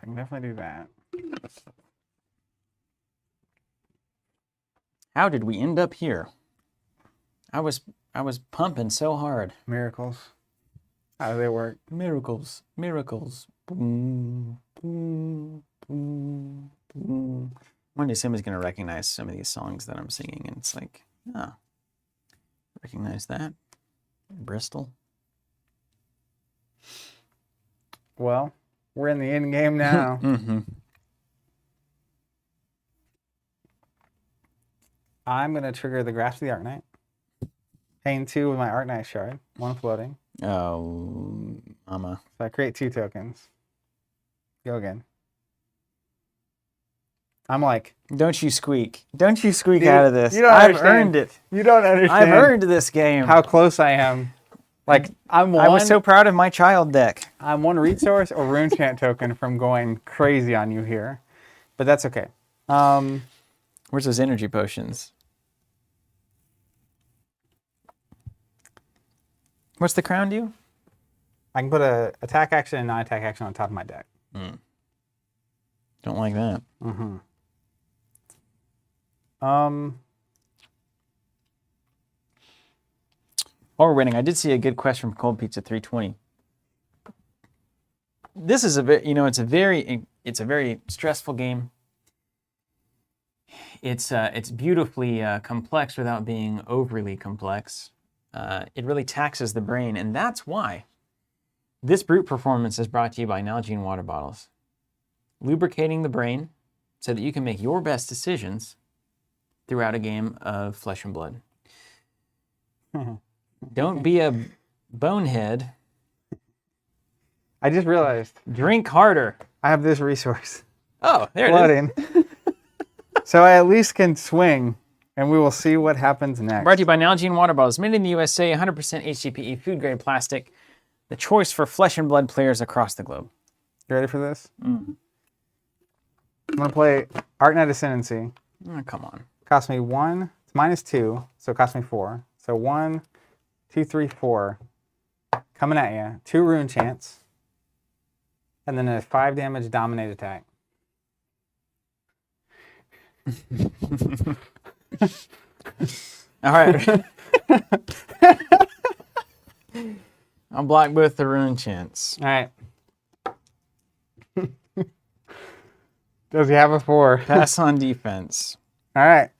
can definitely do that. How did we end up here? I was pumping so hard. Miracles. How do they work? Miracles. Miracles. Boom, boom, boom, boom. One day somebody's going to recognize some of these songs that I'm singing, and it's like, oh, recognize that? Bristol? Well, we're in the end game now. I'm going to trigger the Grasp of the Arknight. Paying 2 with my Arknight shard. 1 floating. Oh, mama. So I create 2 tokens. Go again. I'm like... Don't you squeak. Don't you squeak dude, out of this. I've earned it. You don't understand. I've earned this game. How close I am. Like, I was so proud of my child deck. I'm 1 resource or rune chant token from going crazy on you here. But that's okay. Where's those energy potions? What's the crown do? I can put a attack action and non-attack action on top of my deck. Don't like that. While we're waiting, I did see a good question from Cold Pizza 320. This is it's a very stressful game. It's beautifully complex without being overly complex. It really taxes the brain, and that's why this brute performance is brought to you by Nalgene water bottles. Lubricating the brain so that you can make your best decisions throughout a game of Flesh and Blood. Don't be a bonehead. I just realized. Drink harder. I have this resource. Oh, there it is. So I at least can swing, and we will see what happens next. Brought to you by Nalgene water bottles. Made in the USA, 100% HDPE, food-grade plastic. The choice for Flesh and Blood players across the globe. You ready for this? I'm going to play Arknight Ascendancy. Oh, come on. Cost me 1. It's -2, so it cost me 4. So 1, 2, 3, 4. Coming at you. 2 rune chants. And then a 5 damage dominate attack. All right. I'll block both the rune chants. All right. Does he have a 4? Pass on defense. All right.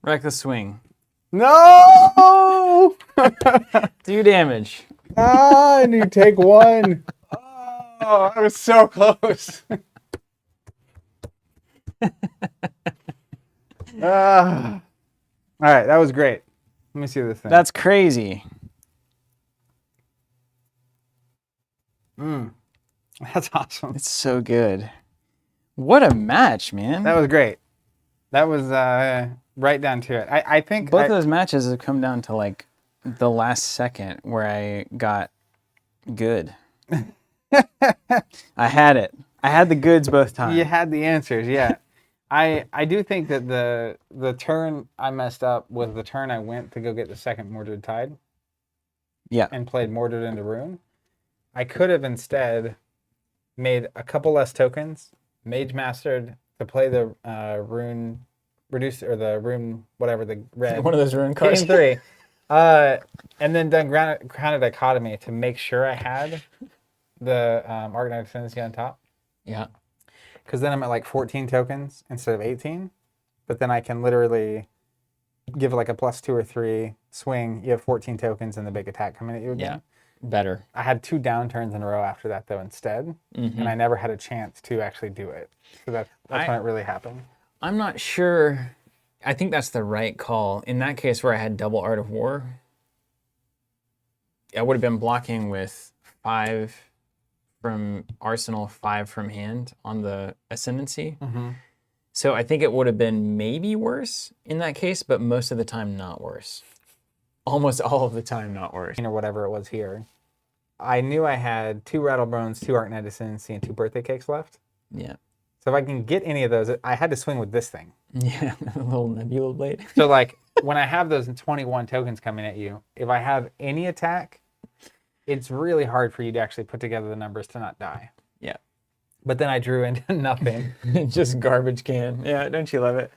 Reckless swing. No! 2 damage. And you take 1. Oh, I was so close. All right, that was great. Let me see this thing. That's crazy. That's awesome. It's so good. What a match, man. That was great. That was right down to it. I think both of those matches have come down to like the last second where I got good. I had it. I had the goods both times. You had the answers, yeah. I do think that the turn I messed up was the turn I went to go get the second Mordred Tide. Yeah. And played Mordred into Rune. I could have instead made a couple less tokens, Mage Mastered to play the Rune reduce or the Rune whatever the red one of those Rune cards. Game 3. And then done Crown of Dichotomy to make sure I had the Arcanine Ascendancy on top. Yeah. Because then I'm at like 14 tokens instead of 18. But then I can literally give like a +2 or 3 swing. You have 14 tokens and the big attack coming at you again. Yeah. Better. I had 2 downturns in a row after that though instead. And I never had a chance to actually do it. So that's when it really happened. I'm not sure. I think that's the right call. In that case where I had double Art of War, I would have been blocking with 5 from Arsenal, 5 from hand on the Ascendancy. So I think it would have been maybe worse in that case, but most of the time not worse. Almost all of the time not worse. Or whatever it was here. I knew I had 2 Rattlebones, 2 Arcanine Ascendancy, and 2 Birthday Cakes left. Yeah. So if I can get any of those, I had to swing with this thing. Yeah, a little Nebula Blade. So like when I have those 21 tokens coming at you, if I have any attack, it's really hard for you to actually put together the numbers to not die. Yeah. But then I drew into nothing. Just garbage can. Yeah, don't you love it?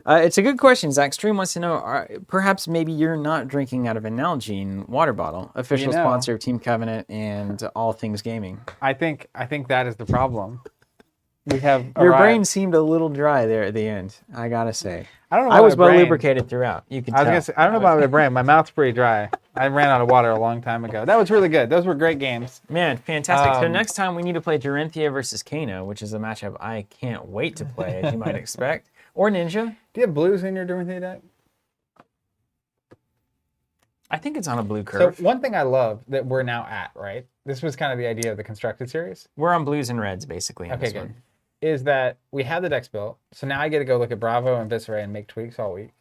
It's a good question. Zach Stream wants to know, perhaps maybe you're not drinking out of a Nalgene water bottle, official sponsor of Team Covenant and all things gaming. I think that is the problem. We have Your brain seemed a little dry there at the end, I gotta say. I don't know. I was well lubricated throughout. You can tell. Gonna say, I don't know about my brain. My mouth's pretty dry. I ran out of water a long time ago. That was really good. Those were great games. Man, fantastic. So next time we need to play Dorinthia versus Kano, which is a matchup I can't wait to play, as you might expect. Or Ninja. Do you have blues in your Dorinthia deck? I think it's on a blue curve. So one thing I love that we're now at, right? This was kind of the idea of the constructed series. We're on blues and reds, basically. Okay, good. Is that we have the decks built. So now I get to go look at Bravo and Viscera and make tweaks all week.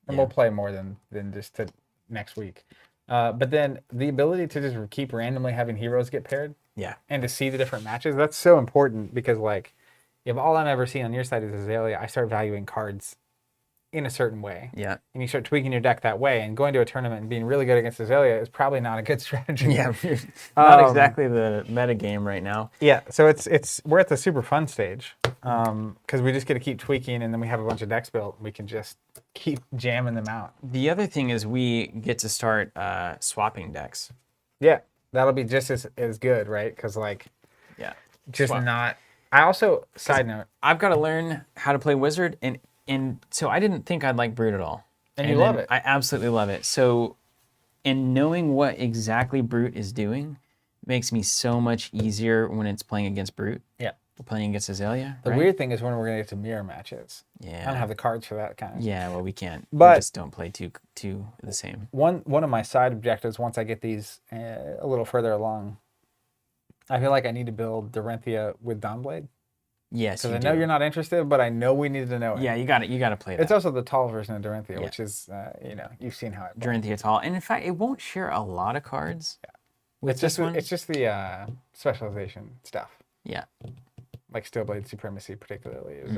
And we'll play more than just to next week. But then the ability to just keep randomly having heroes get paired. Yeah. And to see the different matches, that's so important because like if all I'm ever seeing on your side is Azalea, I start valuing cards in a certain way. Yeah. And you start tweaking your deck that way, and going to a tournament and being really good against Azalea is probably not a good strategy. Yeah, not exactly the meta game right now. Yeah, so we're at the super fun stage because we just get to keep tweaking, and then we have a bunch of decks built. We can just keep jamming them out. The other thing is we get to start swapping decks. Yeah, that'll be just as good, right? Because like, yeah, just not. I also side note, I've got to learn how to play Wizard, and so I didn't think I'd like Brute at all. And you love it. I absolutely love it. So, and knowing what exactly Brute is doing makes me so much easier when it's playing against Brute. Yeah. Playing against Azalea. The weird thing is when we're going to get to mirror matches. Yeah. I don't have the cards for that kind of. Yeah, well, we can't. But we just don't play two the same. One of my side objectives, once I get these a little further along, I feel like I need to build Dorinthia with Dawnblade. Yes, because I know you're not interested, but I know we need to know it. Yeah, you got to play that. It's also the tall version of Dorinthia, which is, you've seen how it Dorinthia tall, and in fact, it won't share a lot of cards. Yeah, with this one, it's just the specialization stuff. Yeah, like Steelblade Supremacy, particularly is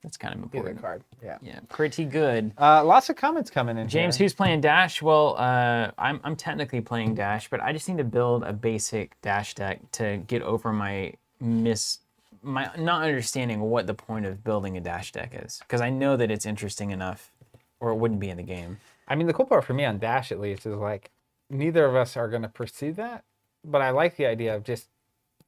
that's kind of important. Either card. Yeah, yeah, pretty good. Lots of comments coming in. James, here. Who's playing Dash? Well, I'm technically playing Dash, but I just need to build a basic Dash deck to get over my not understanding what the point of building a Dash deck is, because I know that it's interesting enough, or it wouldn't be in the game. I mean, the cool part for me on Dash, at least, is like neither of us are going to pursue that, but I like the idea of just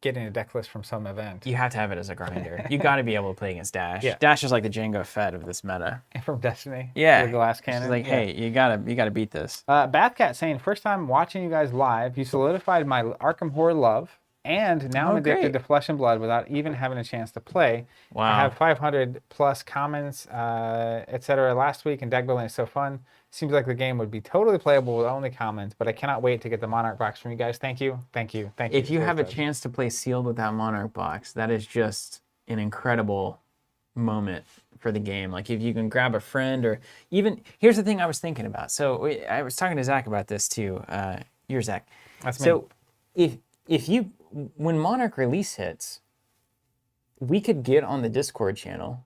getting a deck list from some event. You have to have it as a grinder. You got to be able to play against Dash. Yeah. Dash is like the Jango Fett of this meta. From Destiny. Yeah. The glass cannon. It's like, hey, you gotta beat this. Bathcat saying, first time watching you guys live, you solidified my Arkham Horror love, and now I'm addicted to Flesh and Blood without even having a chance to play. Wow. I have 500 plus comments, etc. last week, and deck building is so fun. Seems like the game would be totally playable with only comments, but I cannot wait to get the Monarch box from you guys. Thank you. If you have a chance to play sealed with that Monarch box, that is just an incredible moment for the game. Like if you can grab a friend, or even, here's the thing I was thinking about. So I was talking to Zach about this too. You're Zach. That's me. So if you, when Monarch release hits, we could get on the Discord channel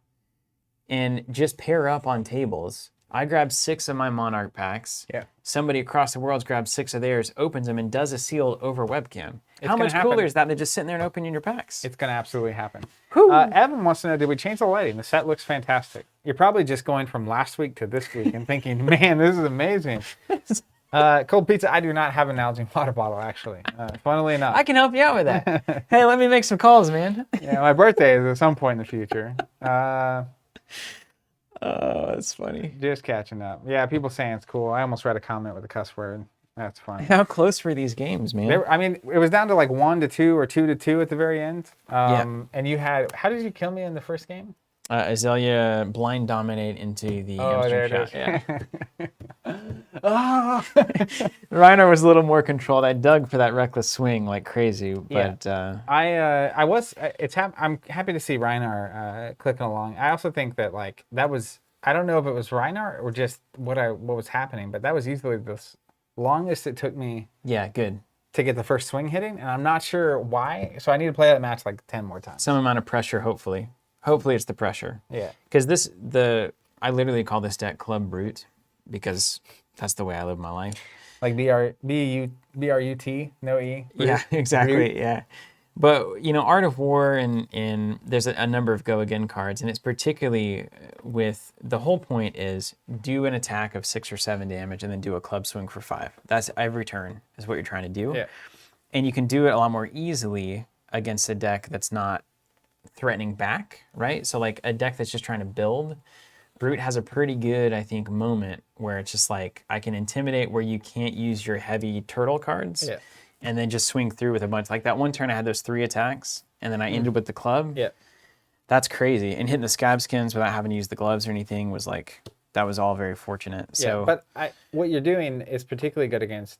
and just pair up on tables. I grab 6 of my Monarch packs. Yeah. Somebody across the world grabs 6 of theirs, opens them, and does a seal over webcam. How much happen. cooler is that than just sitting there and opening your packs? It's going to absolutely happen. Evan wants to know, did we change the lighting? The set looks fantastic. You're probably just going from last week to this week and thinking, man, this is amazing. Cold pizza, I do not have an Nalgene water bottle, actually. Funnily enough. I can help you out with that. Hey, let me make some calls, man. Yeah, my birthday is at some point in the future. Oh, that's funny. Just catching up. Yeah, people saying it's cool. I almost read a comment with a cuss word. That's funny. How close were these games, man? I mean, it was down to like 1-2 or 2-2 at the very end. Yeah. And you had, how did you kill me in the first game? Azalea blind dominate into the there shot. it is. Yeah. Reiner was a little more controlled. I dug for that reckless swing like crazy, but I'm happy to see Reiner clicking along. I also think that like that was, I don't know if it was Reiner or just what was happening, but that was easily the longest it took me. Yeah, good. To get the first swing hitting, and I'm not sure why. So I need to play that match like 10 more times. Some amount of pressure, hopefully. Hopefully it's the pressure. Yeah. Because I literally call this deck Club Brute because that's the way I live my life. Like B-R-U-T, no E. Brute. Yeah, exactly. Brute. Yeah. But, Art of War and there's a number of go again cards, and it's particularly with, the whole point is do an attack of 6 or 7 damage and then do a club swing for 5. That's every turn is what you're trying to do. Yeah. And you can do it a lot more easily against a deck that's not threatening back, right? So like a deck that's just trying to build, Brute has a pretty good, I think, moment where it's just like, I can intimidate where you can't use your heavy turtle cards. Yeah. And then just swing through with a bunch. Like that one turn I had those 3 attacks, and then I ended with the club. Yeah. That's crazy. And hitting the scab skins without having to use the gloves or anything was like, that was all very fortunate. So, yeah, but what you're doing is particularly good against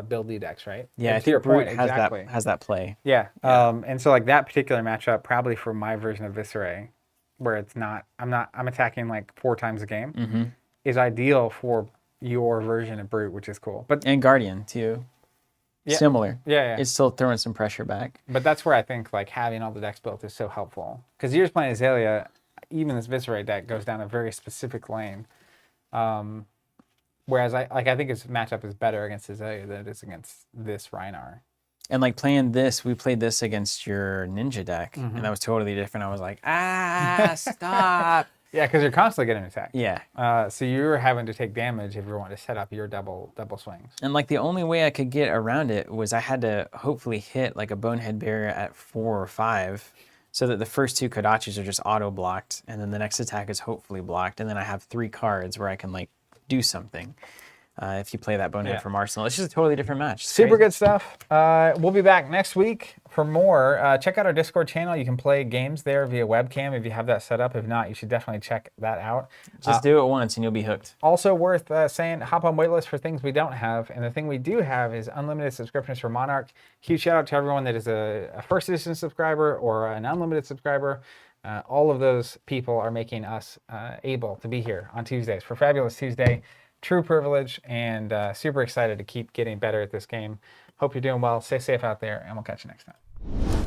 build decks, right? Yeah, I think Brute has that play. Yeah. And so like that particular matchup, probably for my version of Viscera, where it's not, I'm attacking like 4 times a game, is ideal for your version of Brute, which is cool. And Guardian too. Yeah. Similar. Yeah. It's still throwing some pressure back. But that's where I think like having all the decks built is so helpful. Because you're just playing Azalea, even this Viscera deck goes down a very specific lane. Whereas I think his matchup is better against Azalea than it is against this Reiner. And like playing this, we played this against your Ninja deck, and that was totally different. I was like, stop. Yeah, because you're constantly getting attacked. Yeah. So you're having to take damage if you want to set up your double swings. And like the only way I could get around it was I had to hopefully hit like a Bonehead Barrier at 4 or 5 so that the first 2 Kodachis are just auto blocked, and then the next attack is hopefully blocked, and then I have 3 cards where I can like do something. If you play that Bonehead from Arsenal, it's just a totally different match. It's super crazy. good stuff. We'll be back next week for more. Check out our Discord channel. You can play games there via webcam if you have that set up. If not, you should definitely check that out. Just do it once and you'll be hooked. Also worth saying, hop on waitlist for things we don't have. And the thing we do have is unlimited subscriptions for Monarch. Huge shout out to everyone that is a first edition subscriber or an unlimited subscriber. All of those people are making us able to be here on Tuesdays for Fabulous Tuesday. True privilege, and super excited to keep getting better at this game. Hope you're doing well. Stay safe out there, and we'll catch you next time.